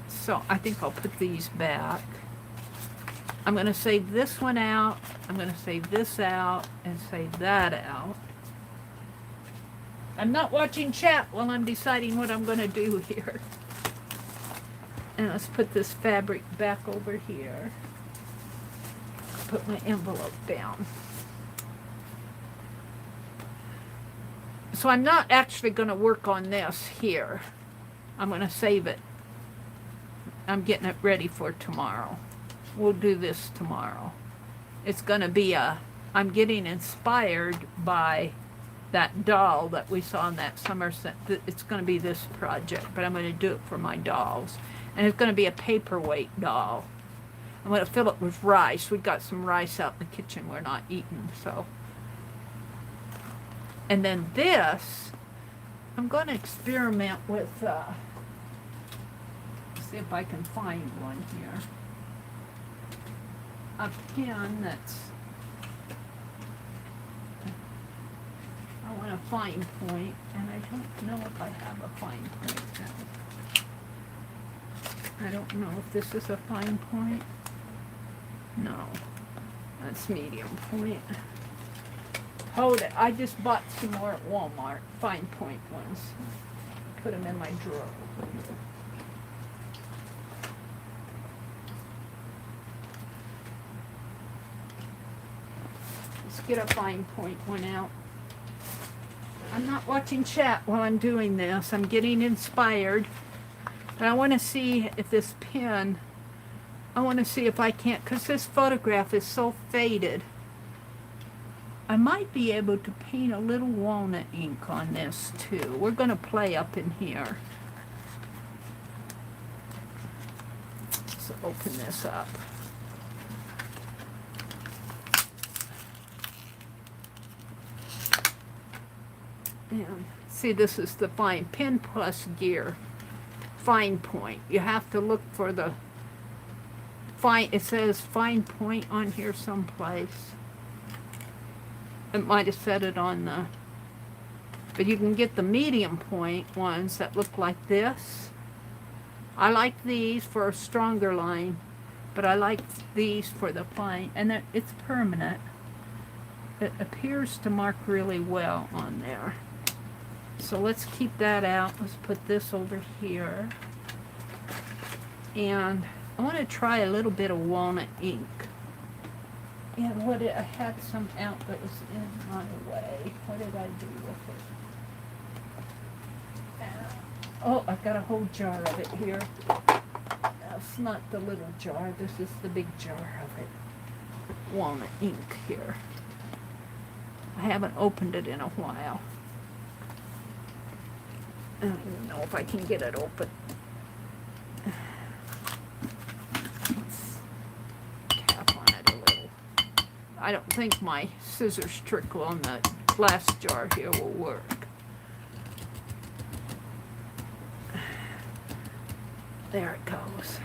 So I think I'll put these back. I'm going to save this one out. I'm going to save this out and save that out. I'm not watching chat while I'm deciding what I'm going to do here. And let's put this fabric back over here. Put my envelope down. So I'm not actually going to work on this here. I'm going to save it. I'm getting it ready for tomorrow. We'll do this tomorrow. It's going to be I'm getting inspired by that doll that we saw in that summer set. It's going to be this project, but I'm going to do it for my dolls. And it's going to be a paperweight doll. I'm going to fill it with rice. We've got some rice out in the kitchen we're not eating, so. And then this, I'm going to experiment with, see if I can find one here. A pen that's, I want a fine point, and I don't know if I have a fine point now. I don't know if this is a fine point. No, that's medium point. Hold it, I just bought some more at Walmart, fine point ones. Put them in my drawer over here. Let's get a fine point one out. I'm not watching chat while I'm doing this. I'm getting inspired. But I want to see if this pen, I want to see if I can't, because this photograph is so faded. I might be able to paint a little walnut ink on this too. We're going to play up in here. So open this up. And see, this is the fine pen plus gear fine point. You have to look for the fine. It says fine point on here someplace. It might have said it on the, but you can get the medium point ones that look like this. I like these for a stronger line, but I like these for the fine, and it's permanent. It appears to mark really well on there. So let's keep that out. Let's put this over here. And I want to try a little bit of walnut ink. And what I had some out that was in my way. What did I do with it? Oh, I've got a whole jar of it here. That's not the little jar. This is the big jar of it. Walnut ink here. I haven't opened it in a while. I don't even know if I can get it open. Let's tap on it a little. I don't think my scissors trick on the glass jar here will work. There it goes.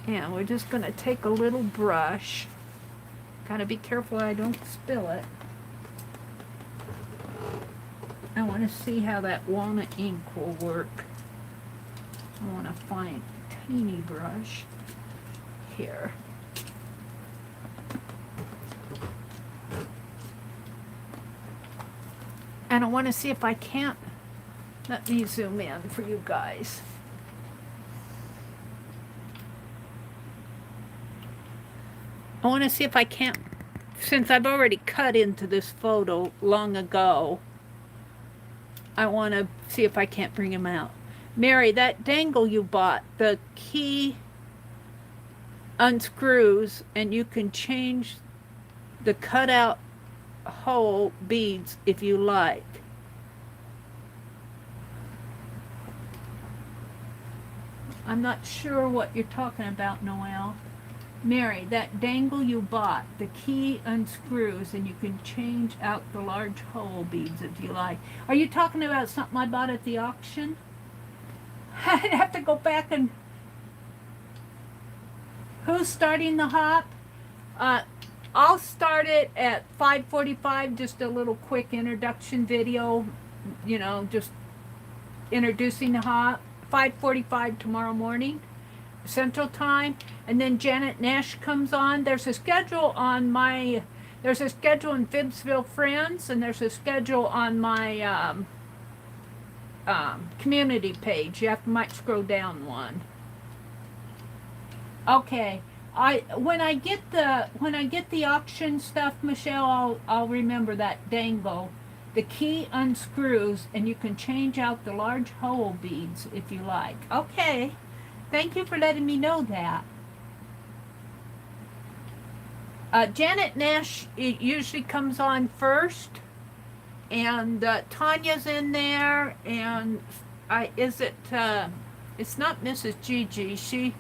And we're just going to take a little brush. Gotta be careful I don't spill it. I want to see how that walnut ink will work. I want to find a teeny brush here. And I want to see if I can't. Let me zoom in for you guys. I want to see if I can't, since I've already cut into this photo long ago, I want to see if I can't bring him out. Mary, that dangle you bought, the key unscrews and you can change the cutout hole beads if you like. I'm not sure what you're talking about, Noelle. Mary, that dangle you bought, the key unscrews and you can change out the large hole beads if you like. Are you talking about something I bought at the auction? I'd have to go back and... Who's starting the hop? I'll start it at 5:45, just a little quick introduction video, you know, just introducing the hop. 5:45 tomorrow morning. Central Time, and then Janet Nash comes on. There's a schedule on my, there's a schedule in Phibbsville Friends, and there's a schedule on my community page. You might scroll down one. Okay, when I get the auction stuff, Michelle, I'll remember that dangle. The key unscrews, and you can change out the large hole beads if you like. Okay. Thank you for letting me know that. Janet Nash usually comes on first, and Tanya's in there, and it's not Mrs. Gigi.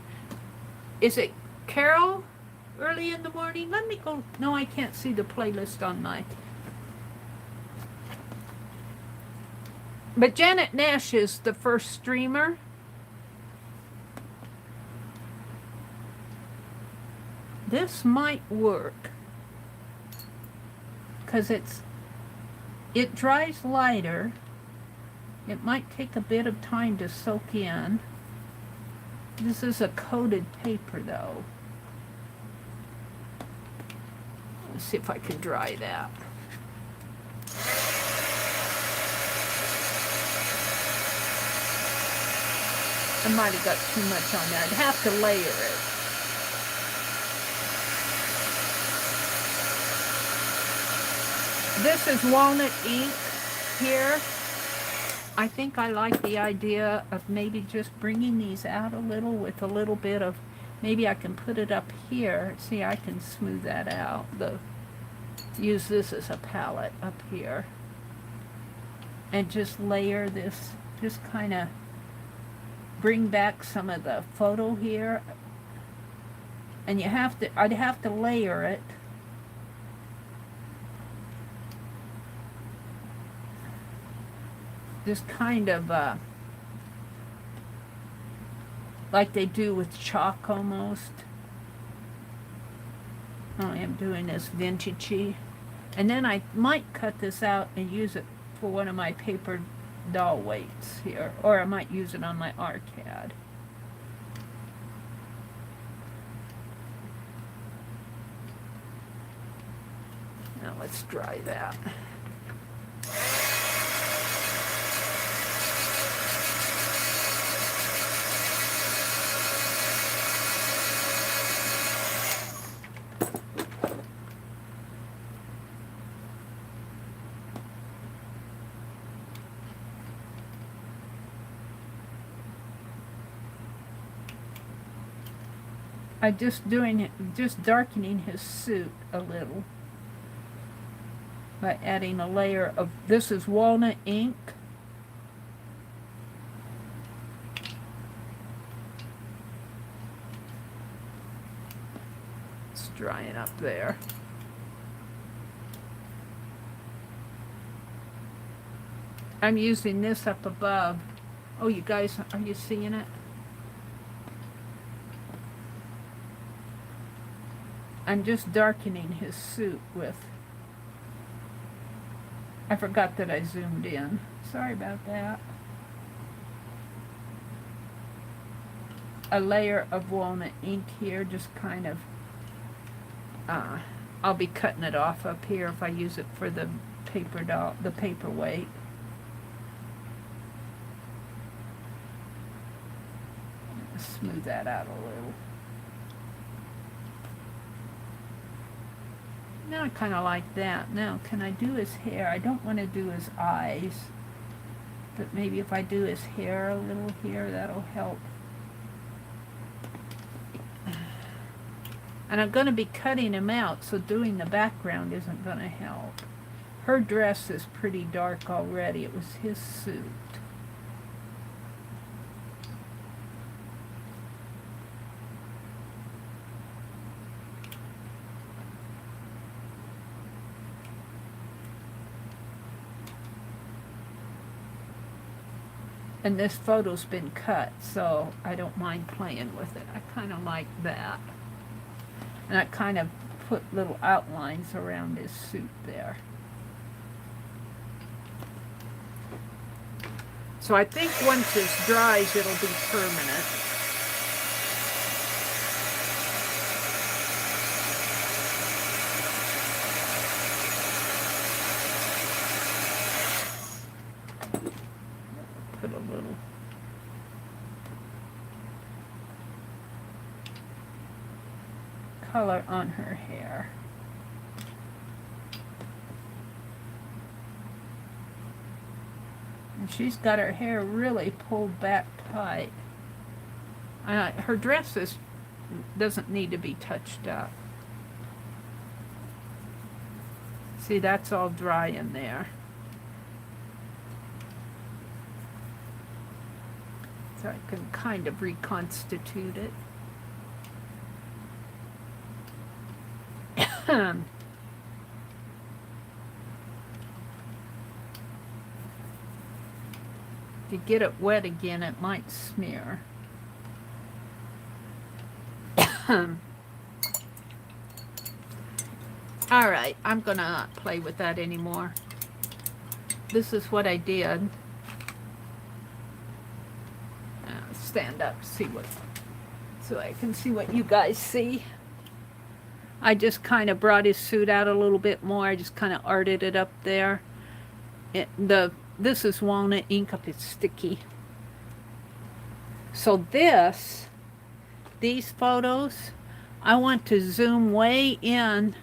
Is it Carol early in the morning? Let me go. No, I can't see the playlist on my. But Janet Nash is the first streamer. This might work because it dries lighter. It might take a bit of time to soak in. This is a coated paper though. Let's see if I can dry that. I might have got too much on there. I'd have to layer it. This is walnut ink here. I think I like the idea of maybe just bringing these out a little with a little bit of, maybe I can put it up here. See, I can smooth that out. Use this as a palette up here. And just layer this, just kind of bring back some of the photo here. And I'd have to layer it. just kind of like they do with chalk almost. Only I'm doing this vintagey. And then I might cut this out and use it for one of my paper doll weights here. Or I might use it on my arcade. Now let's dry that. I'm just darkening his suit a little by adding a layer of, this is walnut ink. It's drying up there. I'm using this up above. Oh, you guys, are you seeing it? I'm just darkening his suit with, I forgot that I zoomed in. Sorry about that. A layer of walnut ink here, just kind of, I'll be cutting it off up here if I use it for the paper doll, the paperweight. Smooth that out a little. Now I kind of like that. Now, can I do his hair? I don't want to do his eyes, but maybe if I do his hair a little here, that'll help. And I'm going to be cutting him out, so doing the background isn't going to help. Her dress is pretty dark already. It was his suit. And this photo's been cut, so I don't mind playing with it. I kind of like that. And I kind of put little outlines around his suit there. So I think once this dries, it'll be permanent. Put a little color on her hair. And she's got her hair really pulled back tight. Her dress doesn't need to be touched up. See, that's all dry in there. So I can kind of reconstitute it. If you get it wet again, it might smear. Alright, I'm gonna not play with that anymore. This is what I did. Stand up, so I can see what you guys see. I just kind of brought his suit out a little bit more. I just kind of arted it up there. This is walnut ink up, it's sticky. So these photos, I want to zoom way in.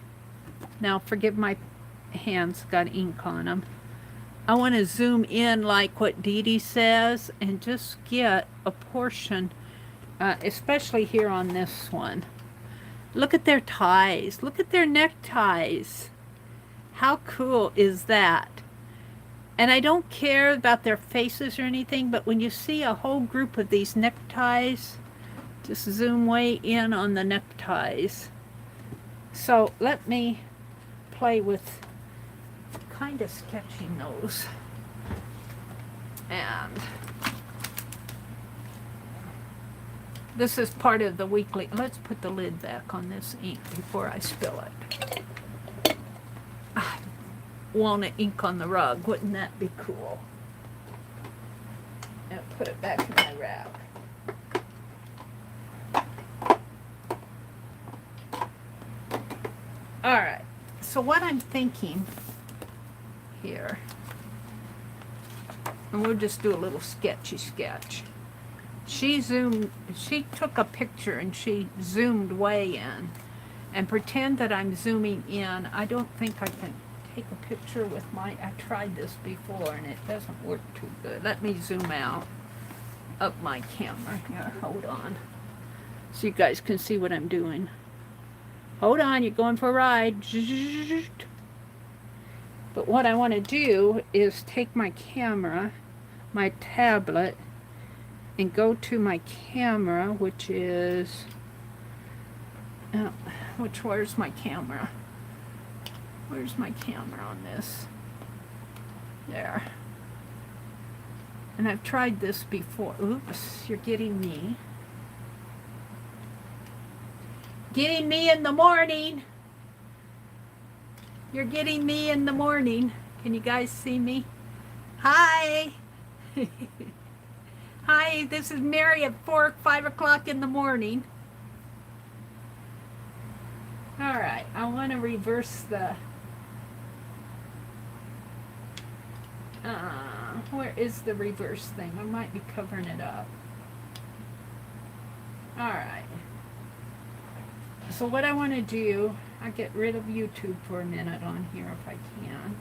Now forgive my hands, got ink on them. I want to zoom in like what Dodie says and just get a portion, especially here on this one. Look at their ties. Look at their neckties. How cool is that? And I don't care about their faces or anything, but when you see a whole group of these neckties, just zoom way in on the neckties. So let me play with kind of sketching those. And this is part of the weekly. Let's put the lid back on this ink before I spill it. Walnut ink on the rug. Wouldn't that be cool? And put it back in my rack. Alright, so what I'm thinking here, and we'll just do a little sketchy sketch. She took a picture and she zoomed way in, and pretend that I'm zooming in. I don't think I can take a picture with I tried this before and it doesn't work too good. Let me zoom out of my camera here, hold on, so you guys can see what I'm doing. Hold on, you're going for a ride. But what I want to do is take my camera, my tablet, and go to my camera, which is, where's my camera? Where's my camera on this? There. And I've tried this before. Oops, you're getting me. Getting me in the morning. You're getting me in the morning. Can you guys see me? Hi. Hi, this is Mary at 5 o'clock in the morning. All right, I want to reverse the... where is the reverse thing? I might be covering it up. All right. So what I want to do, I'll get rid of YouTube for a minute on here if I can.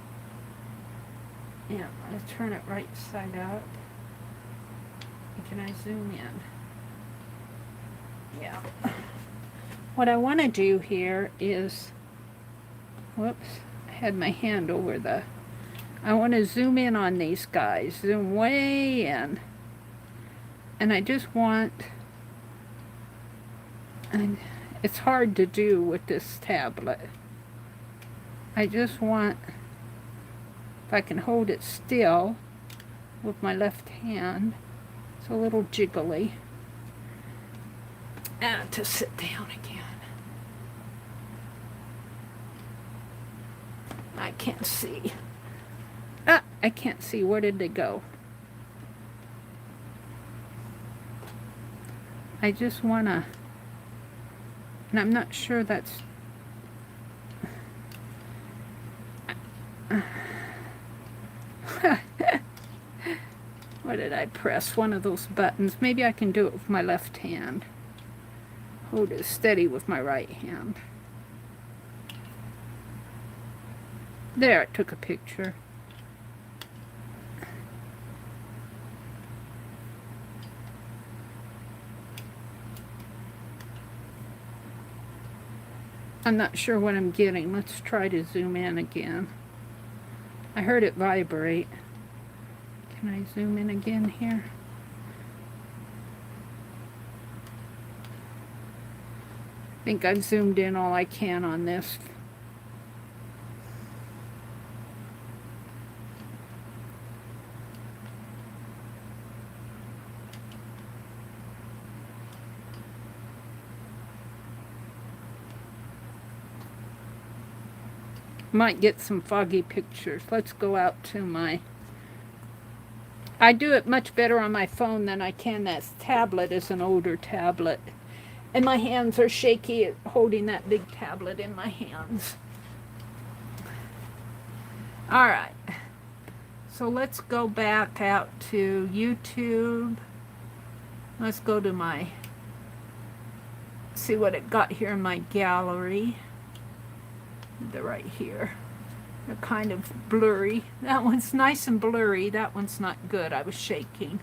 Yeah, I'll turn it right side up. Can I zoom in? Yeah. What I want to do here is, whoops, I had my hand over the, I want to zoom in on these guys, zoom way in. And I just want, and it's hard to do with this tablet. I just want, if I can hold it still with my left hand, it's a little jiggly. And to sit down again. I can't see. I can't see. Where did they go? I just want to, and I'm not sure that's, what did I press? One of those buttons. Maybe I can do it with my left hand. Hold it steady with my right hand. There, it took a picture. I'm not sure what I'm getting. Let's try to zoom in again. I heard it vibrate. Can I zoom in again here? I think I've zoomed in all I can on this. Might get some foggy pictures. Let's go out to my... I do it much better on my phone than I can. That tablet is an older tablet. And my hands are shaky holding that big tablet in my hands. Alright. So let's go back out to YouTube. Let's go to my... see what it got here in my gallery. They're right here. They're kind of blurry. That one's nice and blurry. That one's not good. I was shaking.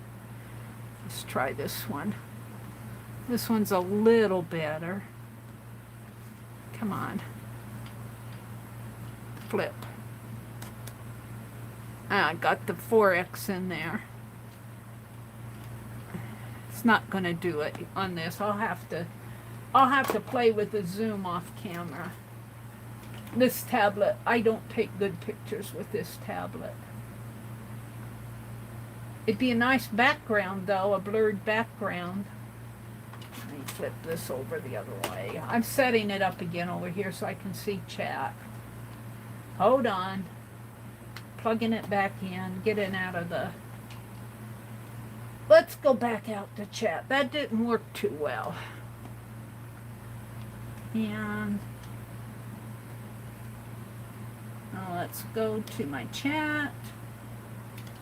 Let's try this one. This one's a little better. Come on. Flip. I got the 4X in there. It's not going to do it on this. I'll have to play with the zoom off camera. This tablet, I don't take good pictures with this tablet. It'd be a nice background, though, a blurred background. Let me flip this over the other way. I'm setting it up again over here so I can see chat. Hold on. Plugging it back in, getting out of the... Let's go back out to chat. That didn't work too well. And now let's go to my chat.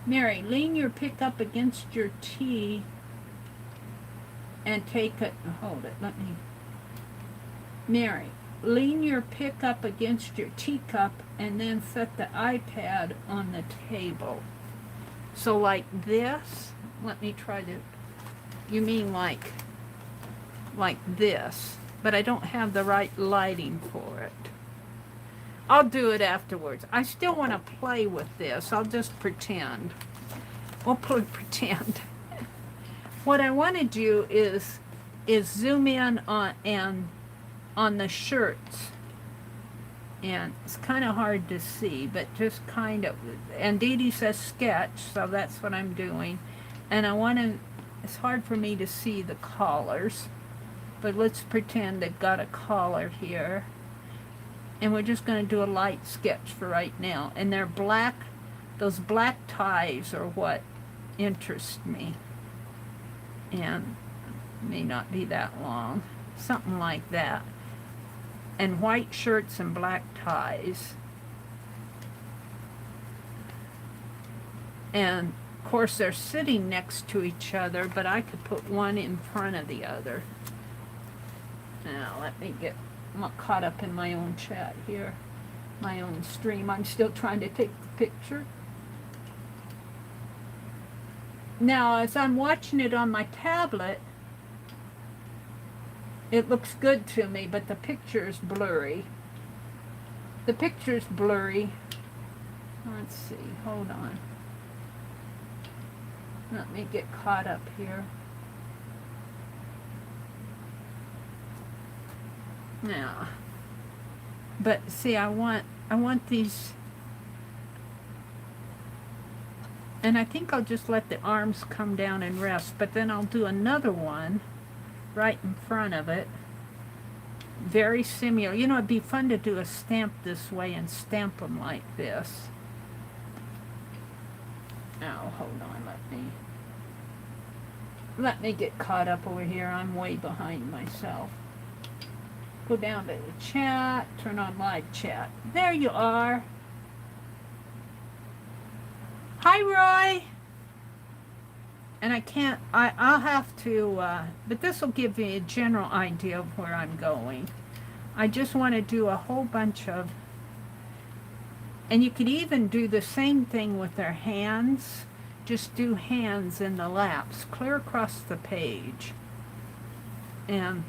Mary, lean your pick up against your tea and take it. Hold it. Let me. Mary, lean your pick up against your teacup and then set the iPad on the table. So like this. Let me try to. You mean like this? But I don't have the right lighting for it. I'll do it afterwards. I still want to play with this. I'll just pretend. We'll pretend. What I want to do is zoom in on the shirts. And it's kind of hard to see, but just kind of. And Dodie says sketch, so that's what I'm doing. And I want to. It's hard for me to see the collars, but let's pretend they've got a collar here. And we're just going to do a light sketch for right now. And they're black. Those black ties are what interest me. And may not be that long. Something like that. And white shirts and black ties. And of course they're sitting next to each other, but I could put one in front of the other. Now let me get... I'm not caught up in my own chat here, my own stream. I'm still trying to take the picture. Now, as I'm watching it on my tablet, it looks good to me, but the picture is blurry. The picture's blurry. Let's see, hold on. Let me get caught up here. Now, but see, I want these, and I think I'll just let the arms come down and rest, but then I'll do another one right in front of it, very similar. You know, it'd be fun to do a stamp this way and stamp them like this. Now, hold on, let me get caught up over here. I'm way behind myself. Go down to the chat, turn on live chat. There you are. Hi, Roy. And I'll have to, but this will give me a general idea of where I'm going. I just want to do a whole bunch of, and you could even do the same thing with their hands. Just do hands in the laps, clear across the page. And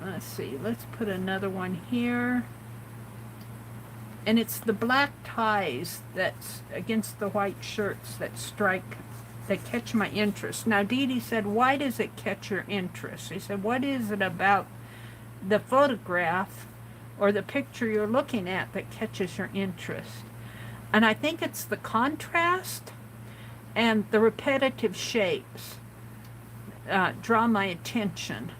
let's see, let's put another one here. And it's the black ties that's against the white shirts that catch my interest. Now, Dodie said, why does it catch your interest? He said, what is it about the photograph or the picture you're looking at that catches your interest? And I think it's the contrast and the repetitive shapes draw my attention.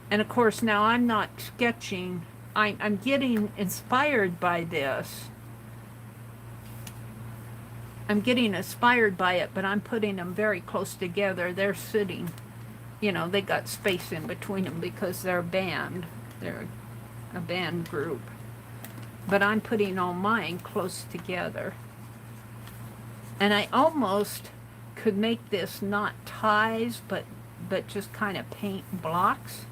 And of course, now I'm not sketching. I'm getting inspired by this. I'm getting inspired by it, but I'm putting them very close together. They're sitting, you know, they got space in between them because they're a band. They're a band group. But I'm putting all mine close together. And I almost could make this not ties, but just kind of paint blocks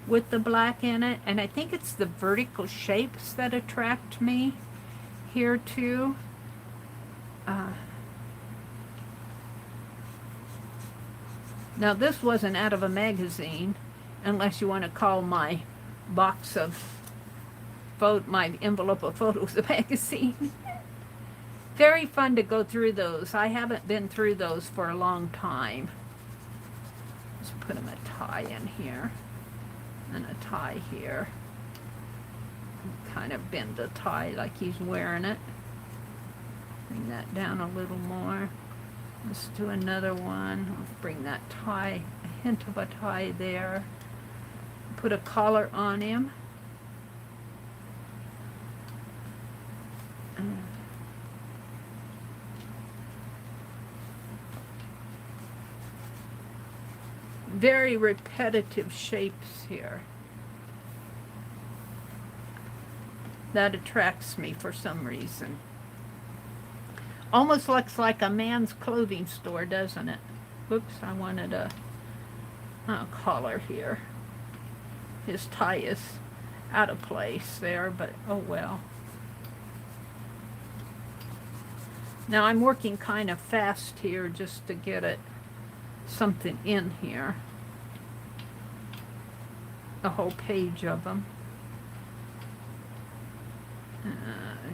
with the black in it. And I think it's the vertical shapes that attract me here too. Now this wasn't out of a magazine, unless you want to call my box of my envelope of photos a magazine. Very fun to go through those. I haven't been through those for a long time. Let's put him a tie in here and a tie here. Kind of bend the tie like he's wearing it. Bring that down a little more. Let's do another one. Let's bring that tie, a hint of a tie there. Put a collar on him. Very repetitive shapes here. That attracts me for some reason. Almost looks like a man's clothing store, doesn't it? Oops, I wanted a collar here. His tie is out of place there, but oh well. Now I'm working kind of fast here just to get it something in here. A whole page of them.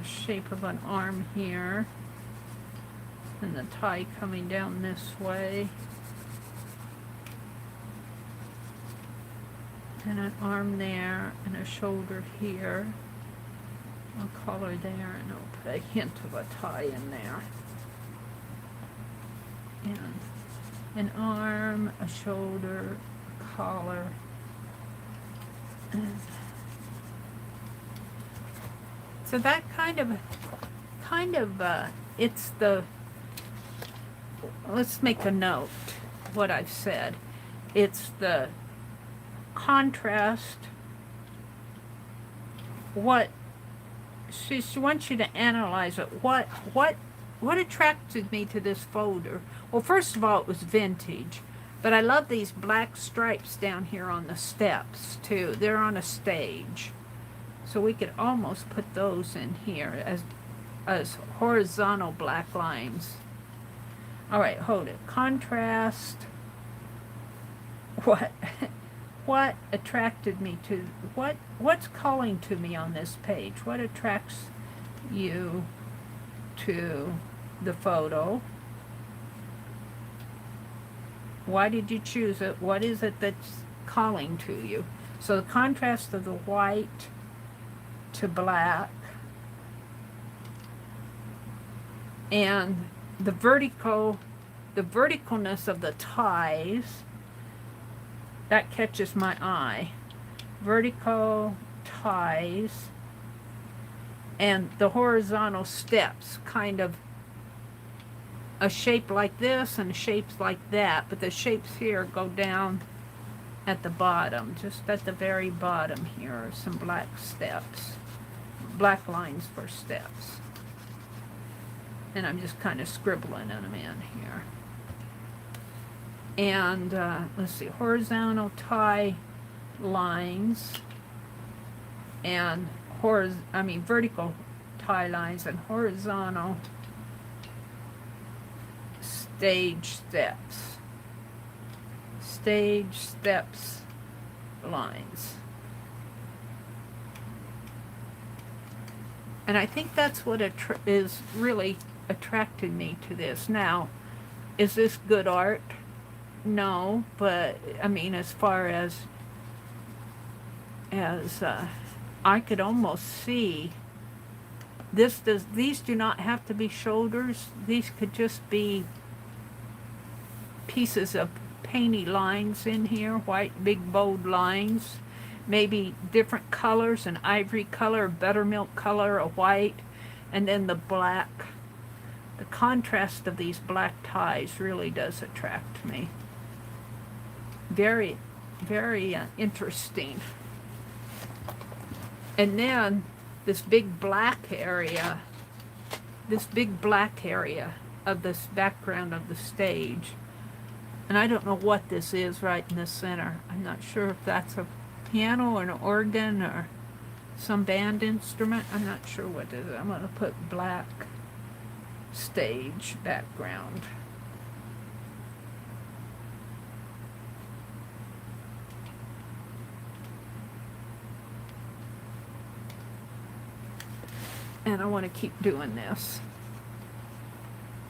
Shape of an arm here. And the tie coming down this way. And an arm there, and a shoulder here. A collar there, and I'll put a hint of a tie in there. And an arm, a shoulder, a collar. And so that kind of, it's the, let's make a note, what I've said. It's the contrast, what, she wants you to analyze it. What attracted me to this folder? Well, first of all, it was vintage, but I love these black stripes down here on the steps, too. They're on a stage. So we could almost put those in here as horizontal black lines. All right, hold it. Contrast. What attracted me to, what's calling to me on this page? What attracts you to the photo? Why did you choose it? What is it that's calling to you? So the contrast of the white to black, and the verticalness of the ties, that catches my eye. Vertical ties and the horizontal steps, kind of a shape like this and shapes like that, but the shapes here go down at the bottom, just at the very bottom here are some black steps, black lines for steps. And I'm just kind of scribbling them in here. And let's see, horizontal tie lines and vertical tie lines and horizontal stage steps. Stage steps lines. And I think that's what is really attracted me to this. Now, is this good art? No, but I mean, as far as I could almost see these do not have to be shoulders. These could just be pieces of painty lines in here, white big bold lines, maybe different colors, an ivory color, buttermilk color, a white, and then the black. The contrast of these black ties really does attract me. Very, very interesting. And then this big black area of this background of the stage. And I don't know what this is right in the center. I'm not sure if that's a piano or an organ or some band instrument. I'm not sure what it is. I'm going to put black stage background. And I want to keep doing this.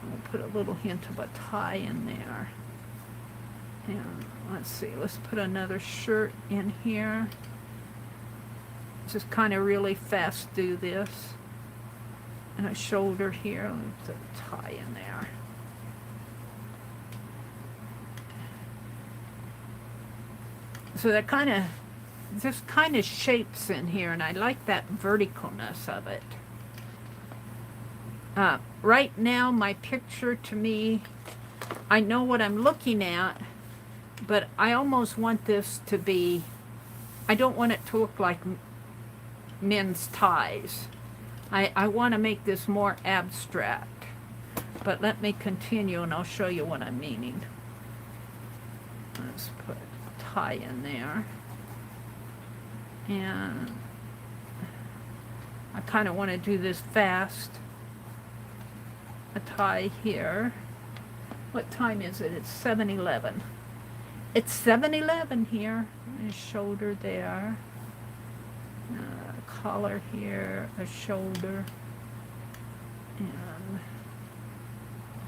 I'll put a little hint of a tie in there. And let's see, let's put another shirt in here. Just kind of really fast do this. And a shoulder here. Let's put a tie in there. So that kind of, just kind of shapes in here, and I like that verticalness of it. Right now, my picture to me, I know what I'm looking at, but I almost want this to be, I don't want it to look like men's ties. I want to make this more abstract. But let me continue and I'll show you what I'm meaning. Let's put tie in there. And I kind of want to do this fast. A tie here. What time is it? It's 7:11. It's 7:11 here. A shoulder there. Collar here, a shoulder, and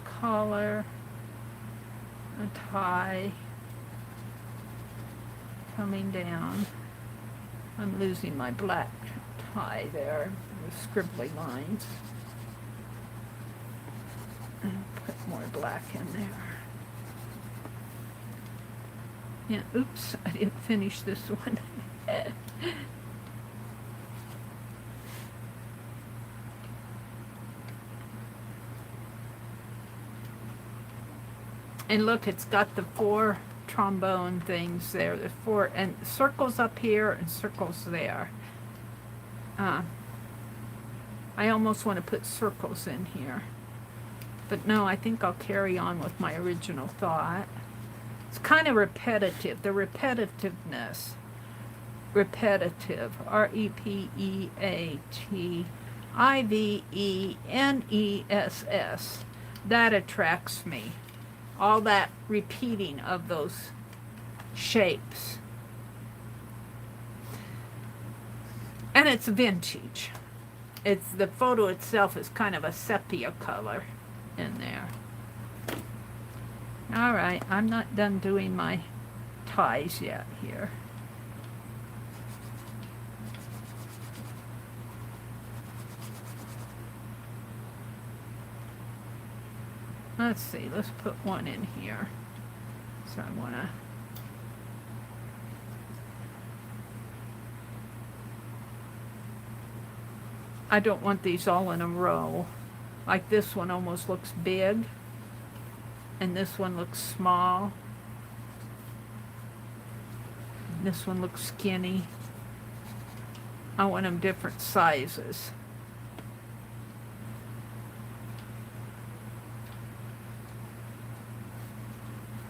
a collar, a tie coming down. I'm losing my black tie there with scribbly lines. And put more black in there. Yeah, oops, I didn't finish this one. And look, it's got the 4 trombone things there. The 4, and circles up here and circles there. I almost want to put circles in here. But no, I think I'll carry on with my original thought. It's kind of repetitive. The repetitiveness. Repetitive. R-E-P-E-A-T-I-V-E-N-E-S-S. That attracts me. All that repeating of those shapes. And it's vintage. It's, the photo itself is kind of a sepia color in there. All right, I'm not done doing my ties yet here. Let's see, let's put one in here. So I want to, I don't want these all in a row. Like this one almost looks big, and this one looks small. And this one looks skinny. I want them different sizes.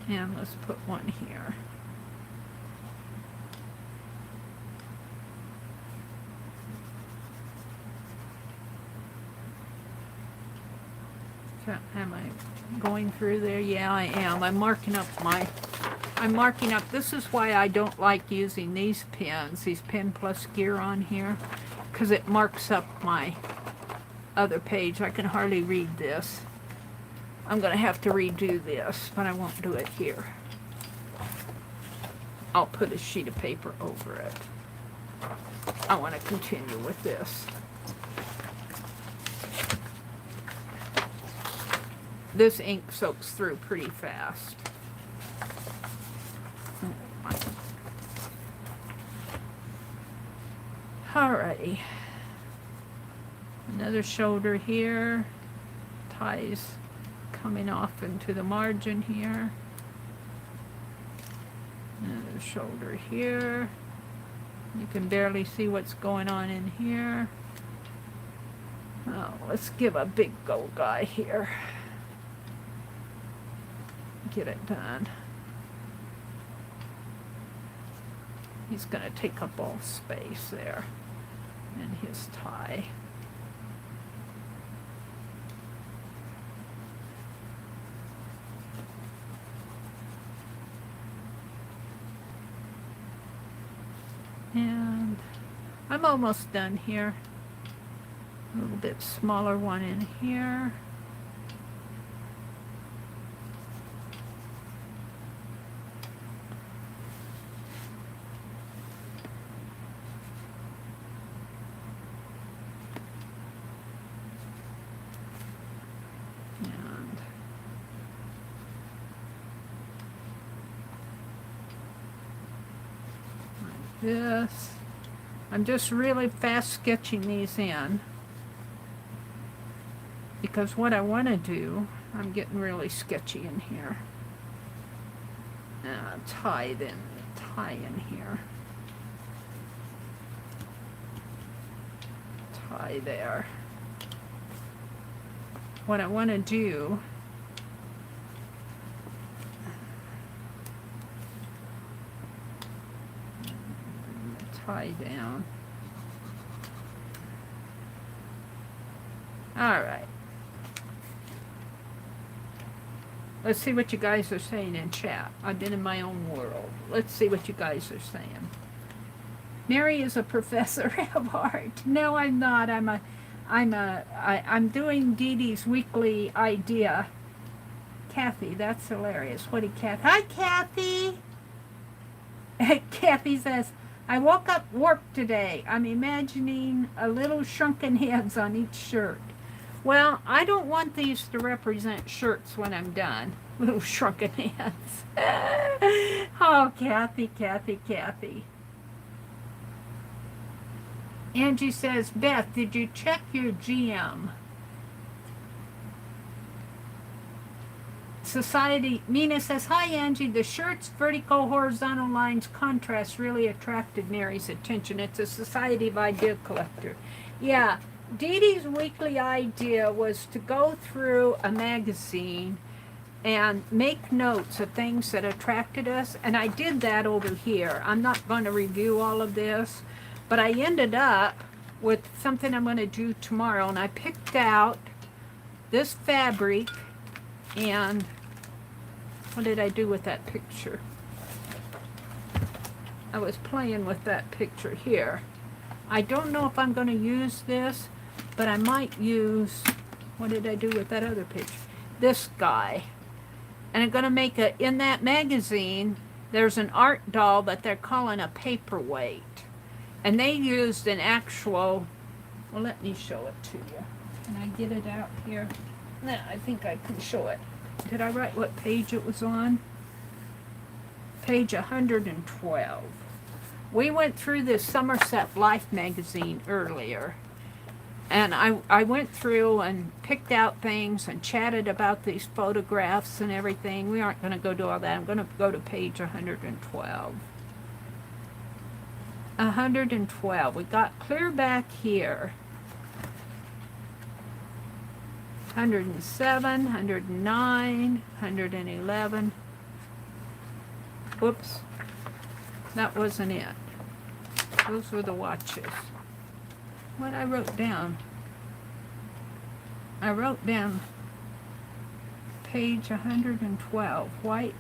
And let's put one here. So, am I going through there? Yeah, I am. I'm marking up, this is why I don't like using these pens, these Pen Plus Gear on here, because it marks up my other page. I can hardly read this. I'm going to have to redo this, but I won't do it here. I'll put a sheet of paper over it. I want to continue with this. This ink soaks through pretty fast. Alrighty. Another shoulder here. Ties coming off into the margin here. Another shoulder here. You can barely see what's going on in here. Oh, let's give a big go guy here. Get it done. He's going to take up all space there in his tie. And I'm almost done here. A little bit smaller one in here. this. I'm just really fast sketching these in because what I want to do, I'm getting really sketchy in here. Tie in here. Tie there. What I want to do, tie down. All right. Let's see what you guys are saying in chat. I've been in my own world. Let's see what you guys are saying. Mary is a professor of art. No, I'm not. I'm doing Dee Dee's weekly idea. Kathy, that's hilarious. What did Kathy? Hi, Kathy. Kathy says, I woke up warped today. I'm imagining a little shrunken heads on each shirt. Well, I don't want these to represent shirts when I'm done. Little shrunken heads. Oh, Kathy, Kathy, Kathy. Angie says, Beth, did you check your GM? Society, Mina says, hi Angie, the shirt's vertical horizontal lines contrast really attracted Mary's attention. It's a Society of Idea Collector. Yeah, Dee Dee's weekly idea was to go through a magazine and make notes of things that attracted us, and I did that over here. I'm not going to review all of this, but I ended up with something I'm going to do tomorrow, and I picked out this fabric, and what did I do with that picture? I was playing with that picture here. I don't know if I'm going to use this, but I might use, what did I do with that other picture? This guy. And I'm going to make a, in that magazine, there's an art doll that they're calling a paperweight. And they used an actual, well, let me show it to you. Can I get it out here? No, I think I can show it. Did I write what page it was on? Page 112. We went through this Somerset Life magazine earlier. And I went through and picked out things and chatted about these photographs and everything. We aren't going to go do all that. I'm going to go to page 112. 112. We got clear back here. 107, 109, 111. Whoops. That wasn't it. Those were the watches. What I wrote down? I wrote down page 112. White.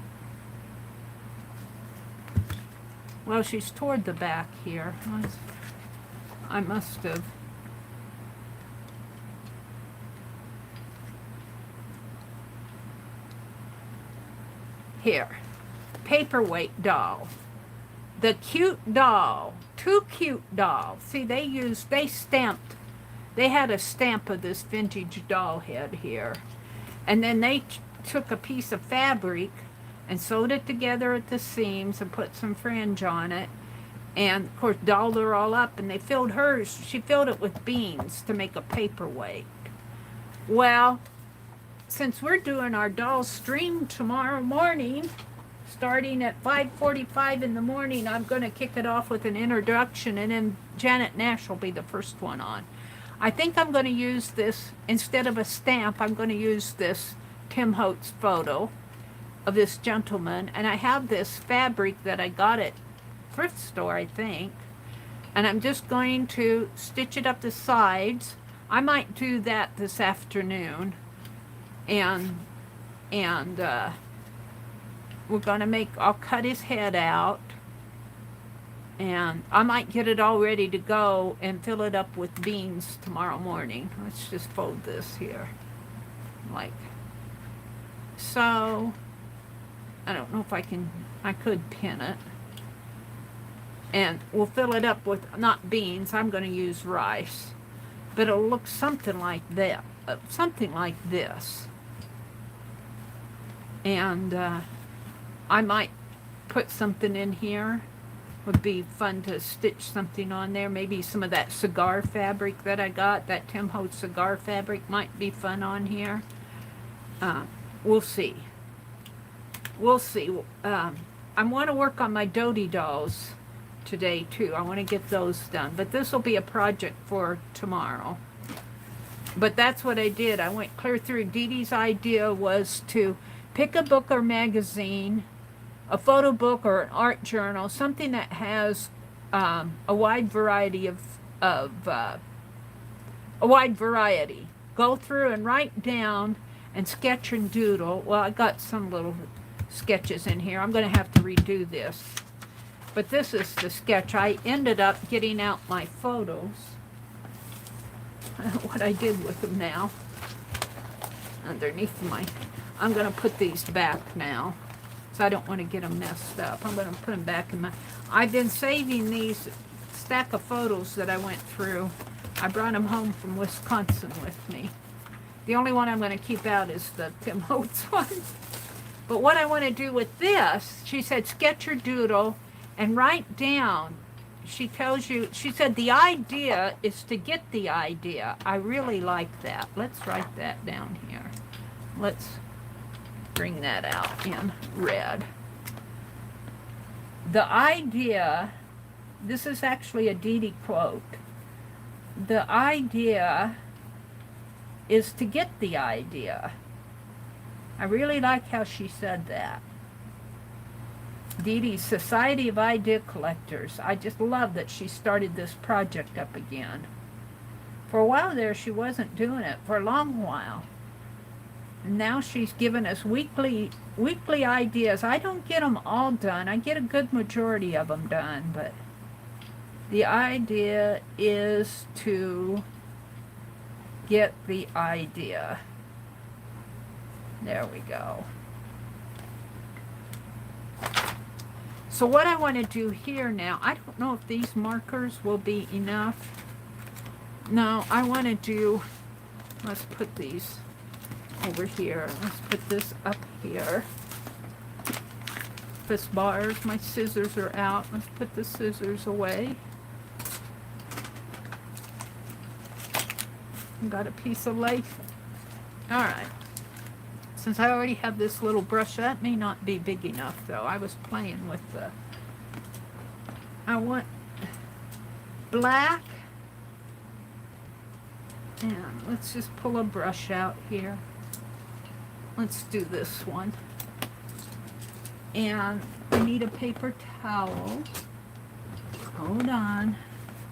Well, she's toward the back here. I must have. Here. Paperweight doll. The cute doll. Two cute dolls. See, they stamped. They had a stamp of this vintage doll head here. And then they took a piece of fabric and sewed it together at the seams and put some fringe on it. And, of course, dolled her all up. And they filled hers. She filled it with beans to make a paperweight. Well, since we're doing our doll stream tomorrow morning, starting at 5:45 in the morning, I'm going to kick it off with an introduction, and then Janet Nash will be the first one on. I think I'm going to use this, instead of a stamp, I'm going to use this Tim Holtz photo of this gentleman, and I have this fabric that I got at Thrift store, I think, and I'm just going to stitch it up the sides. I might do that this afternoon, and we're going to make, I'll cut his head out, and I might get it all ready to go and fill it up with beans tomorrow morning. Let's just fold this here, like so. I don't know if I could pin it. And we'll fill it up with, not beans, I'm going to use rice. But it'll look something like that, something like this. And I might put something in here would be fun to stitch something on there. Maybe some of that cigar fabric that I got, that Tim Holtz cigar fabric might be fun on here. We'll see. We'll see. I want to work on my Dodie dolls today too. I want to get those done. But this will be a project for tomorrow. But that's what I did. I went clear through. Dee Dee's idea was to pick a book or magazine, a photo book or an art journal, something that has a wide variety a wide variety. Go through and write down and sketch and doodle. Well, I got some little sketches in here. I'm going to have to redo this. But this is the sketch. I ended up getting out my photos. I don't know what I did with them now. Underneath my... I'm going to put these back now. So I don't want to get them messed up. I'm going to put them back in my... I've been saving these stack of photos that I went through. I brought them home from Wisconsin with me. The only one I'm going to keep out is the Tim Holtz one. But what I want to do with this, she said sketch or doodle and write down. She tells you, she said the idea is to get the idea. I really like that. Let's write that down here. Let's bring that out in red. The idea, this is actually a Dee Dee quote. The idea is to get the idea. I really like how she said that. Dee Dee's Society of Idea Collectors. I just love that she started this project up again. For a while there, she wasn't doing it for a long while. And now she's given us weekly ideas. I don't get them all done. I get a good majority of them done, but the idea is to get the idea. There we go. So what I want to do here now, I don't know if these markers will be enough. No, I want to do, let's put these over here. Let's put this up here. This bars, my scissors are out. Let's put the scissors away. Got a piece of lace. All right. Since I already have this little brush, that may not be big enough though. I was playing with the... I want black. And let's just pull a brush out here. Let's do this one. And I need a paper towel. Hold on.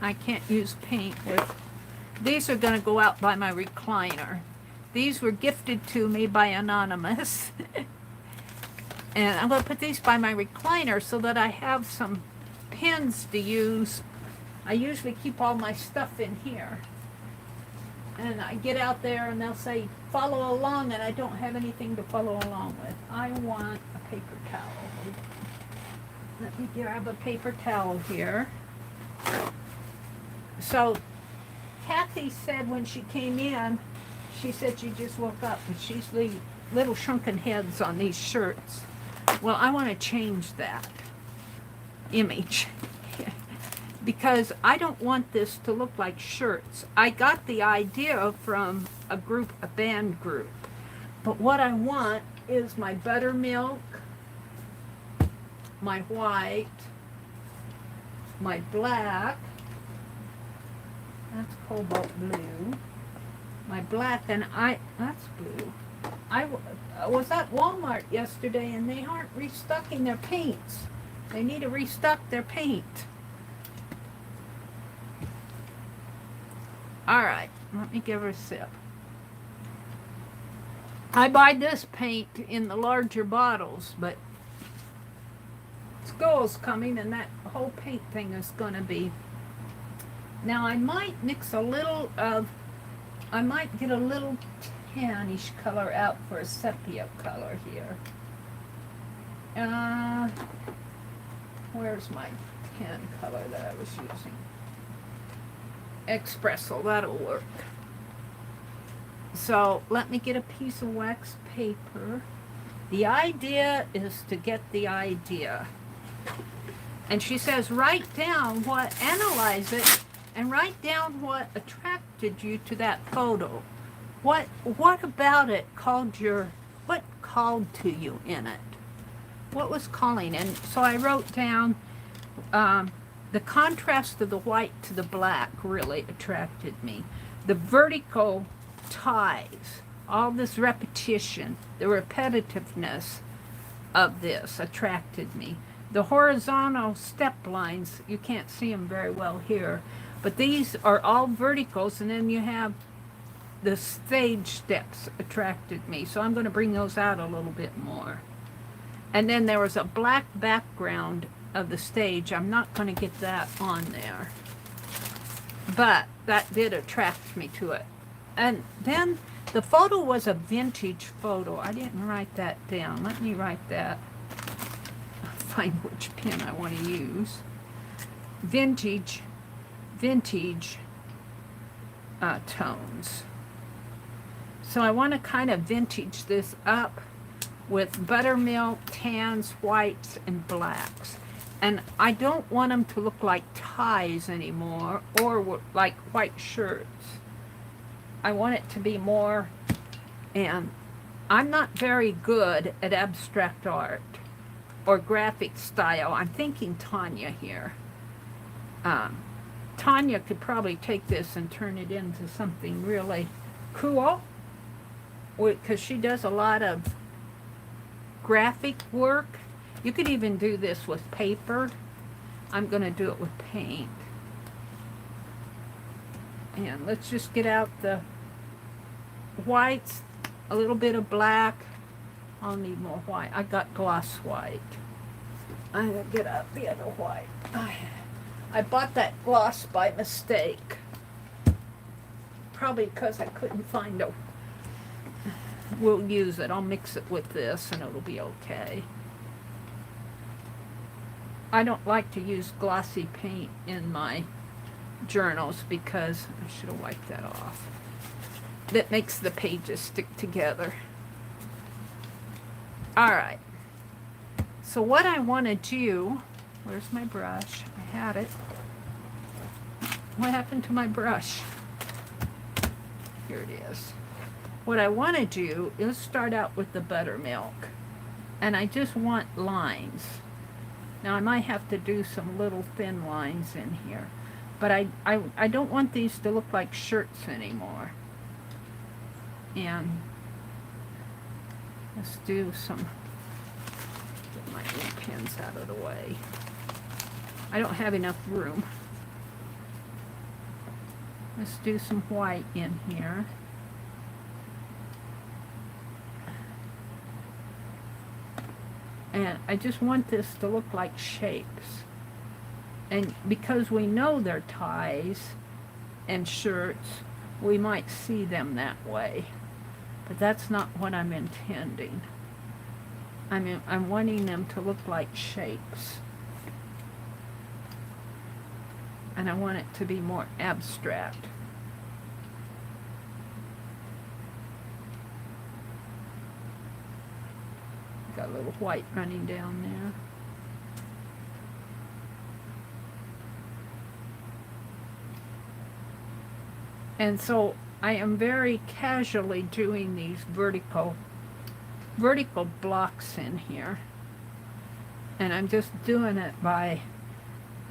I can't use paint with... These are going to go out by my recliner. These were gifted to me by Anonymous. And I'm going to put these by my recliner so that I have some pins to use. I usually keep all my stuff in here. And I get out there and they'll say, follow along, and I don't have anything to follow along with. I want a paper towel. Let me grab a paper towel here. So, Kathy said when she came in, she said she just woke up and she's the little shrunken heads on these shirts. Well, I want to change that image because I don't want this to look like shirts. I got the idea from a band group. But what I want is my buttermilk, my white, my black, that's cobalt blue, my black, and that's blue. I was at Walmart yesterday and they aren't restocking their paints. They need to restock their paint. Alright, let me give her a sip. I buy this paint in the larger bottles, but school's coming and that whole paint thing is going to be... Now I might mix a little of... I might get a little tannish color out for a sepia color here. Where's my tan color that I was using? Espresso, that'll work. So let me get a piece of wax paper. The idea is to get the idea. And she says, analyze it, and write down what attracted you to that photo. What about it what called to you in it? What was calling? And so I wrote down, the contrast of the white to the black really attracted me. The vertical ties, all this repetition, the repetitiveness of this attracted me. The horizontal step lines, you can't see them very well here, but these are all verticals, and then you have the stage steps attracted me. So I'm going to bring those out a little bit more. And then there was a black background of the stage. I'm not going to get that on there, but that did attract me to it. And then the photo was a vintage photo. I didn't write that down. Let me write that. Find which pen I want to use. Vintage tones. So I want to kind of vintage this up with buttermilk, tans, whites, and blacks. And I don't want them to look like ties anymore, or like white shirts. I want it to be more, and I'm not very good at abstract art or graphic style. I'm thinking Tanya here. Tanya could probably take this and turn it into something really cool, because she does a lot of graphic work. You could even do this with paper. I'm going to do it with paint. And let's just get out the whites, a little bit of black. I'll need more white. I got gloss white. I'm going to get out the other white. I bought that gloss by mistake. Probably because I couldn't find a... We'll use it. I'll mix it with this and it'll be okay. I don't like to use glossy paint in my journals because I should have wiped that off. That makes the pages stick together. Alright. So what I want to do... Where's my brush? I had it. What happened to my brush? Here it is. What I want to do is start out with the buttermilk. And I just want lines. Now I might have to do some little thin lines in here. But I don't want these to look like shirts anymore. And let's do some... Get my ink pens out of the way. I don't have enough room. Let's do some white in here. And I just want this to look like shapes. And because we know they're ties and shirts, we might see them that way. But that's not what I'm intending. I'm wanting them to look like shapes. And I want it to be more abstract. Got a little white running down there. And so I am very casually doing these vertical blocks in here. And I'm just doing it by...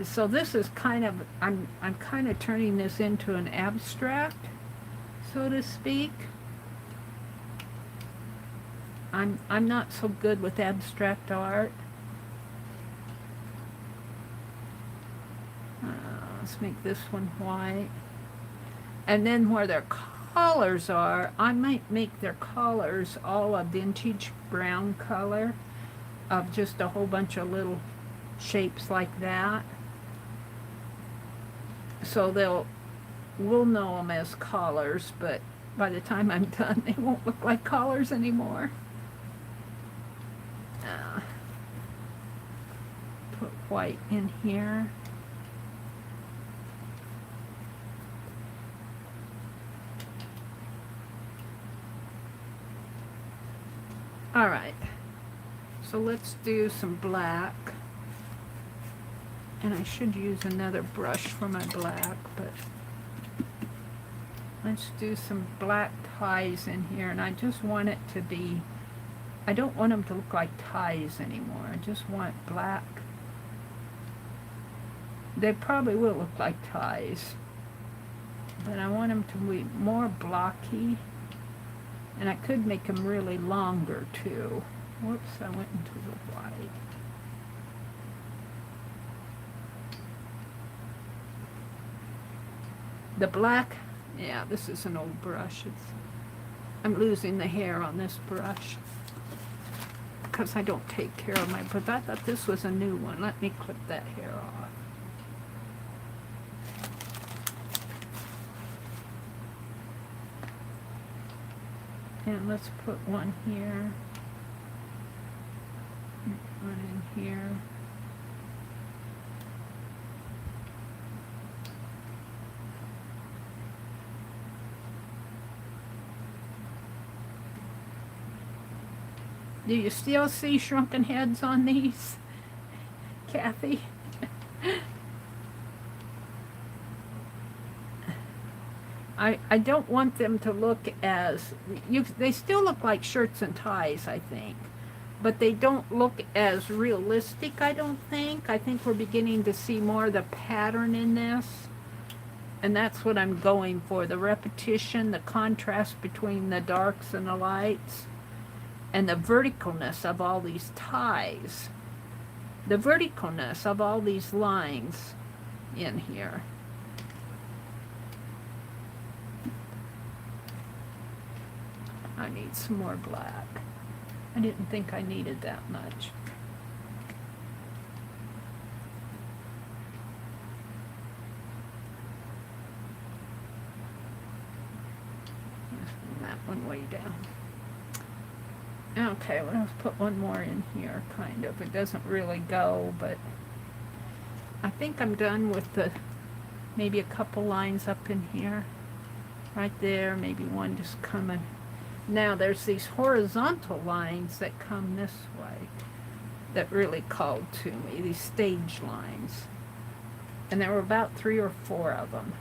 So this is kind of... I'm kind of turning this into an abstract, so to speak. I'm not so good with abstract art. Let's make this one white. And then where their collars are, I might make their collars all a vintage brown color of just a whole bunch of little shapes like that. So we'll know them as collars, but by the time I'm done, they won't look like collars anymore. Put white in here. All right, so let's do some black. And I should use another brush for my black, but let's do some black ties in here. And I just want it to be, I don't want them to look like ties anymore. I just want black. They probably will look like ties, but I want them to be more blocky. And I could make them really longer too. Whoops, I went into the white. The black, yeah, this is an old brush. I'm losing the hair on this brush because I don't take care of my, but I thought this was a new one. Let me clip that hair off. And let's put one here, one in here. Do you still see shrunken heads on these, Kathy? I don't want them to look as, they still look like shirts and ties, I think. But they don't look as realistic, I don't think. I think we're beginning to see more of the pattern in this. And that's what I'm going for, the repetition, the contrast between the darks and the lights. And the verticalness of all these ties. The verticalness of all these lines in here. I need some more black. I didn't think I needed that much. That one way down. Okay, well, let's put one more in here, kind of. It doesn't really go, but I think I'm done with the, maybe a couple lines up in here. Right there, maybe one just coming. Now, there's these horizontal lines that come this way that really called to me, these stage lines. And there were about 3 or 4 of them.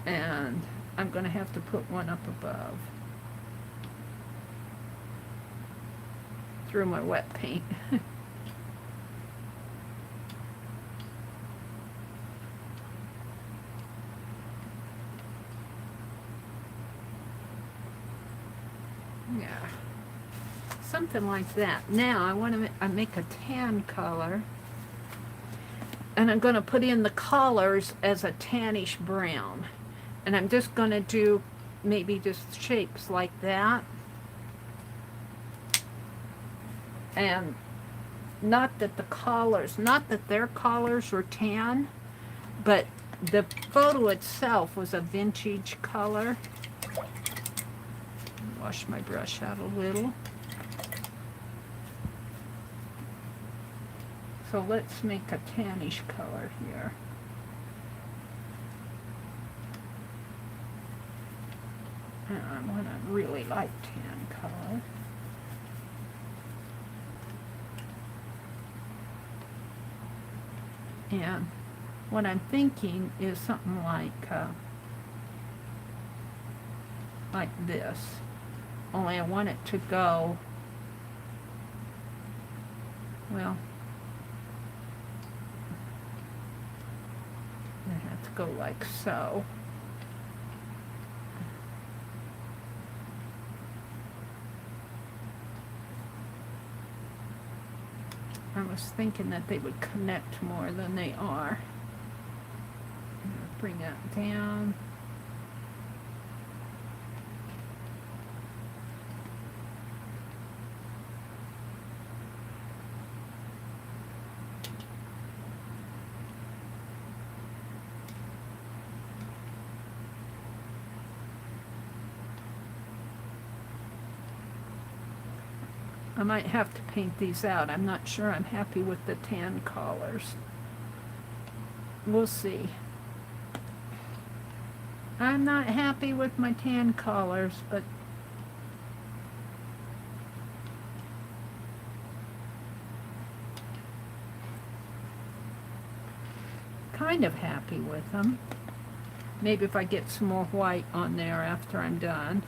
And I'm going to have to put one up above through my wet paint. Yeah, something like that. Now I want to make a tan color, and I'm going to put in the collars as a tannish brown. And I'm just going to do maybe just shapes like that. And not that the collars, not that their collars were tan, but the photo itself was a vintage color. Wash my brush out a little. So let's make a tannish color here. And I want a really light tan color. And what I'm thinking is something like this. Only I want it to go, well, I have to go like so. I was thinking that they would connect more than they are. Bring that down. I might have to paint these out. I'm not sure I'm happy with the tan collars. We'll see. I'm not happy with my tan collars, but kind of happy with them. Maybe if I get some more white on there after I'm done.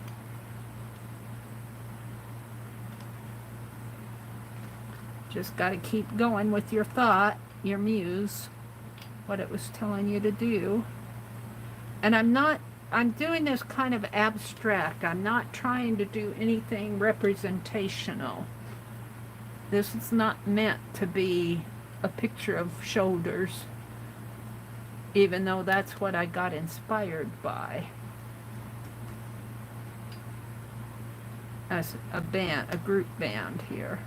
Just got to keep going with your thought, your muse, what it was telling you to do. And I'm doing this kind of abstract. I'm not trying to do anything representational. This is not meant to be a picture of shoulders, even though that's what I got inspired by. As a band, a group band here.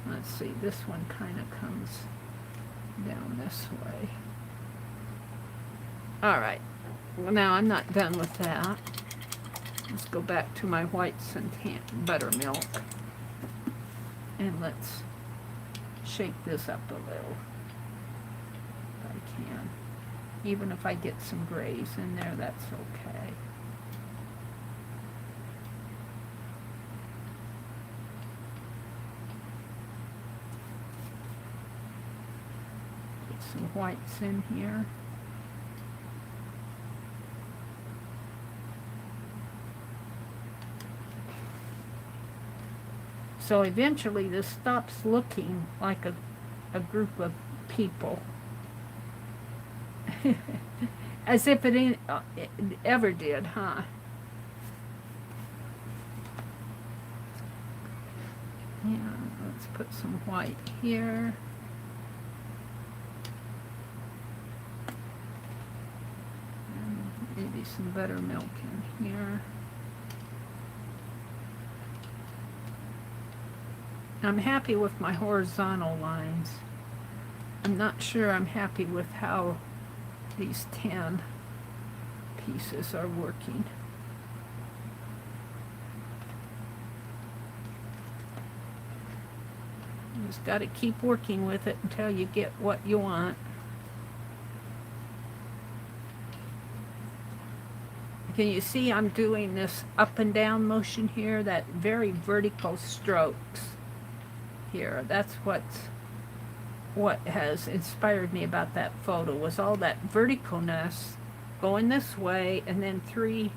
Let's see, this one kind of comes down this way. Alright, well now I'm not done with that. Let's go back to my whites and buttermilk. And let's shake this up a little, if I can. Even if I get some grays in there, that's okay. Get some whites in here. So eventually this stops looking like a group of people. As if it ever did, huh? Yeah, let's put some white here. And maybe some buttermilk in here. I'm happy with my horizontal lines. I'm not sure I'm happy with how these 10 pieces are working. You just got to keep working with it until you get what you want. Can you see I'm doing this up and down motion here, that very vertical strokes here? That's what has inspired me about that photo, was all that verticalness going this way and then 3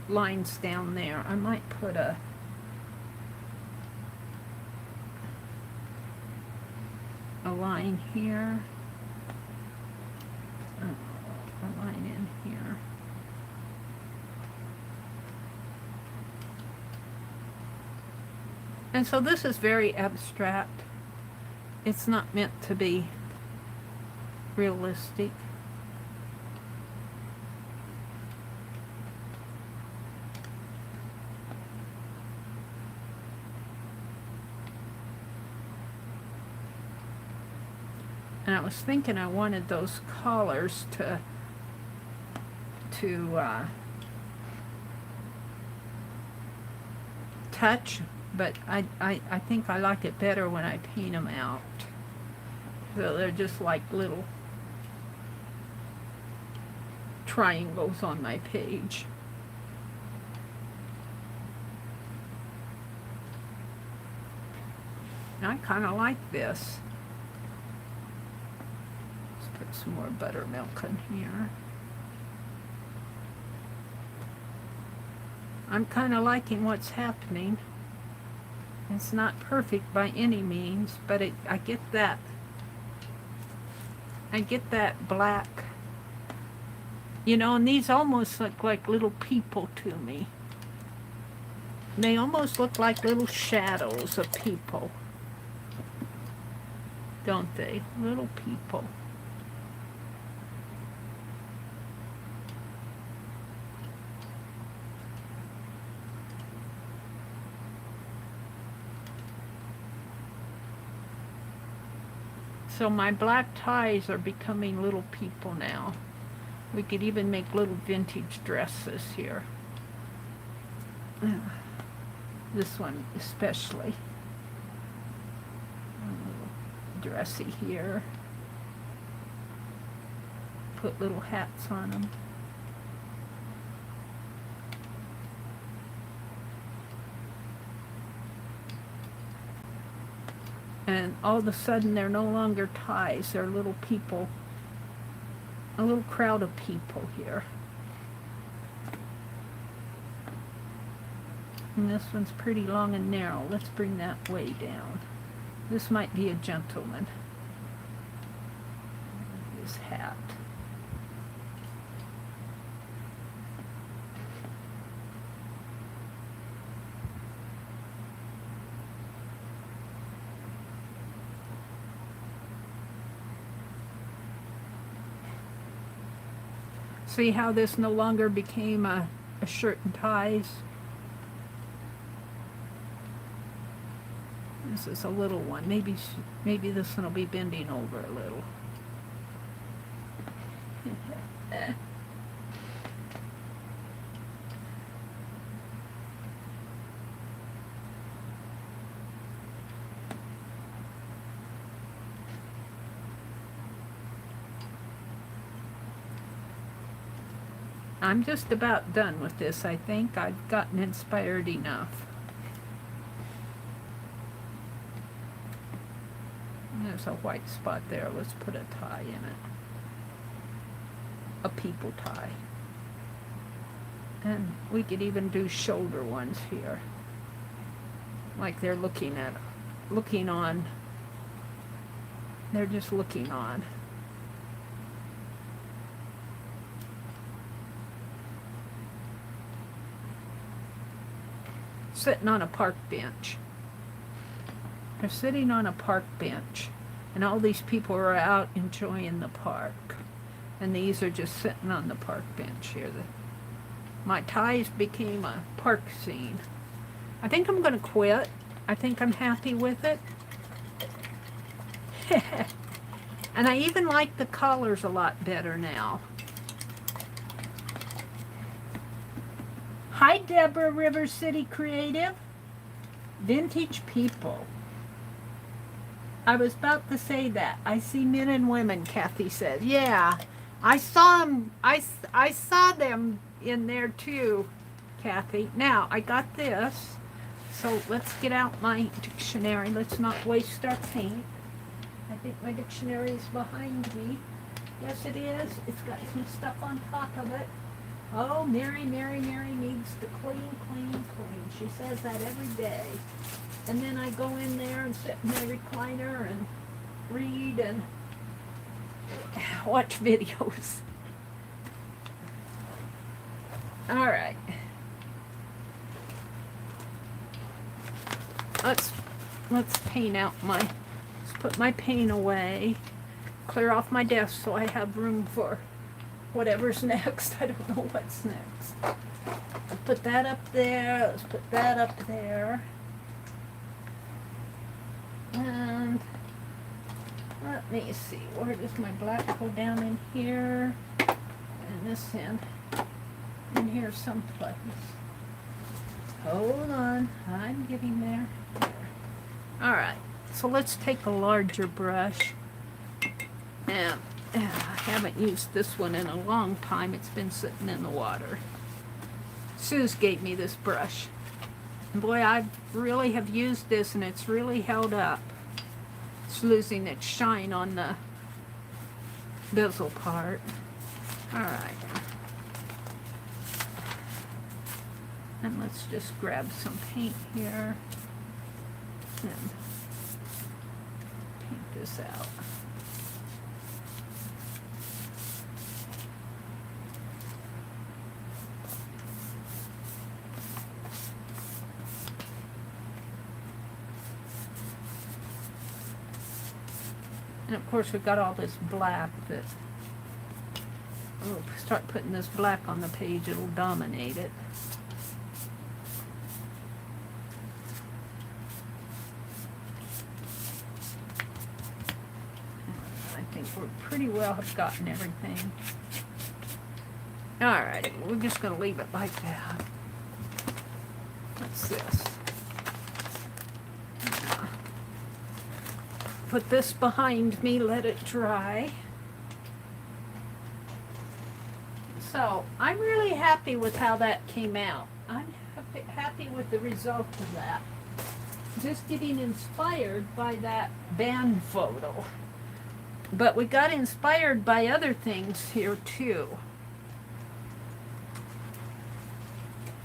lines down there. I might put a line here, a line in here. And so this is very abstract. It's not meant to be realistic. And I was thinking I wanted those collars to touch, but I think I like it better when I paint them out. So they're just like little triangles on my page. And I kind of like this. Let's put some more buttermilk in here. I'm kind of liking what's happening. It's not perfect by any means, but I get that black, you know, and these almost look like little people to me. They almost look like little shadows of people, don't they? Little people. So my black ties are becoming little people now. We could even make little vintage dresses here. This one especially. A little dressy here. Put little hats on them. And all of a sudden they're no longer ties, they're little people, a little crowd of people here. And this one's pretty long and narrow. Let's bring that way down. This might be a gentleman. His hat. See how this no longer became a shirt and ties? This is a little one. Maybe this one will be bending over a little. I'm just about done with this. I think I've gotten inspired enough. There's a white spot there. Let's put a tie in it. A people tie. And we could even do shoulder ones here. Like they're looking on. They're just looking on. Sitting on a park bench. They're sitting on a park bench, and all these people are out enjoying the park, and these are just sitting on the park bench here. My ties became a park scene. I think I'm going to quit. I think I'm happy with it. And I even like the colors a lot better now. Hi, Deborah, River City Creative. Vintage people. I was about to say that. I see men and women, Kathy says. Yeah, I saw them. I saw them in there too, Kathy. Now, I got this. So let's get out my dictionary. Let's not waste our paint. I think my dictionary is behind me. Yes, it is. It's got some stuff on top of it. Oh, Meri needs to clean, clean, clean. She says that every day. And then I go in there and sit in my recliner and read and watch videos. All right. Let's paint out let's put my paint away, clear off my desk so I have room for whatever's next. I don't know what's next. I'll put that up there. Let's put that up there. And let me see, where does my black go? Down in here, and this in here someplace. Hold on, I'm getting there. All right, so let's take a larger brush. And I haven't used this one in a long time. It's been sitting in the water. Suze gave me this brush. And boy, I really have used this, and it's really held up. It's losing its shine on the bezel part. All right. And let's just grab some paint here and paint this out. And of course we've got all this black that, oh, start putting this black on the page, it'll dominate it. I think we pretty well have gotten everything. Alright, we're just going to leave it like that. What's this? Put this behind me, let it dry. So, I'm really happy with how that came out. I'm happy with the result of that. just getting inspired by that band photo. But we got inspired by other things here too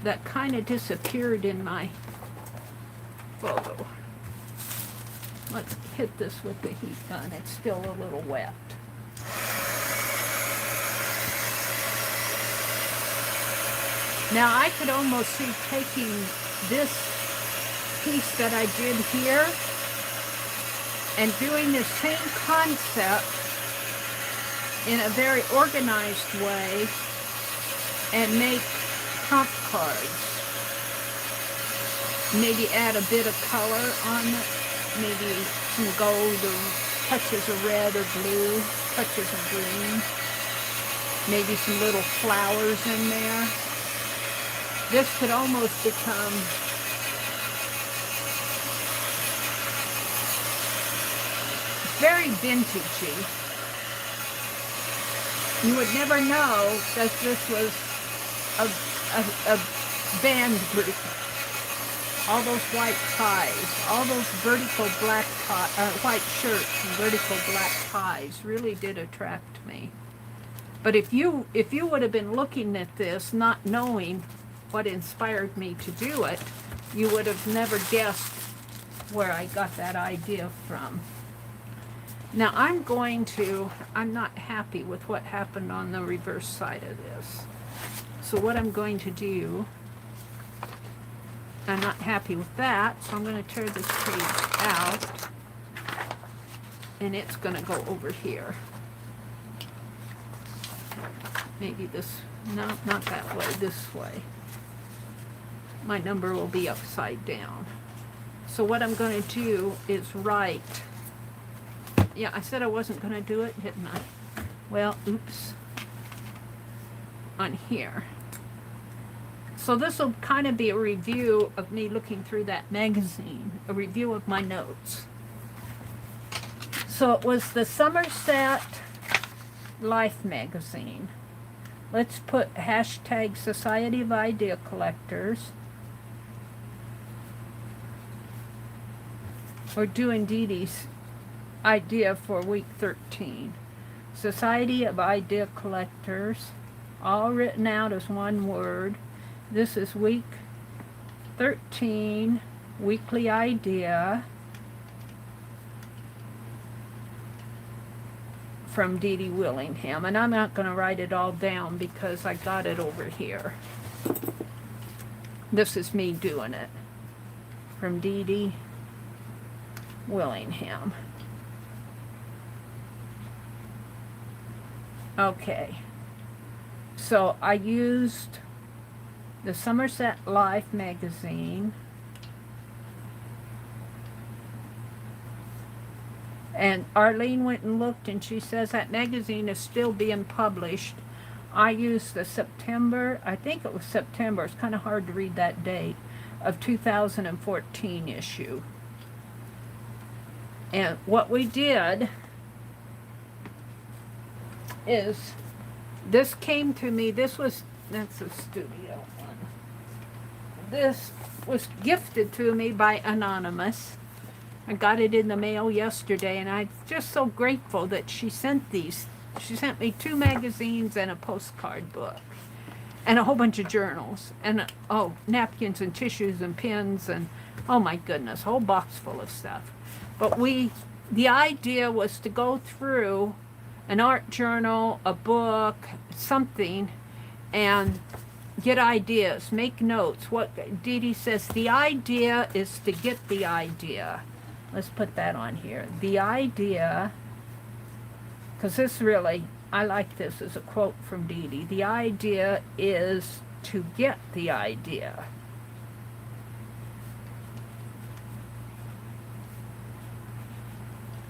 that kind of disappeared in my photo. Let's hit this with the heat gun. It's still a little wet. Now I could almost see taking this piece that I did here and doing the same concept in a very organized way and make trump cards. Maybe add a bit of color on it, maybe some gold or touches of red or blue, touches of green, maybe some little flowers in there. This could almost become very vintagey. You would never know that this was a band group. All those white ties, all those vertical black white shirts and vertical black ties really did attract me. But if you would have been looking at this not knowing what inspired me to do it, you would have never guessed where I got that idea from. Now I'm not happy with what happened on the reverse side of this. So what I'm going to do, I'm not happy with that, so I'm going to tear this page out, and it's going to go over here. Maybe this, no, not that way, this way. My number will be upside down. So what I'm going to do is write, yeah, I said I wasn't going to do it, didn't I? Well, oops, on here. So this will kind of be a review of me looking through that magazine, a review of my notes. So it was the Somerset Life magazine. Let's put hashtag Society of Idea Collectors. We're doing Dodie's idea for week 13. Society of Idea Collectors, all written out as one word. This is week 13, weekly idea from Dodie Willingham. And I'm not going to write it all down because I got it over here. This is me doing it. From Dodie Willingham. Okay. So I used the Somerset Life magazine, and Arlene went and looked and she says that magazine is still being published. I used the September, I think it was September, it's kind of hard to read that date, of 2014 issue. And what we did is, this came to me, that's a studio one. This was gifted to me by Anonymous. I got it in the mail yesterday, and I'm just so grateful that she sent these. She sent me 2 magazines and a postcard book, and a whole bunch of journals, and napkins and tissues and pins, and oh my goodness, a whole box full of stuff. But the idea was to go through an art journal, a book, something, and get ideas, make notes. What Dodie says, the idea is to get the idea. Let's put that on here. The idea, because this really, I like this as a quote from Dodie. The idea is to get the idea.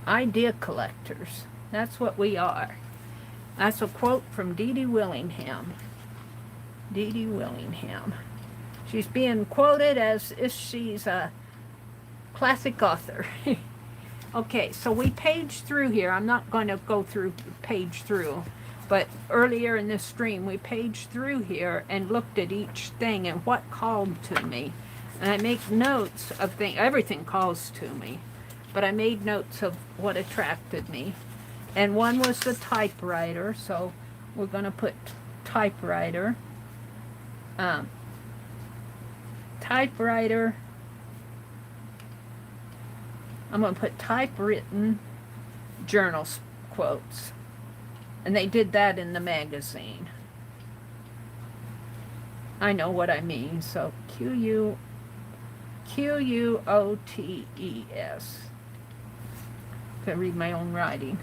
Idea collectors. That's what we are. That's a quote from Dodie Willingham. Dodie Willingham. She's being quoted as if she's a classic author. Okay, so we paged through here. I'm not going to go through page through, but earlier in this stream we paged through here and looked at each thing and what called to me. And I make notes of things. Everything calls to me. But I made notes of what attracted me. And one was the typewriter. So we're going to put typewriter. Typewriter. I'm going to put typewritten journal quotes. And they did that in the magazine. I know what I mean. So Quotes. Can read my own writing.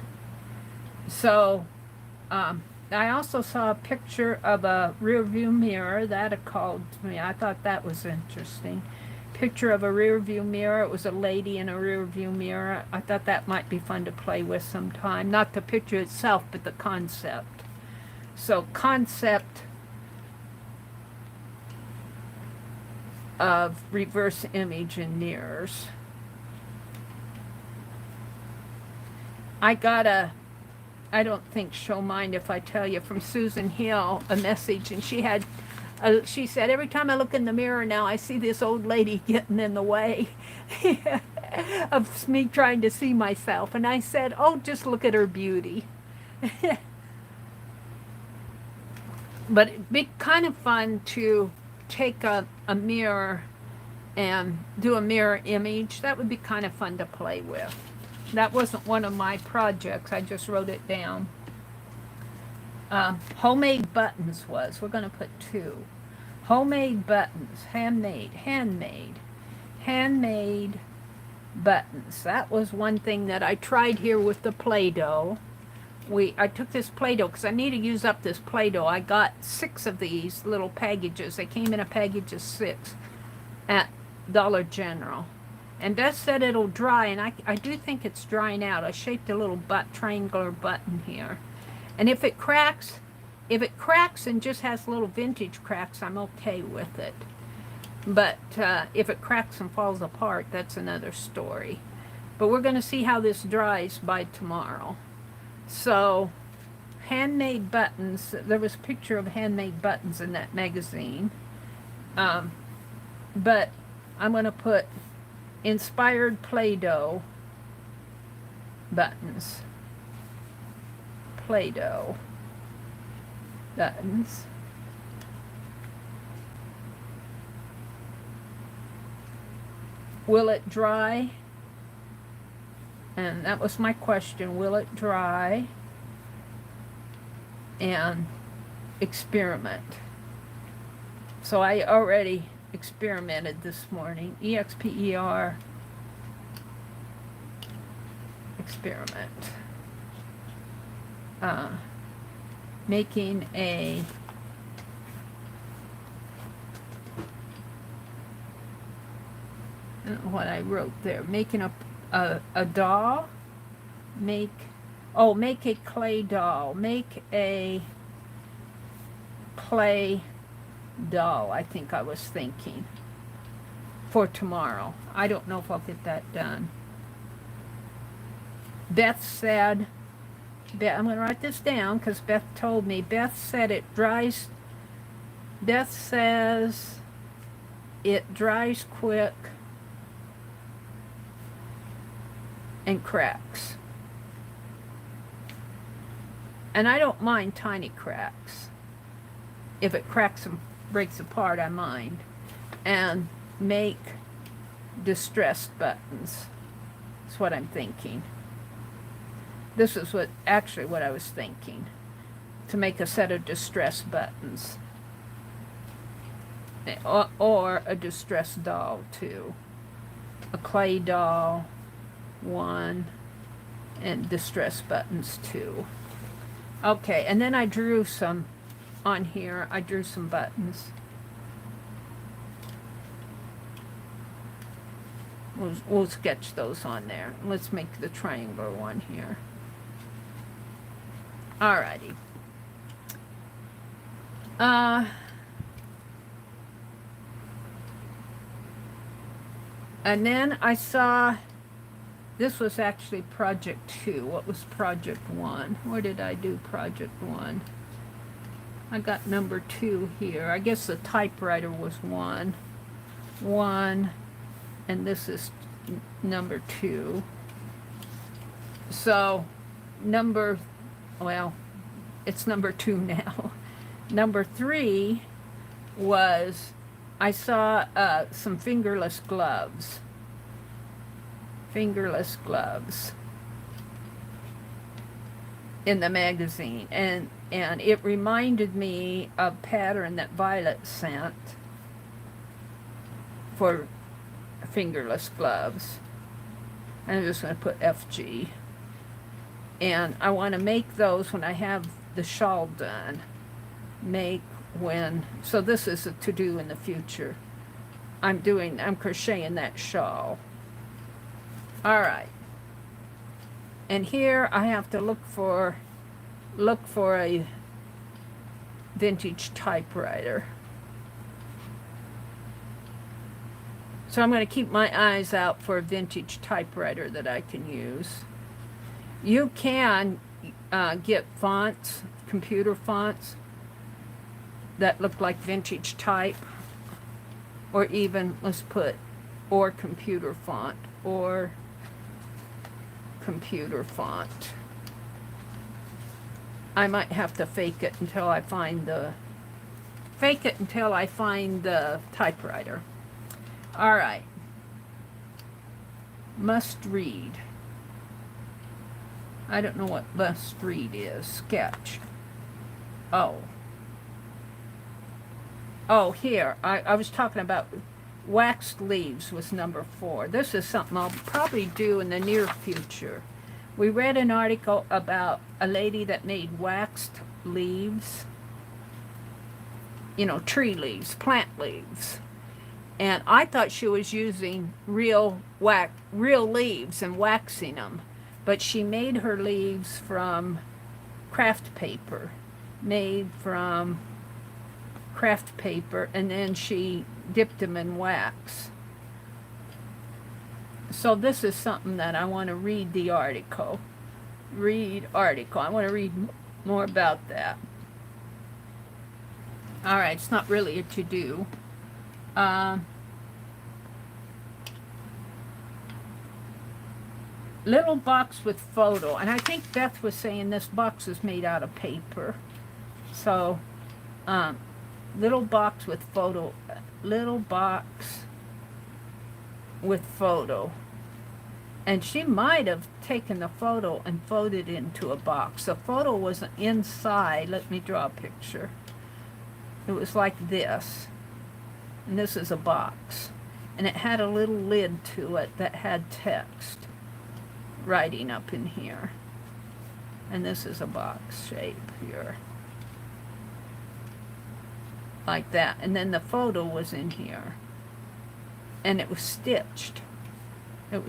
So I also saw a picture of a rear view mirror. That called to me. I thought that was interesting. Picture of a rear view mirror. It was a lady in a rear view mirror. I thought that might be fun to play with sometime. Not the picture itself, but the concept. So concept of reverse image in mirrors. I got a, I don't think she'll mind if I tell you, from Susan Hill, a message, and she had, she said, every time I look in the mirror now, I see this old lady getting in the way of me trying to see myself. And I said, oh, just look at her beauty. But it'd be kind of fun to take a mirror and do a mirror image. That would be kind of fun to play with. That wasn't one of my projects. I just wrote it down. Homemade buttons was. We're going to put 2. Homemade buttons. Handmade buttons. That was one thing that I tried here with the Play-Doh. I took this Play-Doh because I need to use up this Play-Doh. I got 6 of these little packages. They came in a package of 6 at Dollar General. And Beth said it'll dry, and I do think it's drying out. I shaped a little triangular button here. And if it cracks and just has little vintage cracks, I'm okay with it. But if it cracks and falls apart, that's another story. But we're going to see how this dries by tomorrow. So, handmade buttons. There was a picture of handmade buttons in that magazine. But I'm going to put inspired Play-Doh buttons. Play-Doh buttons. Will it dry? And that was my question. Will it dry? And experiment. So I already experimented this morning. EXPER. Experiment. Making a what I wrote there. Making a doll. Make a clay doll. Make a clay doll, I think I was thinking, for tomorrow. I don't know if I'll get that done. Beth said, I'm going to write this down because Beth told me. Beth said it dries. Beth says it dries quick and cracks. And I don't mind tiny cracks. If it cracks and breaks apart, I mind. And make distressed buttons. That's what I'm thinking. This is what I was thinking. To make a set of distressed buttons. Or a distressed doll, too. A clay doll, 1, and distressed buttons, 2. Okay, and then I drew some on here. I drew some buttons. We'll sketch those on there. Let's make the triangular one here. Alrighty. And then I saw, this was actually project 2. What was project 1? Where did I do project 1? I got number 2 here. I guess the typewriter was 1. 1, and this is number 2. So well, it's number 2 now. Number 3 was, I saw some fingerless gloves. Fingerless gloves in the magazine, and it reminded me of a pattern that Violet sent for fingerless gloves. And I'm just going to put FG. And I want to make those when I have the shawl done. So this is a to-do in the future. I'm crocheting that shawl. All right. And here I have to look for a vintage typewriter. So I'm going to keep my eyes out for a vintage typewriter that I can use. You can get fonts, computer fonts, that look like vintage type, or even, let's put, or computer font, or computer font. I might have to fake it until I find the typewriter. All right. Must read. I don't know what must read is. Sketch. Oh, here. I was talking about waxed leaves was number 4. This is something I'll probably do in the near future. We read an article about a lady that made waxed leaves. You know, tree leaves, plant leaves. And I thought she was using real leaves and waxing them. But she made her leaves from craft paper. And then she dipped them in wax. So this is something that I want to read the article. I want to read more about that. All right, it's not really a to-do. Little box with photo, and I think Beth was saying this box is made out of paper. So, little box with photo, and she might have taken the photo and folded it into a box. The photo was inside. Let me draw a picture. It was like this, and this is a box, and it had a little lid to it that had text writing up in here, and this is a box shape here, like that, and then the photo was in here, and it was stitched. There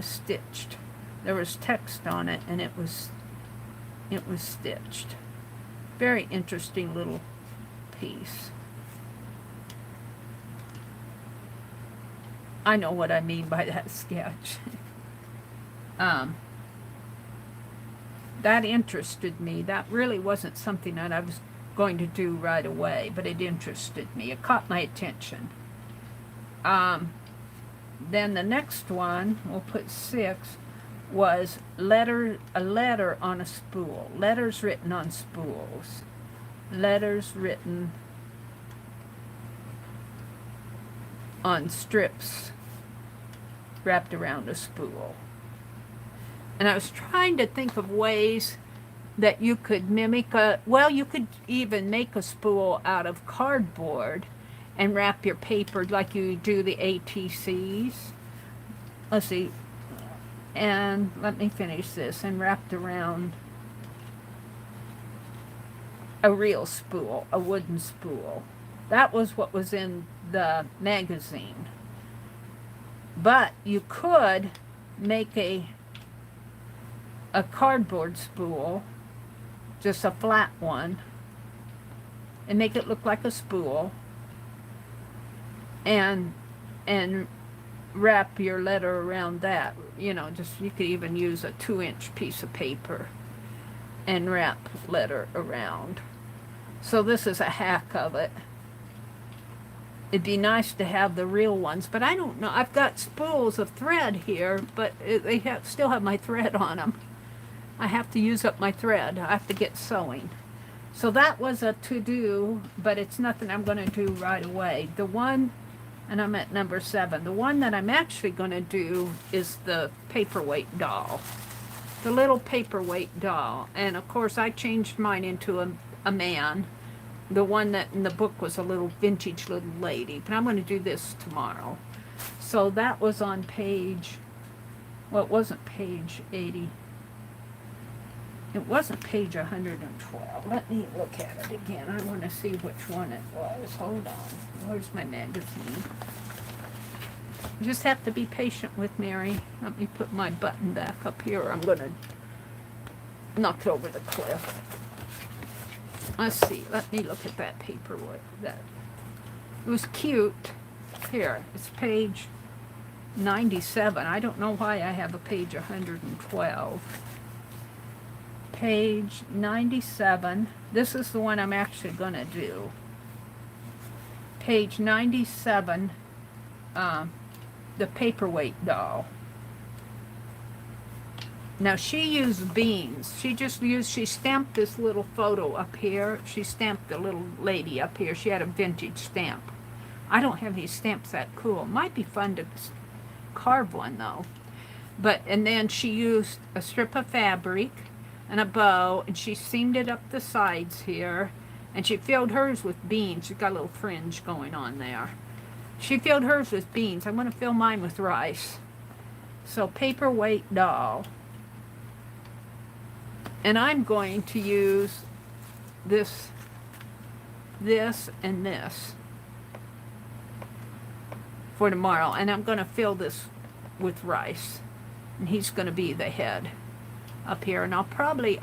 was text on it, and it was stitched. Very interesting little piece. I know what I mean by that sketch. That interested me. That really wasn't something that I was going to do right away, but it interested me. It caught my attention. Then the next one, we'll put 6, was a letter on a spool. Letters written on spools. Letters written on strips wrapped around a spool. And I was trying to think of ways that you could mimic you could even make a spool out of cardboard and wrap your paper like you do the ATCs. Let's see. And let me finish this. And wrapped around a real spool, a wooden spool. That was what was in the magazine. But you could make a cardboard spool, just a flat one, and make it look like a spool, and wrap your letter around that. You know, you could even use a 2-inch piece of paper and wrap letter around. So this is a hack of it. It'd be nice to have the real ones, but I don't know. I've got spools of thread here, but still have my thread on them. I have to use up my thread. I have to get sewing. So that was a to-do, but it's nothing I'm going to do right away. The one, and I'm at number 7, the one that I'm actually going to do is the paperweight doll. The little paperweight doll. And of course I changed mine into a man. The one that in the book was a little vintage little lady. But I'm going to do this tomorrow. So that was on page, well, it wasn't page 80. It wasn't page 112. Let me look at it again. I want to see which one it was. Hold on. Where's my magazine? You just have to be patient with Mary. Let me put my button back up here. I'm going to knock it over the cliff. Let's see. Let me look at that paperwork. It was cute. Here, it's page 97. I don't know why I have a page 112. Page 97. This is the one I'm actually going to do. Page 97, the paperweight doll. Now she used beans. She stamped this little photo up here. She stamped the little lady up here. She had a vintage stamp. I don't have any stamps that cool. Might be fun to carve one though. And then she used a strip of fabric and a bow, and she seamed it up the sides here, and she filled hers with beans. She's got a little fringe going on there. She filled hers with beans. I'm going to fill mine with rice. So paperweight doll. And I'm going to use this, and this for tomorrow. And I'm going to fill this with rice. And he's going to be the head up here. And I probably,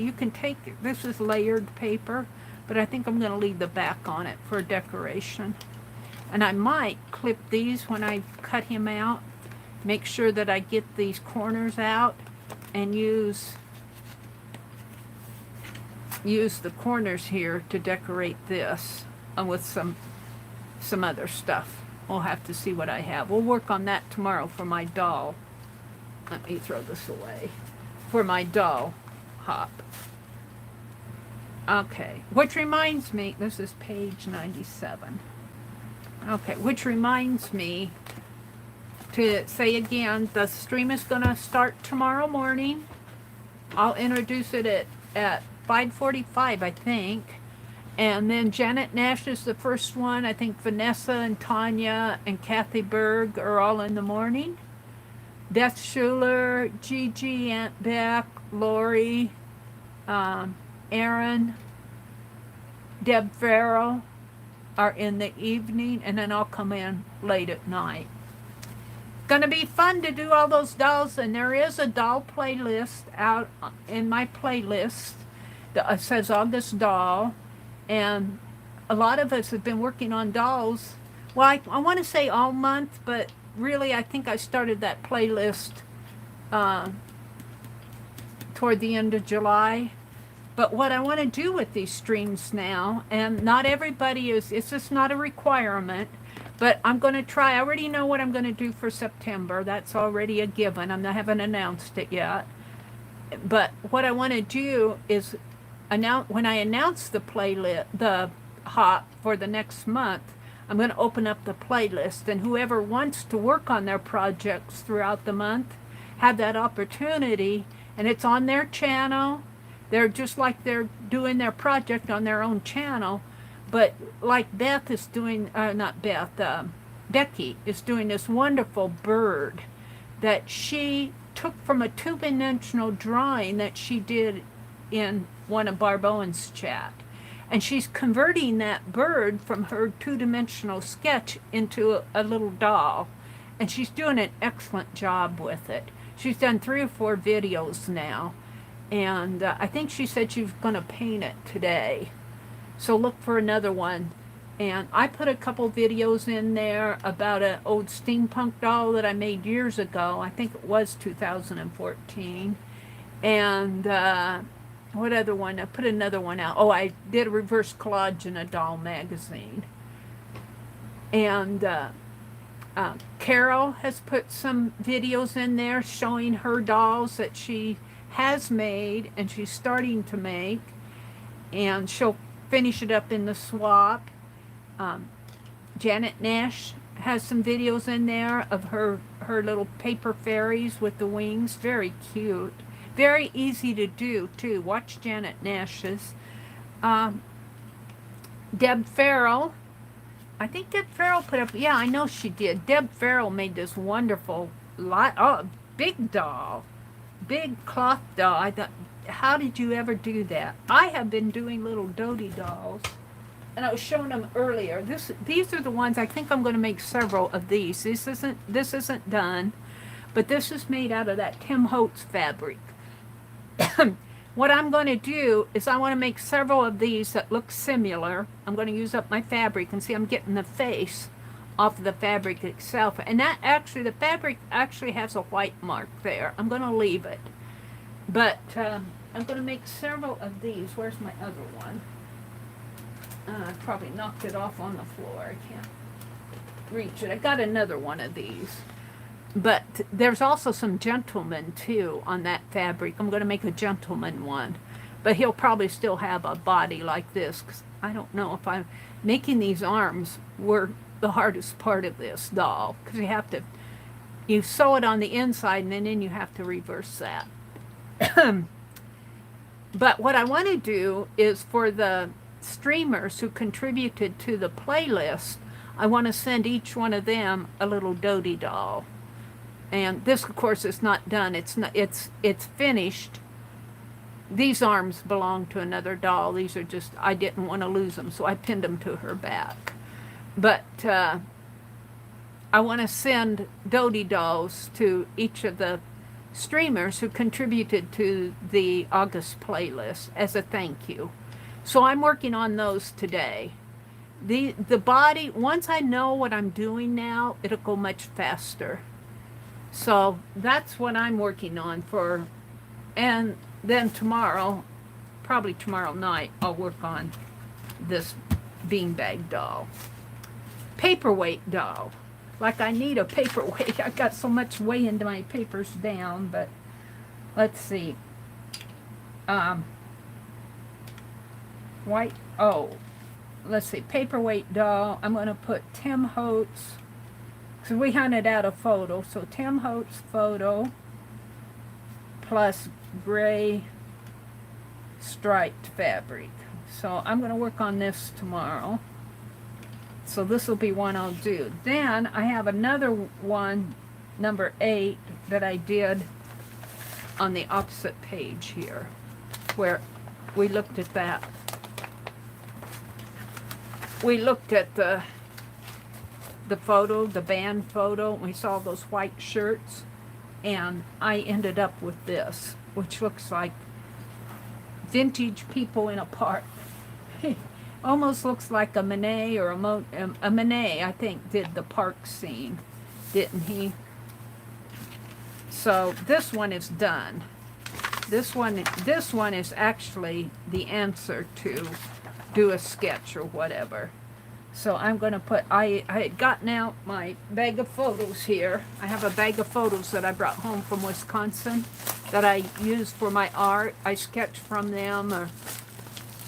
you can take, this is layered paper, but I think I'm going to leave the back on it for decoration. And I might clip these when I cut him out. Make sure that I get these corners out and use the corners here to decorate this with some other stuff. We'll have to see what I have. We'll work on that tomorrow for my doll. Let me throw this away. For my doll hop. Okay, which reminds me, this is page 97. Okay, which reminds me to say again, the stream is going to start tomorrow morning. I'll introduce it at 5:45, I think. And then Janet Nash is the first one. I think Vanessa and Tanya and Kathy Berg are all in the morning. Beth Schuler, Gigi, Aunt Beck, Lori, Aaron, Deb Farrell are in the evening, and then I'll come in late at night. Gonna be fun to do all those dolls, and there is a doll playlist out in my playlist that says August Doll, and a lot of us have been working on dolls. Well, I want to say all month, but really I think I started that playlist toward the end of July. But what I want to do with these streams now, and not everybody is, it's just not a requirement, but I'm going to try. I already know what I'm going to do for September. That's already a given. I haven't announced it yet. But what I want to do is when I announce the playlist, the hop for the next month, I'm going to open up the playlist, and whoever wants to work on their projects throughout the month have that opportunity, and it's on their channel. They're just like they're doing their project on their own channel, but like Beth is doing, not Beth, Becky is doing this wonderful bird that she took from a two-dimensional drawing that she did in one of Barb Owen's chat. And she's converting that bird from her two-dimensional sketch into a little doll. And she's doing an excellent job with it. She's done 3 or 4 videos now. And I think she said she was going to paint it today. So look for another one. And I put a couple videos in there about an old steampunk doll that I made years ago. I think it was 2014. And what other one? I put another one out. Oh, I did a reverse collage in a doll magazine. And Carol has put some videos in there showing her dolls that she has made and she's starting to make. And she'll finish it up in the swap. Janet Nash has some videos in there of her little paper fairies with the wings. Very cute. Very easy to do, too. Watch Janet Nash's. Deb Farrell. I think Deb Farrell put up... Yeah, I know she did. Deb Farrell made this wonderful... big doll. Big cloth doll. I thought, how did you ever do that? I have been doing little Dodie dolls. And I was showing them earlier. These are the ones, I think I'm going to make several of these. This isn't done, but this is made out of that Tim Holtz fabric. What I'm going to do is I want to make several of these that look similar. I'm going to use up my fabric, and see I'm getting the face off of the fabric itself. And that actually, the fabric actually has a white mark there. I'm going to leave it. But I'm going to make several of these. Where's my other one? I probably knocked it off on the floor. I can't reach it. I got another one of these. But there's also some gentlemen, too, on that fabric. I'm going to make a gentleman one. But he'll probably still have a body like this. 'Cause I don't know if I'm... Making these arms were the hardest part of this doll. Because you have to... You sew it on the inside, and then you have to reverse that. But what I want to do is for the streamers who contributed to the playlist, I want to send each one of them a little Dodie doll. And this, of course, is not done. It's finished. These arms belong to another doll. These are just, I didn't want to lose them, so I pinned them to her back. But I want to send Dodie dolls to each of the streamers who contributed to the August playlist as a thank you. So I'm working on those today. The body, once I know what I'm doing now, it'll go much faster. So that's what I'm working on for. And then tomorrow, probably tomorrow night, I'll work on this beanbag doll. Paperweight doll. Like I need a paperweight. I got so much way into my papers down, but let's see. Let's see, paperweight doll. I'm going to put Tim Holtz. So we hunted out a photo. So Tim Holtz photo plus gray striped fabric. So I'm going to work on this tomorrow. So this will be one I'll do. Then I have another one, number 8, that I did on the opposite page here, where we looked at that. We looked at the photo, the band photo, and we saw those white shirts, and I ended up with this, which looks like vintage people in a park. Almost looks like a Manet or a Manet, I think, did the park scene, didn't he? So this one is done. This one is actually the answer to do a sketch or whatever. So I'm going to put, I had gotten out my bag of photos here. I have a bag of photos that I brought home from Wisconsin that I use for my art. I sketch from them, or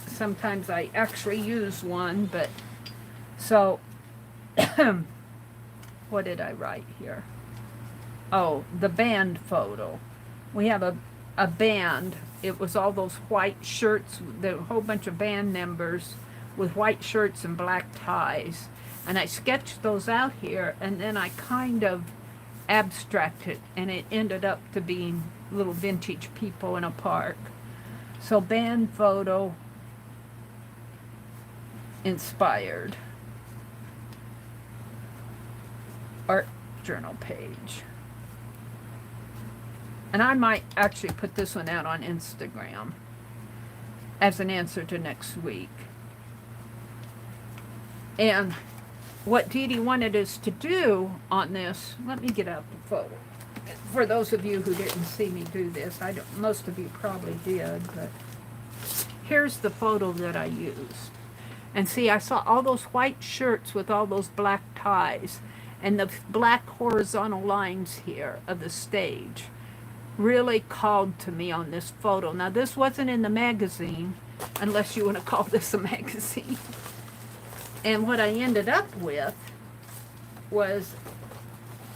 sometimes I actually use one, but so what did I write here? Oh, the band photo. We have a band. It was all those white shirts, the whole bunch of band members with white shirts and black ties. And I sketched those out here, and then I kind of abstracted, and it ended up to being little vintage people in a park. So band photo inspired. Art journal page. And I might actually put this one out on Instagram as an answer to next week. And what Dee wanted us to do on this, let me get out the photo. For those of you who didn't see me do this, most of you probably did, but here's the photo that I used. And see, I saw all those white shirts with all those black ties and the black horizontal lines here of the stage really called to me on this photo. Now, this wasn't in the magazine, unless you want to call this a magazine. And what I ended up with was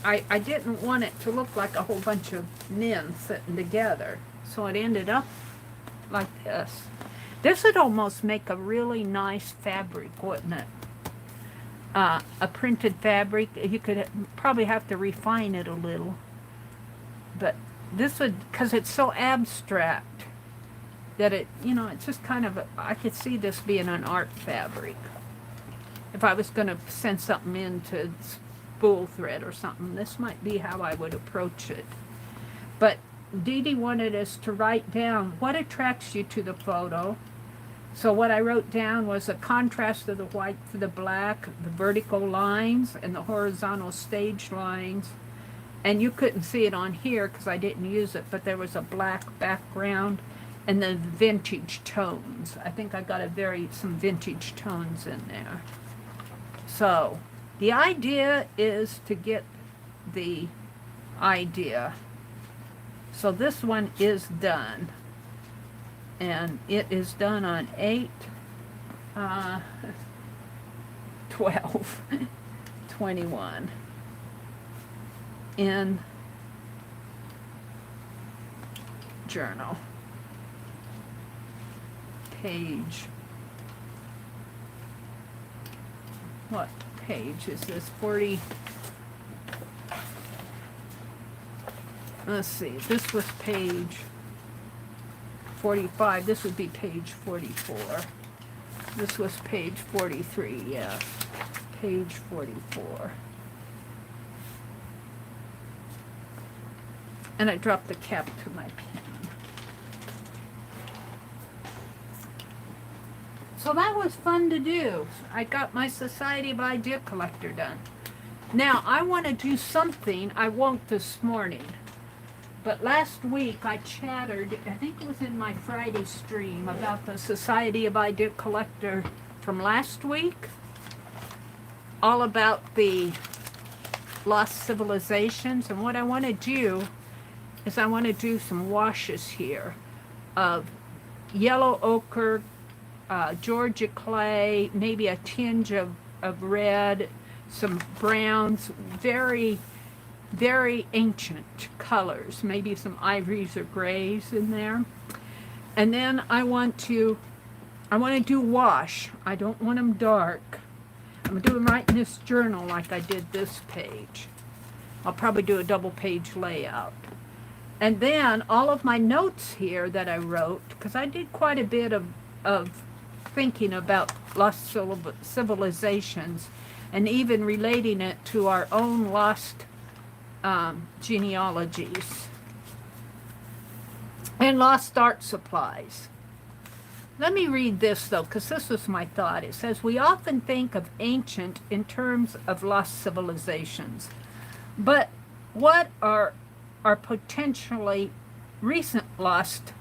I didn't want it to look like a whole bunch of men sitting together. So it ended up like this. This would almost make a really nice fabric, wouldn't it? A printed fabric. You could probably have to refine it a little. But this would, because it's so abstract, that it, you know, it's just kind of, I could see this being an art fabric. If I was going to send something into spool thread or something, this might be how I would approach it. But Dodie wanted us to write down what attracts you to the photo. So what I wrote down was a contrast of the white to the black, the vertical lines and the horizontal stage lines. And you couldn't see it on here because I didn't use it, but there was a black background and the vintage tones. I think I got some vintage tones in there. So the idea is to get the idea. So this one is done. And it is done on 8/12/21 in journal. Page. What page is this? 40. Let's see. This was page 45. This would be page 44. This was page 43. Yeah. Page 44. And I dropped the cap to my pen. So that was fun to do. I got my Society of Idea Collector done. Now, I want to do something I won't this morning. But last week I chattered, I think it was in my Friday stream, about the Society of Idea Collector from last week. All about the lost civilizations. And what I want to do is I want to do some washes here of yellow ochre, Georgia clay, maybe a tinge of red, some browns, very, very ancient colors, maybe some ivories or grays in there. And then I want to do wash. I don't want them dark. I'm going to do them right in this journal like I did this page. I'll probably do a double page layout. And then all of my notes here that I wrote, because I did quite a bit of thinking about lost civilizations and even relating it to our own lost genealogies and lost art supplies. Let me read this though, because this was my thought. It says, we often think of ancient in terms of lost civilizations, but what are potentially recent lost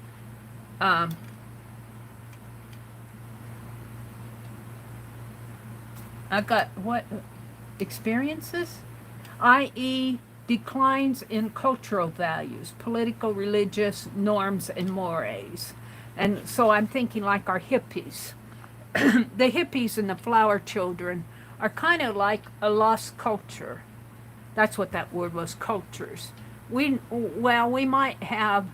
experiences, i.e. declines in cultural values, political, religious norms, and mores. And so I'm thinking like our hippies. The hippies and the flower children are kind of like a lost culture. That's what that word was, cultures. We might have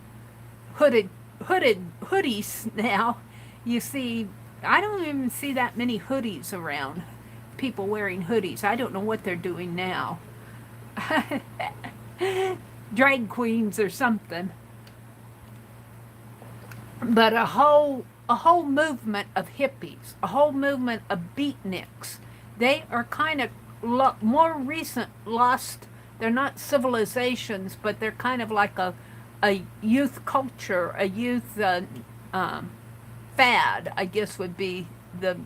hooded hoodies now. You see, I don't even see that many hoodies around. People wearing hoodies. I don't know what they're doing now. Drag queens or something. But a whole movement of hippies, a whole movement of beatniks. They are kind of more recent lost. They're not civilizations, but they're kind of like a youth culture, a youth fad, I guess would be the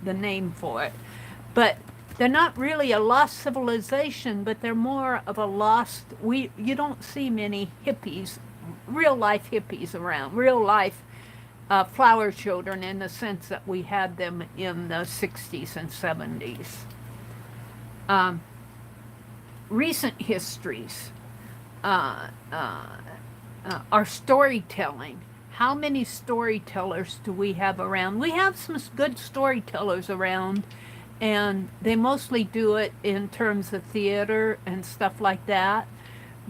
name for it. But they're not really a lost civilization, but they're more of a lost, you don't see many hippies, real life hippies around, real life flower children in the sense that we had them in the 60s and 70s. Recent histories are storytelling. How many storytellers do we have around? We have some good storytellers around, and they mostly do it in terms of theater and stuff like that.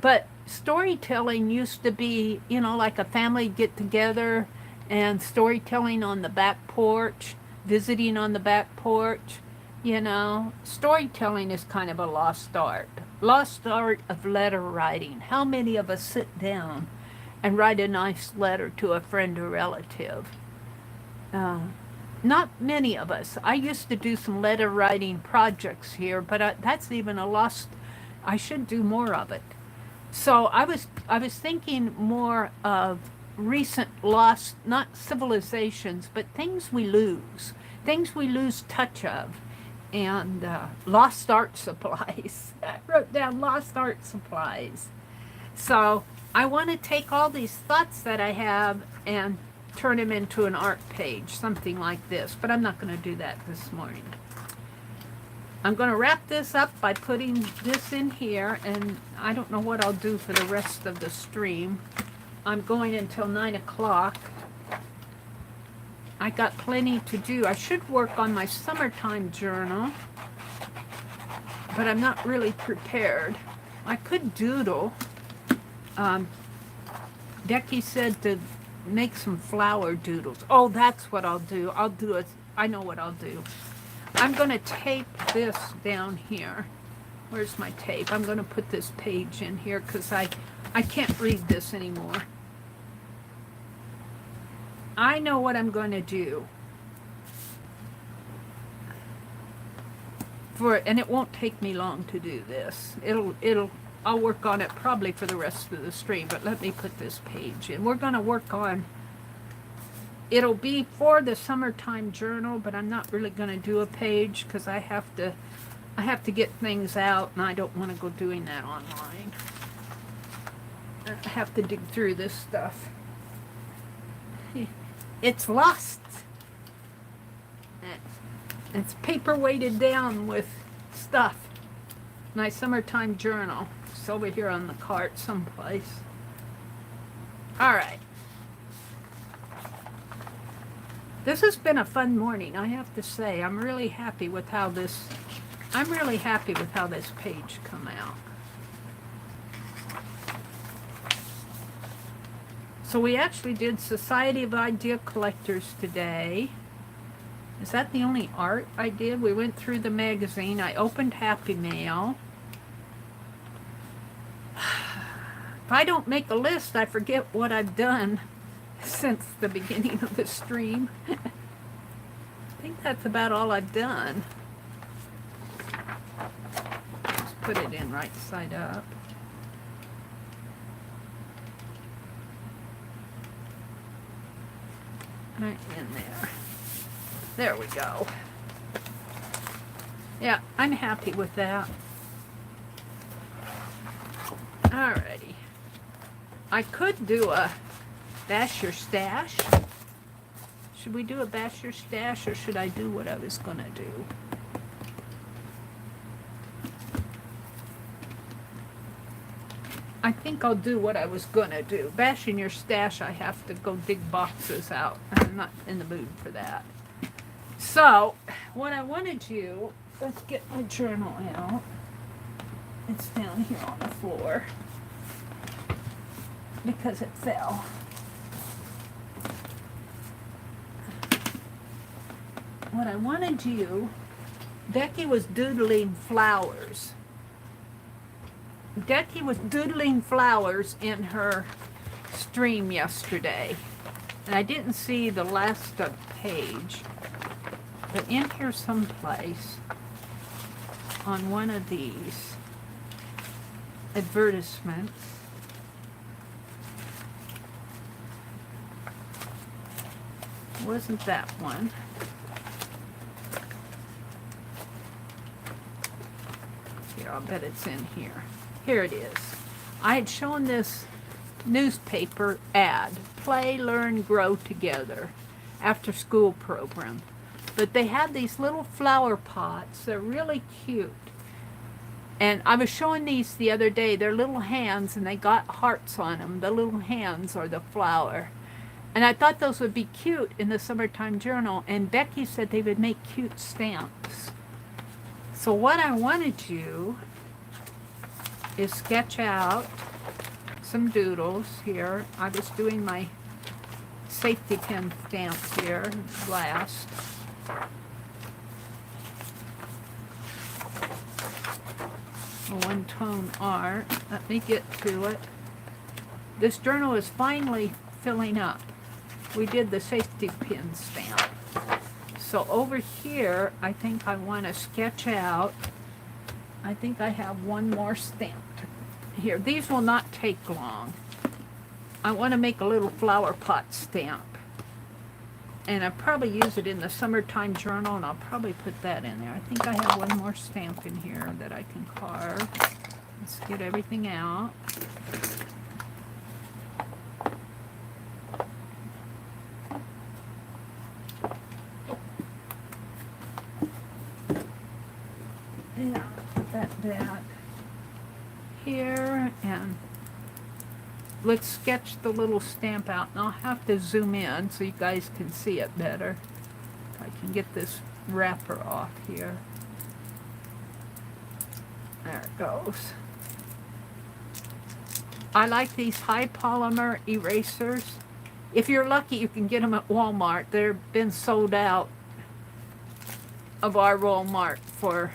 But storytelling used to be, you know, like a family get together and storytelling on the back porch, visiting on the back porch. You know, storytelling is kind of a lost art. Lost art of letter writing. How many of us sit down and write a nice letter to a friend or relative? Not many of us. I used to do some letter writing projects here, but that's even a lost. I should do more of it. So I was thinking more of recent lost, not civilizations, but things we lose touch of, and lost art supplies. I wrote down lost art supplies. So I want to take all these thoughts that I have and turn them into an art page, something like this, but I'm not going to do that this morning. I'm going to wrap this up by putting this in here, and I don't know what I'll do for the rest of the stream. I'm going until 9 o'clock. I got plenty to do. I should work on my summertime journal, but I'm not really prepared. I could doodle. Becky said to make some flower doodles. Oh, that's what I'll do. I'll do it. I know what I'll do. I'm going to tape this down here. Where's my tape? I'm going to put this page in here because I can't read this anymore. I know what I'm going to do. And it won't take me long to do this. I'll work on it probably for the rest of the stream, but let me put this page in. We're going to work on, it'll be for the summertime journal, but I'm not really going to do a page because I have to get things out, and I don't want to go doing that online. I have to dig through this stuff. It's lost. It's paper weighted down with stuff. My summertime journal. It's over here on the cart someplace. All right. This has been a fun morning, I have to say. I'm really happy with how this page come out. So we actually did Society of Idea Collectors today. Is that the only art I did? We went through the magazine. I opened Happy Mail. If I don't make a list, I forget what I've done since the beginning of the stream. I think that's about all I've done. Just put it in right side up. Right in there. There we go. Yeah, I'm happy with that. Alrighty. I could do a Bash Your Stash. Should we do a Bash Your Stash, or should I do what I was going to do? I think I'll do what I was going to do. Bashing Your Stash, I have to go dig boxes out. I'm not in the mood for that. So, what I want to do, let's get my journal out. It's down here on the floor because it fell. What I want to do, Becky was doodling flowers. Becky was doodling flowers in her stream yesterday. And I didn't see the last page. But in here someplace, on one of these advertisements, wasn't that one. Here, I'll bet it's in here. Here it is. I had shown this newspaper ad, Play, Learn, Grow Together, after school program. But they have these little flower pots. They're really cute. And I was showing these the other day. They're little hands, and they got hearts on them. The little hands are the flower. And I thought those would be cute in the summertime journal. And Becky said they would make cute stamps. So what I want to do is sketch out some doodles here. I was doing my safety pin stamps here last. One-tone art. Let me get to it. This journal is finally filling up. We did the safety pin stamp. So over here, I think I want to sketch out, I think I have one more stamp here. These will not take long. I want to make a little flower pot stamp. And I'll probably use it in the summertime journal, and I'll probably put that in there. I think I have one more stamp in here that I can carve. Let's get everything out. Yeah, put that back here, and let's sketch the little stamp out, and I'll have to zoom in so you guys can see it better. If I can get this wrapper off here. There it goes. I like these high polymer erasers. If you're lucky, you can get them at Walmart. They've been sold out of our Walmart for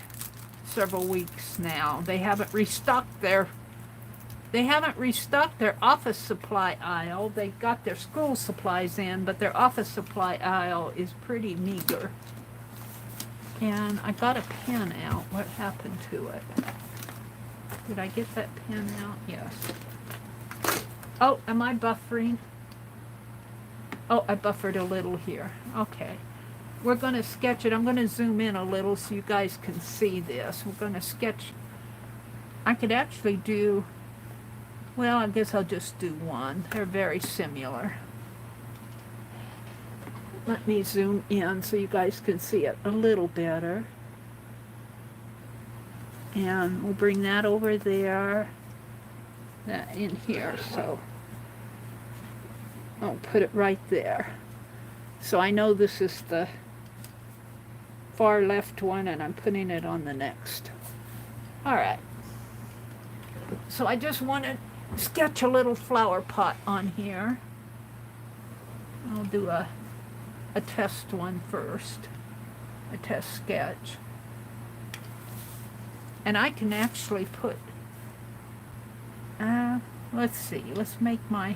several weeks now. They haven't restocked their office supply aisle. They got their school supplies in, but their office supply aisle is pretty meager. And I got a pen out. What happened to it? Did I get that pen out? Yes. Oh, am I buffering? Oh, I buffered a little here. Okay. We're going to sketch it. I'm going to zoom in a little so you guys can see this. We're going to sketch. I could actually do, well, I guess I'll just do one. They're very similar. Let me zoom in so you guys can see it a little better. And we'll bring that over there, that in here. So I'll put it right there. So I know this is the far left one, and I'm putting it on the next. All right. So I just want to sketch a little flower pot on here. I'll do a test one first, a test sketch. And I can actually put, let's see, let's make my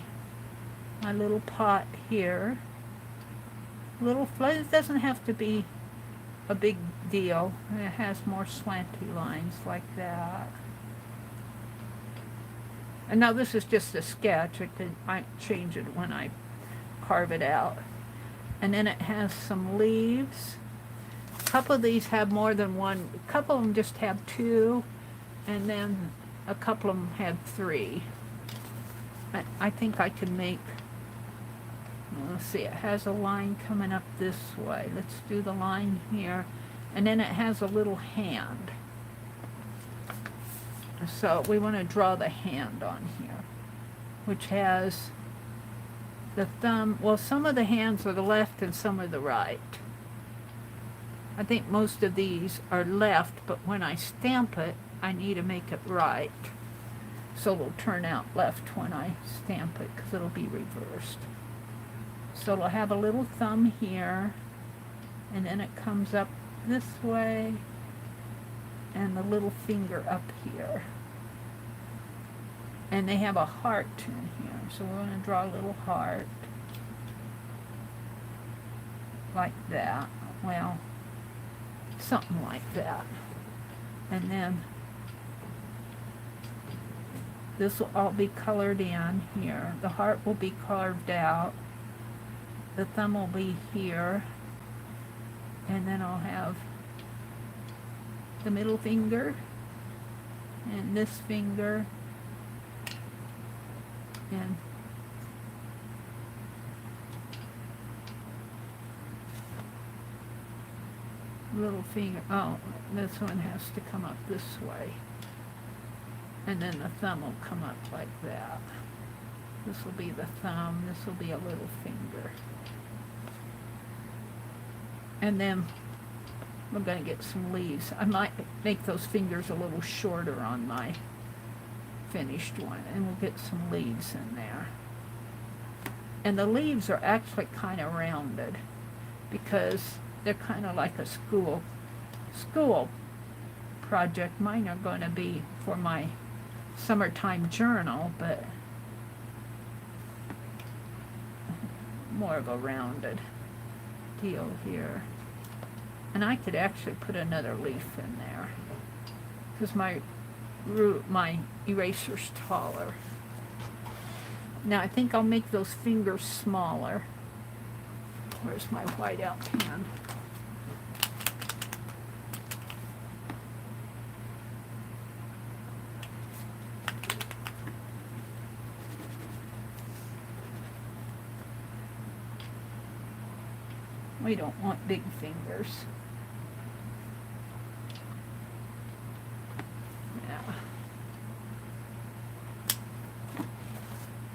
little pot here. Little, it doesn't have to be a big deal. It has more slanty lines like that. And now this is just a sketch. I might change it when I carve it out. And then it has some leaves. A couple of these have more than one. A couple of them just have two, and then a couple of them have three. I think I can make, let's see, it has a line coming up this way. Let's do the line here. And then it has a little hand. So we want to draw the hand on here, which has the thumb. Well, some of the hands are the left and some are the right. I think most of these are left, but when I stamp it, I need to make it right. So it'll turn out left when I stamp it, because it'll be reversed. So it'll have a little thumb here, and then it comes up this way, and the little finger up here. And they have a heart in here, so we're going to draw a little heart. Like that. Well, something like that. And then this will all be colored in here. The heart will be carved out. The thumb will be here. And then I'll have the middle finger and this finger And little finger, oh, this one has to come up this way. And then the thumb will come up like that. This will be the thumb, this will be a little finger. And then we're going to get some leaves. I might make those fingers a little shorter on my finished one, and we'll get some leaves in there. And the leaves are actually kind of rounded because they're kind of like a school project. Mine are going to be for my summertime journal, but more of a rounded deal here. And I could actually put another leaf in there because my eraser's taller. Now I think I'll make those fingers smaller. Where's my whiteout pen? We don't want big fingers. Yeah.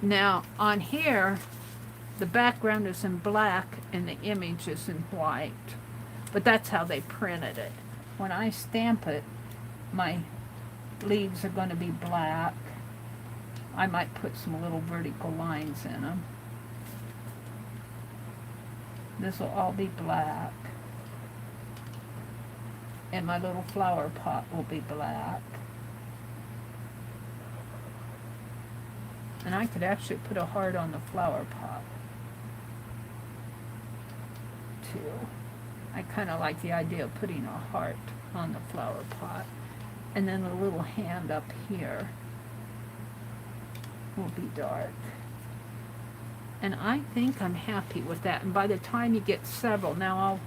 Now on here, the background is in black and the image is in white. But that's how they printed it. When I stamp it, my leaves are going to be black. I might put some little vertical lines in them. This will all be black. And my little flower pot will be black. And I could actually put a heart on the flower pot, too. I kind of like the idea of putting a heart on the flower pot. And then a little hand up here will be dark. And I think I'm happy with that. And by the time you get several, now I'll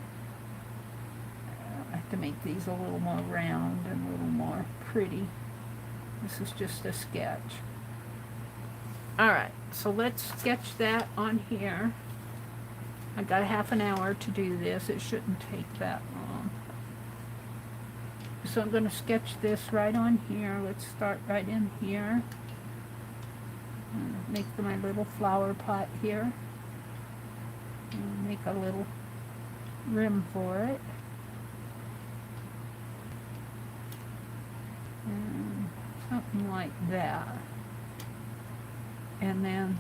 have to make these a little more round and a little more pretty. This is just a sketch. Alright, so let's sketch that on here. I got half an hour to do this. It shouldn't take that long. So I'm going to sketch this right on here. Let's start right in here. Make my little flower pot here. And make a little rim for it. And something like that. And then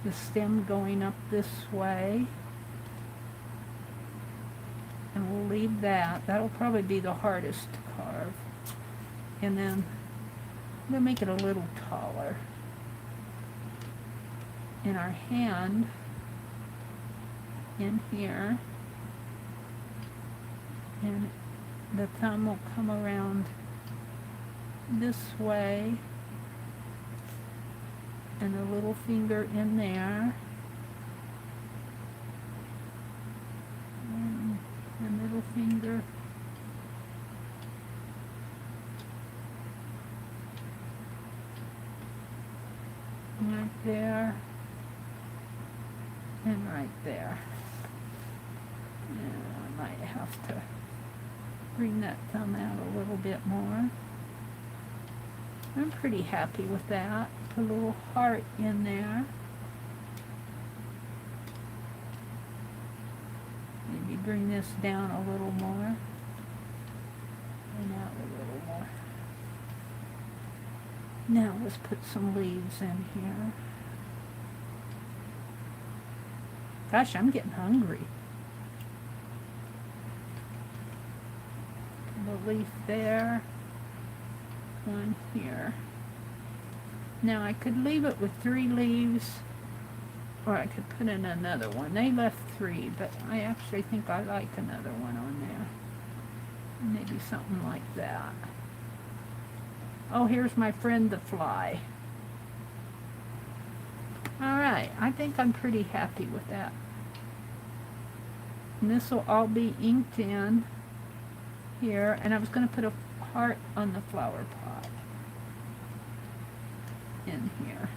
the stem going up this way. And we'll leave that. That'll probably be the hardest to carve. And then I'm going to make it a little taller. And our hand in here. And the thumb will come around this way. And the little finger in there. And the middle finger. Right there. And right there. And I might have to bring that thumb out a little bit more. I'm pretty happy with that. Put a little heart in there. Maybe bring this down a little more. And out a little more. Now let's put some leaves in here. Gosh, I'm getting hungry. The leaf there. One here. Now I could leave it with 3 leaves, or I could put in another one. They left 3, but I actually think I like another one on there. Maybe something like that. Oh, here's my friend the fly. Alright, I think I'm pretty happy with that. And this will all be inked in here, and I was going to put a heart on the flower pot. in here.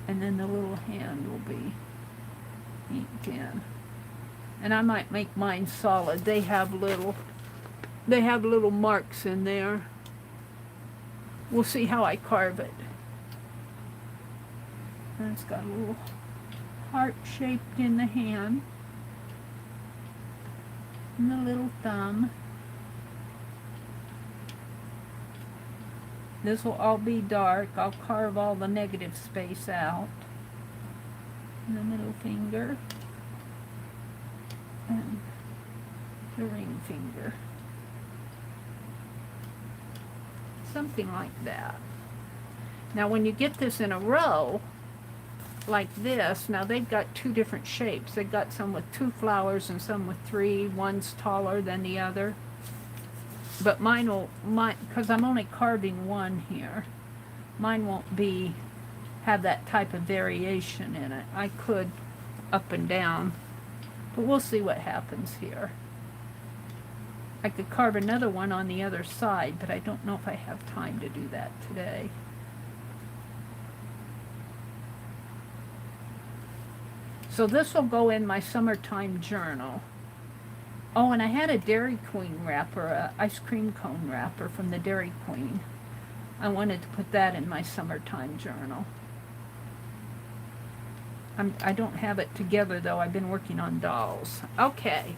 And then the little hand will be inked in. And I might make mine solid. They have little marks in there. We'll see how I carve it. And it's got a little heart shaped in the hand. And the little thumb. This will all be dark. I'll carve all the negative space out. And the middle finger. And the ring finger. Something like that. Now when you get this in a row, like this, now they've got two different shapes. They've got some with 2 flowers and some with 3. One's taller than the other. But mine, because I'm only carving one here, mine won't have that type of variation in it. I could up and down, but we'll see what happens here. I could carve another one on the other side, but I don't know if I have time to do that today. So this will go in my summertime journal. Oh, and I had a Dairy Queen wrapper, a ice cream cone wrapper from the Dairy Queen. I wanted to put that in my summertime journal. I don't have it together though. I've been working on dolls. Okay.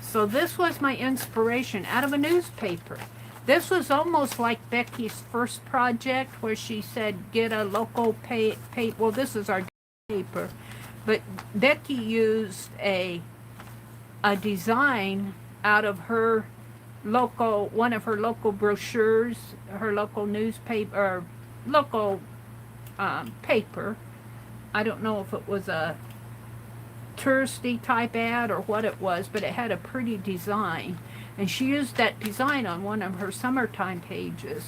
So this was my inspiration out of a newspaper. This was almost like Becky's first project where she said get a local paper. Well, this is our paper. But Becky used a design out of her one of her local brochures, her local newspaper, or local paper. I don't know if it was a touristy type ad or what it was, but it had a pretty design. And she used that design on one of her summertime pages.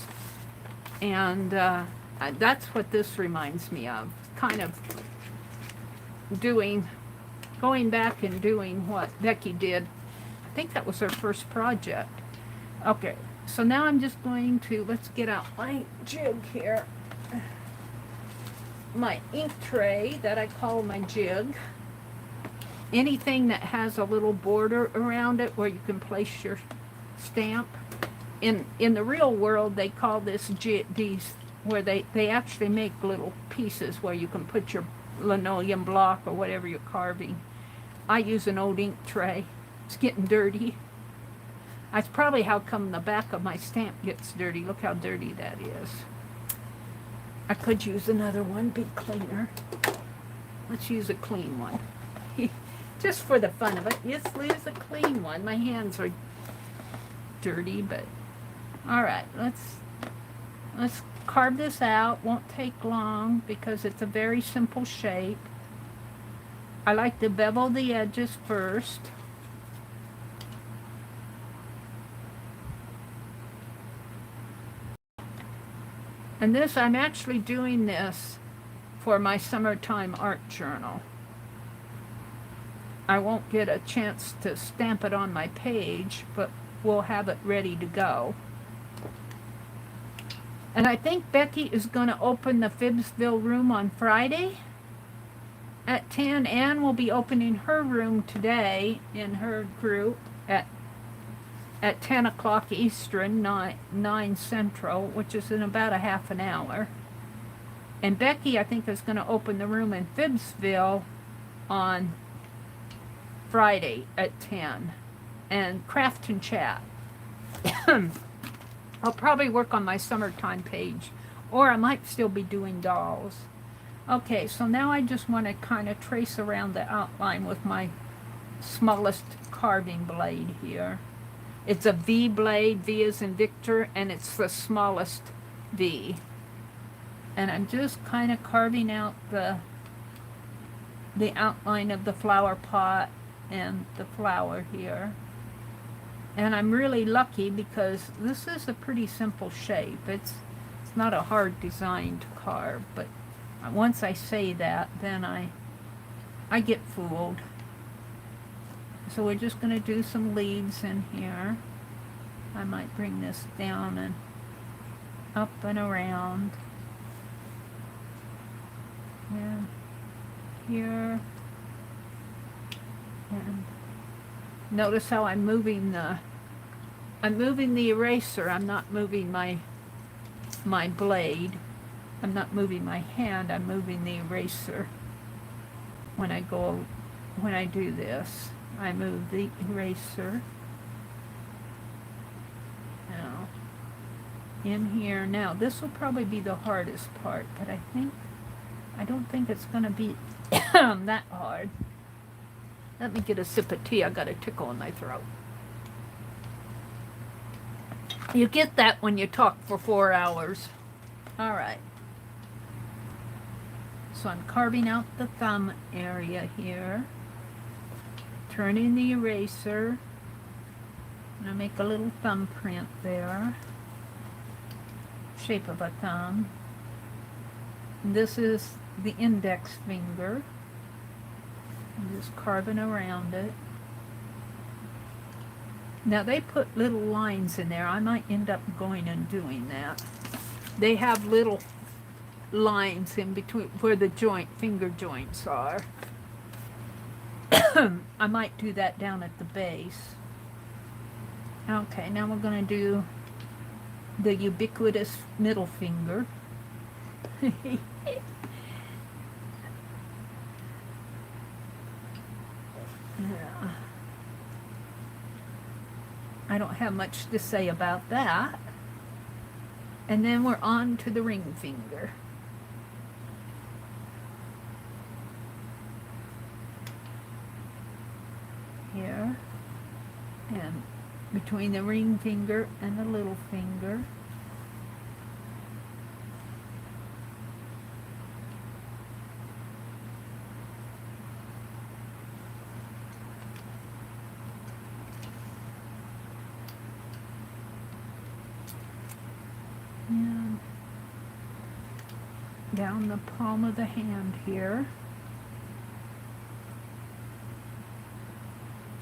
And that's what this reminds me of. Kind of going back and doing what Becky did. I think that was her first project. Okay, so now I'm just going to, let's get out my jig here. My ink tray that I call my jig. Anything that has a little border around it where you can place your stamp. In the real world, they call this these, where they actually make little pieces where you can put your linoleum block or whatever you're carving. I use an old ink tray. It's getting dirty. That's probably how come the back of my stamp gets dirty. Look how dirty that is. I could use another one, be cleaner. Let's use a clean one. Just for the fun of it. Yes, use a clean one. My hands are dirty, but alright, let's carve this out. Won't take long because it's a very simple shape. I like to bevel the edges first. And this, I'm actually doing this for my summertime art journal. I won't get a chance to stamp it on my page, but we'll have it ready to go. And I think Becky is going to open the Phibbsville room on Friday at 10. Anne will be opening her room today in her group at 10 o'clock Eastern, 9 Central, which is in about a half an hour. And Becky, I think, is going to open the room in Phibbsville on Friday at 10. And Craft and Chat. I'll probably work on my summertime page, or I might still be doing dolls. Okay, so now I just want to kind of trace around the outline with my smallest carving blade here. It's a V blade, V as in Victor, and it's the smallest V. And I'm just kind of carving out the outline of the flower pot and the flower here. And I'm really lucky because this is a pretty simple shape. It's not a hard design to carve, but once I say that, then I get fooled. So we're just going to do some leaves in here. I might bring this down and up and around. And here. And notice how I'm moving the eraser. I'm not moving my blade. I'm not moving my hand. I'm moving the eraser. When I do this, I move the eraser. Now, in here, now this will probably be the hardest part, but I don't think it's going to be that hard. Let me get a sip of tea. I got a tickle in my throat. You get that when you talk for 4 hours. All right. So I'm carving out the thumb area here. Turning the eraser. I'm going to make a little thumbprint there. Shape of a thumb. And this is the index finger. I'm just carving around it. Now they put little lines in there. I might end up going and doing that. They have little lines in between where the finger joints are. I might do that down at the base. Okay, now we're going to do the ubiquitous middle finger. Yeah. I don't have much to say about that. And then we're on to the ring finger. Here. And between the ring finger and the little finger. And down the palm of the hand here.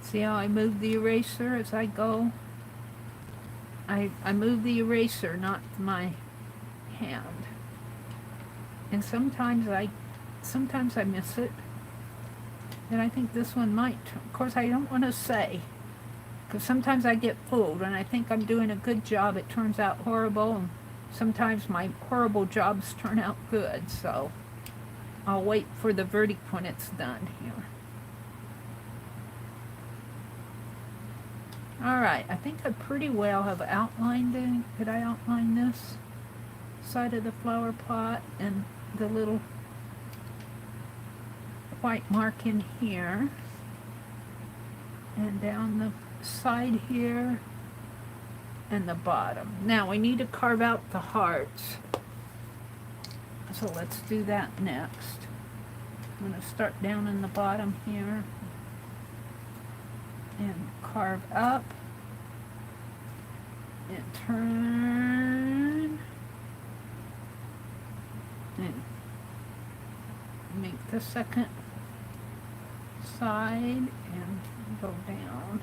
See how I move the eraser as I go? I move the eraser, not my hand. And sometimes I miss it. And I think this one might. Of course, I don't want to say. Because sometimes I get fooled. When I think I'm doing a good job, it turns out horrible. And sometimes my horrible jobs turn out good. So I'll wait for the verdict when it's done here. Alright, I think I pretty well have outlined it. Could I outline this side of the flower pot and the little white mark in here? And down the side here and the bottom. Now we need to carve out the hearts. So let's do that next. I'm going to start down in the bottom here. And carve up and turn and make the second side and go down,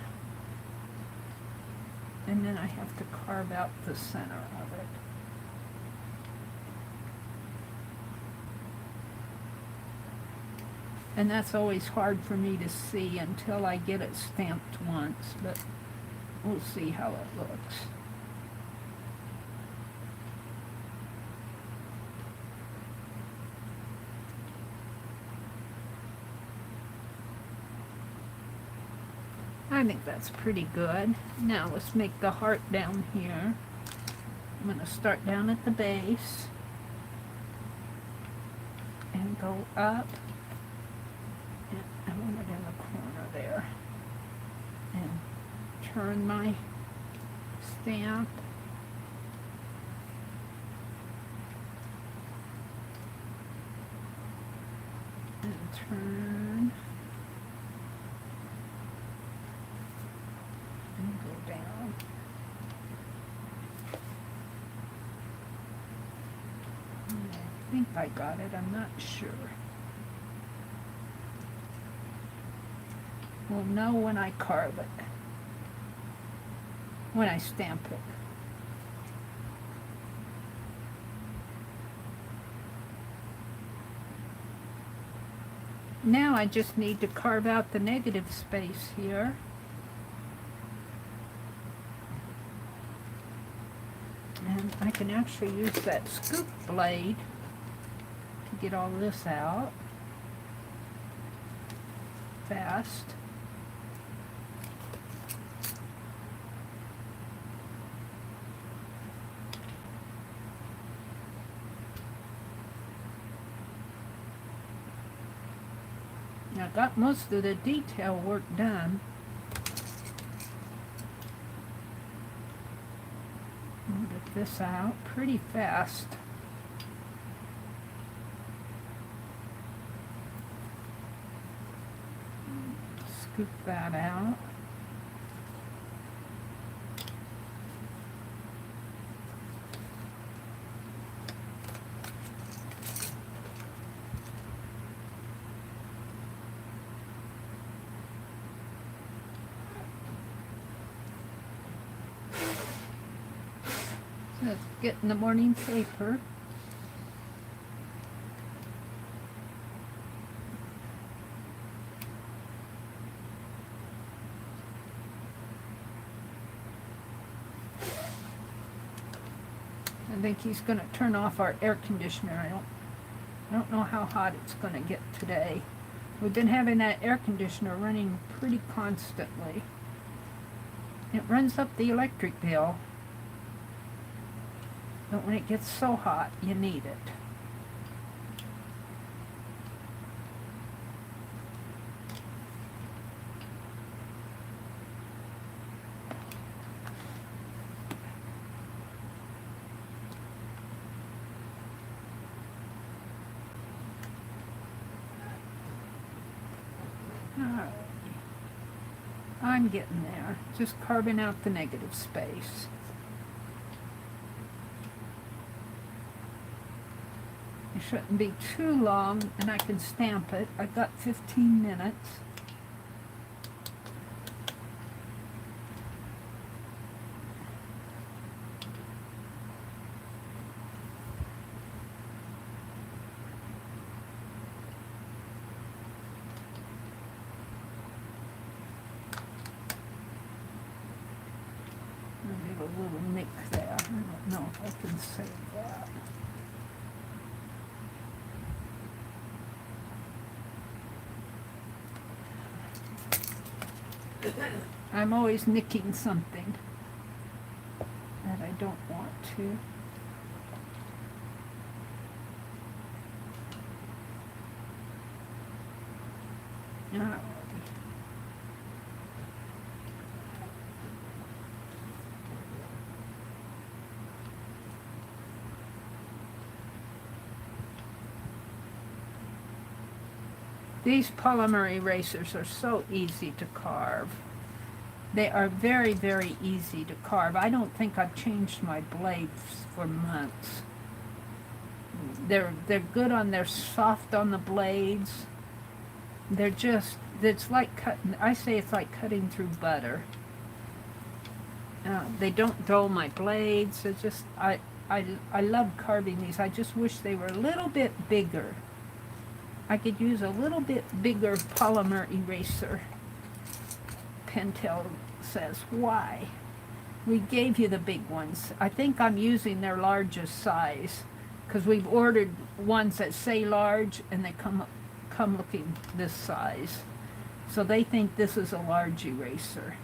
and then I have to carve out the center of it. And that's always hard for me to see until I get it stamped once, but we'll see how it looks. I think that's pretty good. Now let's make the heart down here. I'm going to start down at the base and go up. I want it in the corner there. And turn my stamp. And turn. And go down. I think I got it. I'm not sure. We'll know when I carve it, when I stamp it. Now I just need to carve out the negative space here. And I can actually use that scoop blade to get all this out fast. I got most of the detail work done. I'll get this out pretty fast. Scoop that out. Let's get in the morning paper. I think he's going to turn off our air conditioner. I don't know how hot it's going to get today. We've been having that air conditioner running pretty constantly. It runs up the electric bill. But when it gets so hot, you need it. Alright. I'm getting there. Just carving out the negative space. It shouldn't be too long, and I can stamp it. I've got 15 minutes. I'll give a little nick there. I don't know if I can save that. I'm always nicking something that I don't want to. Alright. These polymer erasers are so easy to carve. They are very, very easy to carve. I don't think I've changed my blades for months. They're good on, they're soft on the blades. They're just, it's like cutting, I say it's like cutting through butter. They don't dull my blades. It's just, I love carving these. I just wish they were a little bit bigger. I could use a little bit bigger polymer eraser. Pentel says, why? We gave you the big ones. I think I'm using their largest size because we've ordered ones that say large and they come looking this size. So they think this is a large eraser.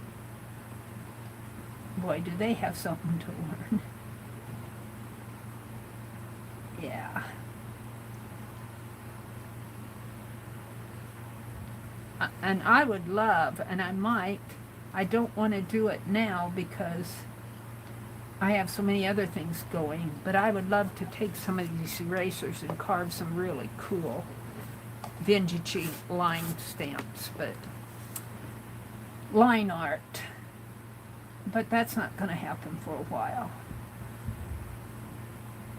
Boy, do they have something to learn. Yeah. And I would love, and I might, I don't want to do it now because I have so many other things going, but I would love to take some of these erasers and carve some really cool vintagey line stamps, but line art. But that's not going to happen for a while.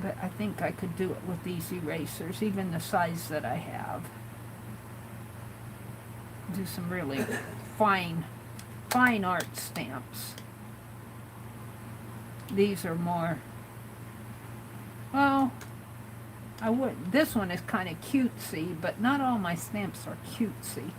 But I think I could do it with these erasers, even the size that I have. Do some really fine art stamps. These are more, well, I would. This one is kind of cutesy, but not all my stamps are cutesy.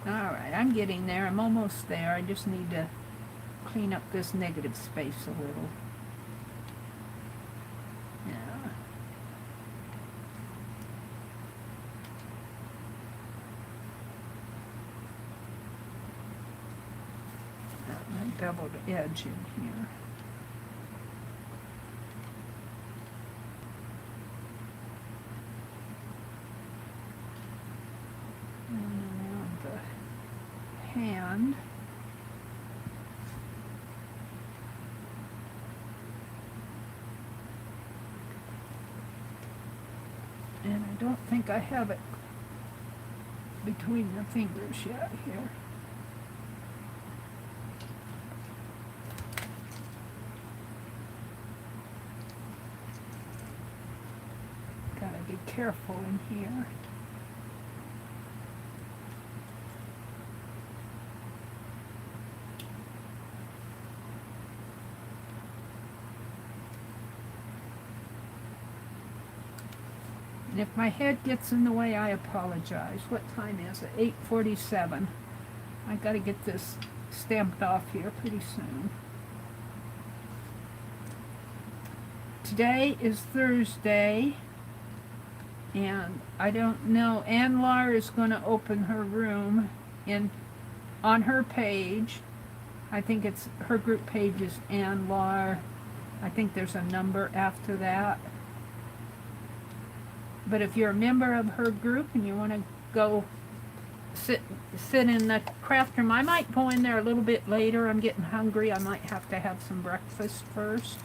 Alright, I'm getting there. I'm almost there. I just need to clean up this negative space a little. Yeah. I beveled edge in here. And around the hand. And I don't think I have it between the fingers yet here. Gotta be careful in here. And if my head gets in the way, I apologize. What time is it? 8:47. I gotta get this stamped off here pretty soon. Today is Thursday, and I don't know. Ann Lar is going to open her room on her page. I think it's her group page is Ann Lar. I think there's a number after that. But if you're a member of her group and you want to go sit in the craft room, I might go in there a little bit later. I'm getting hungry. I might have to have some breakfast first.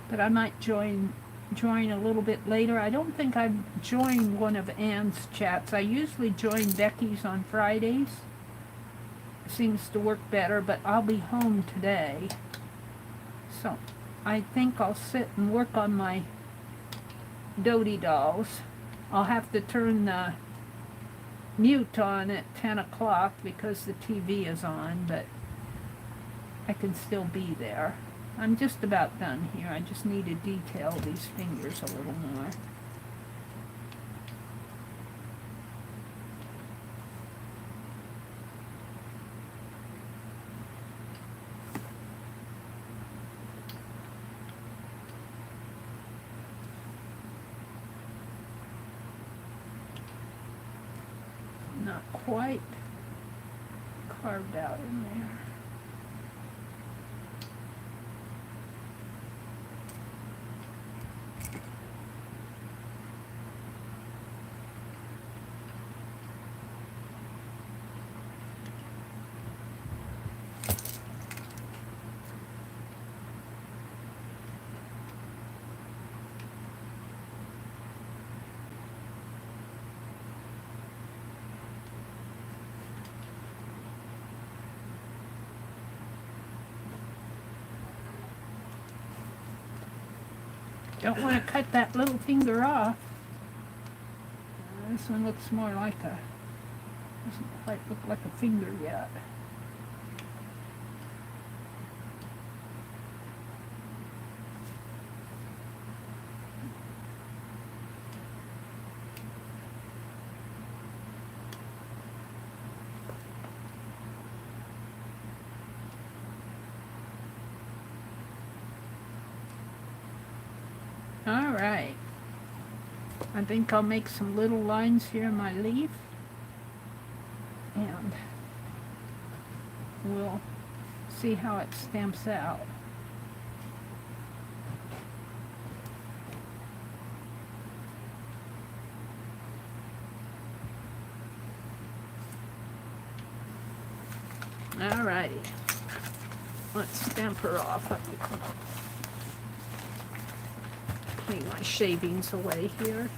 But I might join a little bit later. I don't think I've joined one of Ann's chats. I usually join Becky's on Fridays. Seems to work better, but I'll be home today. So I think I'll sit and work on my Dodie dolls. I'll have to turn the mute on at 10 o'clock because the TV is on, but I can still be there. I'm just about done here. I just need to detail these fingers a little more. Not quite carved out in there. Don't want to cut that little finger off. This one looks more like doesn't quite look like a finger yet. Alright, I think I'll make some little lines here in my leaf, and we'll see how it stamps out. Alrighty, let's stamp her off. Clean my shavings away here.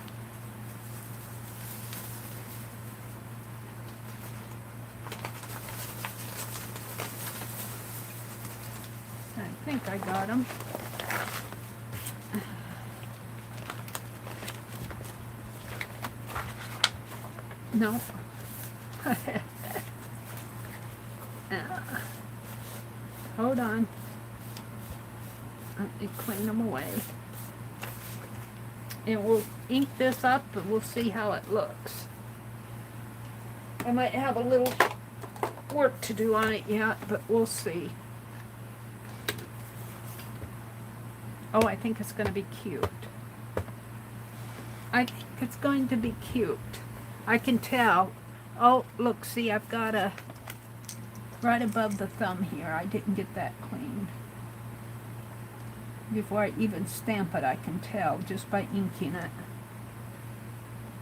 I think I got them. No, Hold on. Let me clean them away. And we'll ink this up and we'll see how it looks. I might have a little work to do on it yet, but we'll see. Oh, I think it's going to be cute. I think it's going to be cute. I can tell. Oh, look, see, I've got a right above the thumb here. I didn't get that clean. Before I even stamp it, I can tell just by inking it.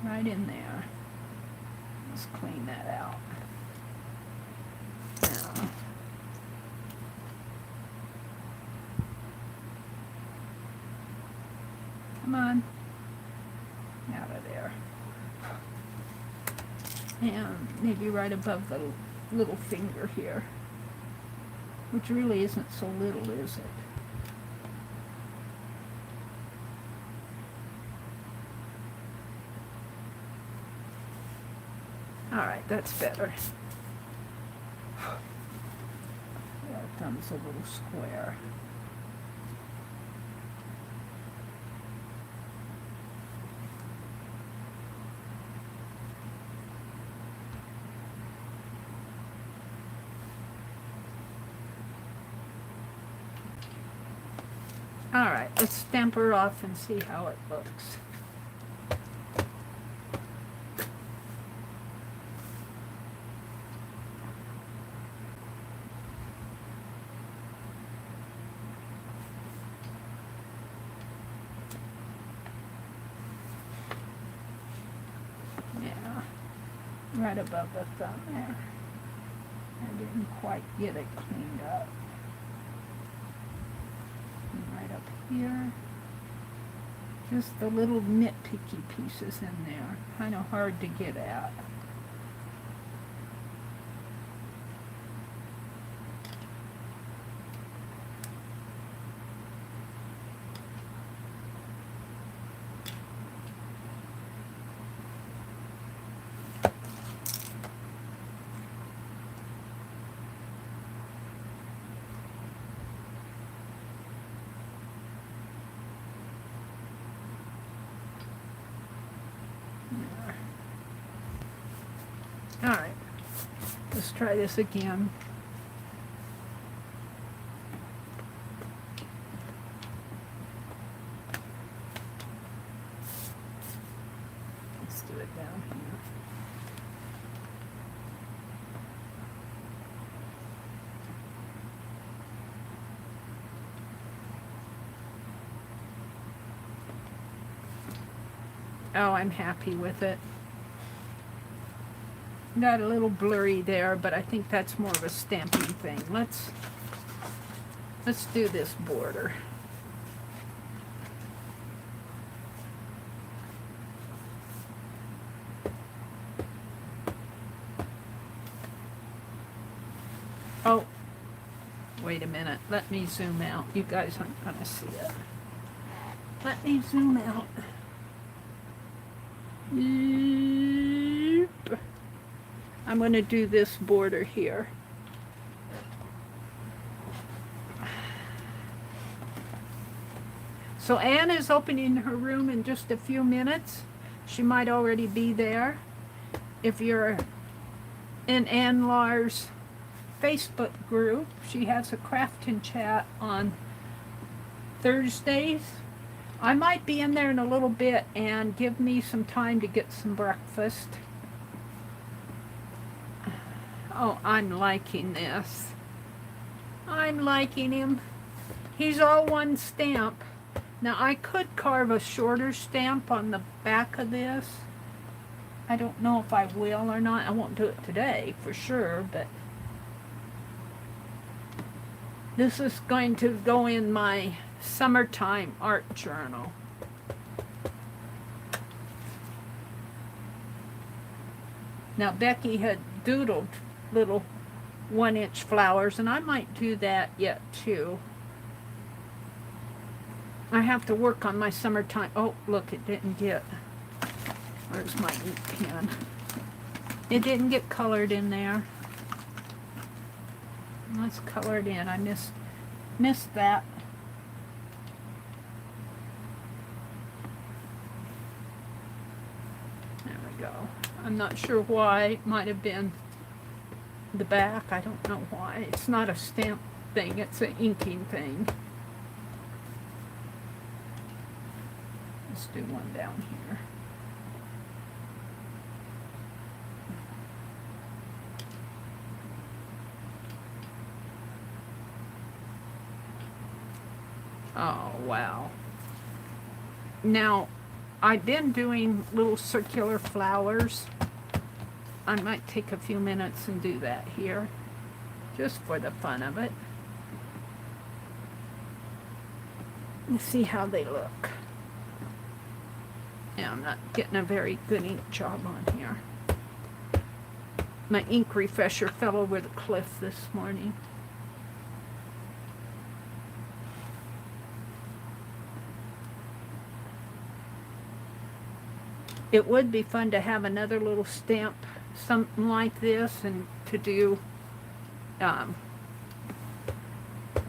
Right in there. Let's clean that out. Now, come on. Out of there. And maybe right above the little finger here. Which really isn't so little, is it? Alright, that's better. That thumb's a little square. Alright, let's stamp her off and see how it looks. Right above the thumb there. I didn't quite get it cleaned up. And right up here. Just the little nitpicky pieces in there. Kind of hard to get at. Alright, let's try this again. Let's do it down here. Oh, I'm happy with it. Got a little blurry there, but I think that's more of a stamping thing. Let's do this border. Oh, wait a minute. Let me zoom out. You guys aren't gonna see it. Let me zoom out. Yep. I'm going to do this border here. So Anne is opening her room in just a few minutes. She might already be there. If you're in Anne Lahr's Facebook group, she has a craft and chat on Thursdays. I might be in there in a little bit, and give me some time to get some breakfast. Oh, I'm liking this. I'm liking him. He's all one stamp. Now, I could carve a shorter stamp on the back of this. I don't know if I will or not. I won't do it today, for sure, but this is going to go in my summertime art journal. Now, Becky had doodled little 1-inch flowers, and I might do that yet too. I have to work on my summertime. Oh, look, it didn't get. Where's my ink pen? It didn't get colored in there. Let's color it in. I missed that. There we go. I'm not sure why. It might have been the back. I don't know why. It's not a stamp thing. It's an inking thing. Let's do one down here. Oh, wow. Now, I've been doing little circular flowers. I might take a few minutes and do that here, just for the fun of it. Let's see how they look. Yeah, I'm not getting a very good ink job on here. My ink refresher fell over the cliff this morning. It would be fun to have another little stamp, something like this, and to do a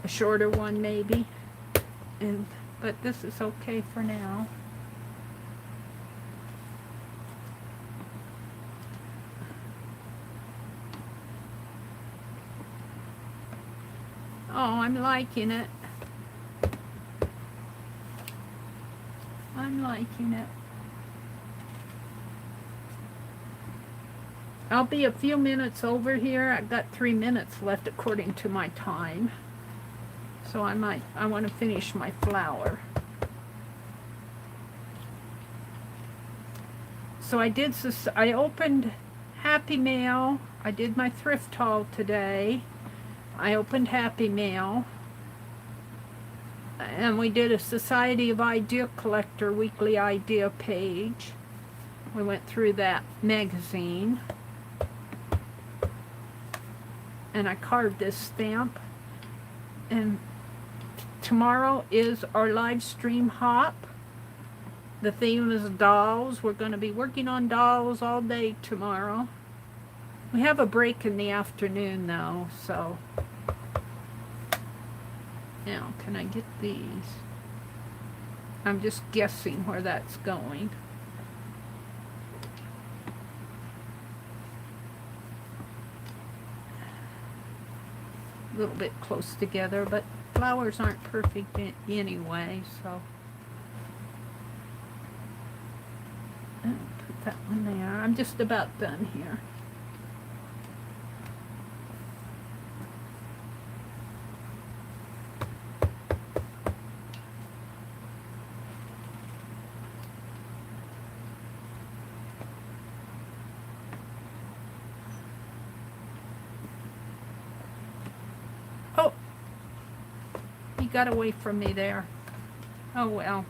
shorter one maybe. But this is okay for now. Oh, I'm liking it. I'm liking it. I'll be a few minutes over here. I've got 3 minutes left according to my time. So I want to finish my flower. So I opened Happy Mail. I did my thrift haul today. I opened Happy Mail. And we did a Society of Idea Collector weekly idea page. We went through that magazine. And I carved this stamp. And tomorrow is our live stream hop. The theme is dolls. We're going to be working on dolls all day tomorrow. We have a break in the afternoon though, so. Now, can I get these? I'm just guessing where that's going. A little bit close together, but flowers aren't perfect anyway, so. Put that one there. I'm just about done here. Got away from me there. Oh well.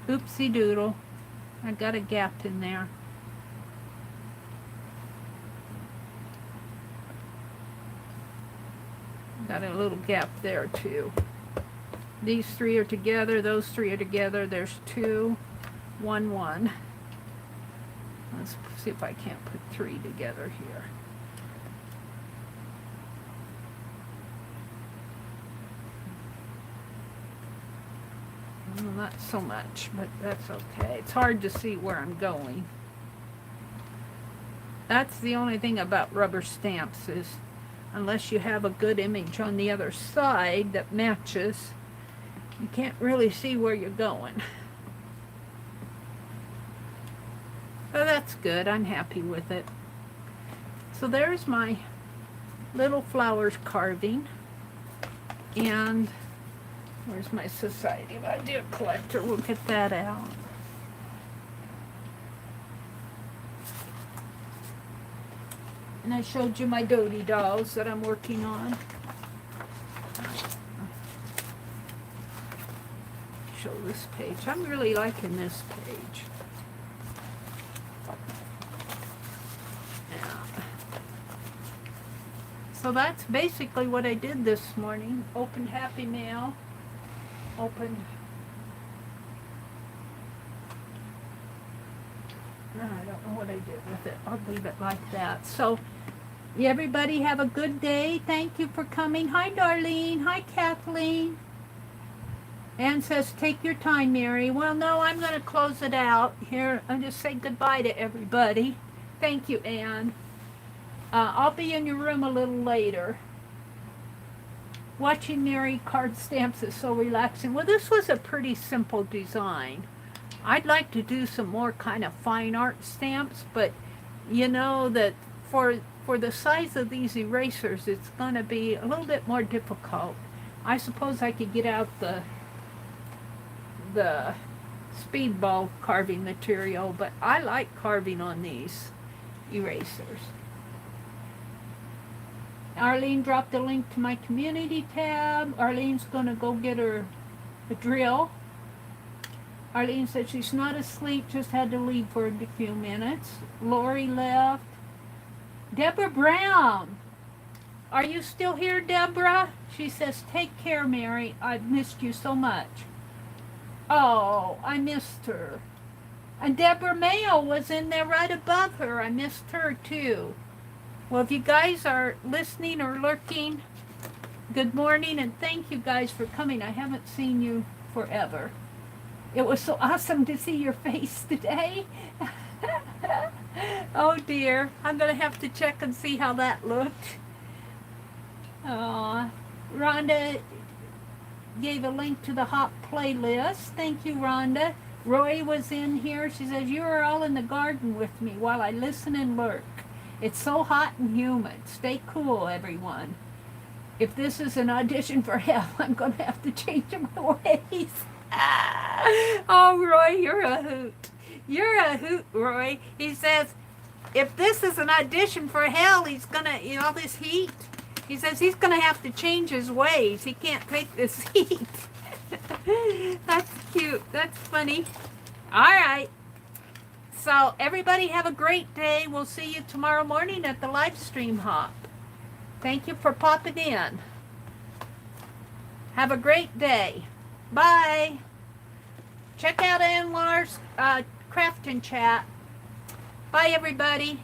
Oopsie doodle. I got a gap in there. Got a little gap there too. These three are together, those three are together. There's 2, 1, 1. Let's see if I can't put 3 together here. Well, not so much, but that's okay. It's hard to see where I'm going. That's the only thing about rubber stamps is unless you have a good image on the other side that matches, you can't really see where you're going. But that's good. I'm happy with it. So there's my little flowers carving. And where's my Society of Idea Collector? We'll get that out. And I showed you my Dodie dolls that I'm working on. Show this page. I'm really liking this page. Yeah. So that's basically what I did this morning. Opened Happy Mail. Opened. I don't know what I did with it. I'll leave it like that. So, everybody have a good day. Thank you for coming. Hi, Darlene. Hi, Kathleen. Ann says, take your time, Mary. Well, no, I'm going to close it out here and just say goodbye to everybody. Thank you, Ann. I'll be in your room a little later. Watching Mary card stamps is so relaxing. Well, this was a pretty simple design. I'd like to do some more kind of fine art stamps, but you know that for the size of these erasers, it's going to be a little bit more difficult. I suppose I could get out the speedball carving material, but I like carving on these erasers. Arlene dropped a link to my community tab. Arlene's going to go get her a drill. Arlene said she's not asleep, just had to leave for a few minutes. Lori left. Deborah Brown. Are you still here, Deborah? She says, take care, Mary. I've missed you so much. Oh, I missed her. And Deborah Mayo was in there right above her. I missed her, too. Well, if you guys are listening or lurking, good morning, and thank you guys for coming. I haven't seen you forever. It was so awesome to see your face today. Oh, dear. I'm going to have to check and see how that looked. Rhonda gave a link to the hot playlist. Thank you, Rhonda. Roy was in here. She says, you are all in the garden with me while I listen and lurk. It's so hot and humid. Stay cool, everyone. If this is an audition for hell, I'm going to have to change my ways. Oh, Roy, you're a hoot. You're a hoot, Roy. He says, if this is an audition for hell, he's going to, all this heat, he says he's going to have to change his ways. He can't take this heat. That's cute. That's funny. All right. So everybody have a great day. We'll see you tomorrow morning at the live stream hop. Thank you for popping in. Have a great day. Bye. Check out Anwar's craft and chat. Bye, everybody.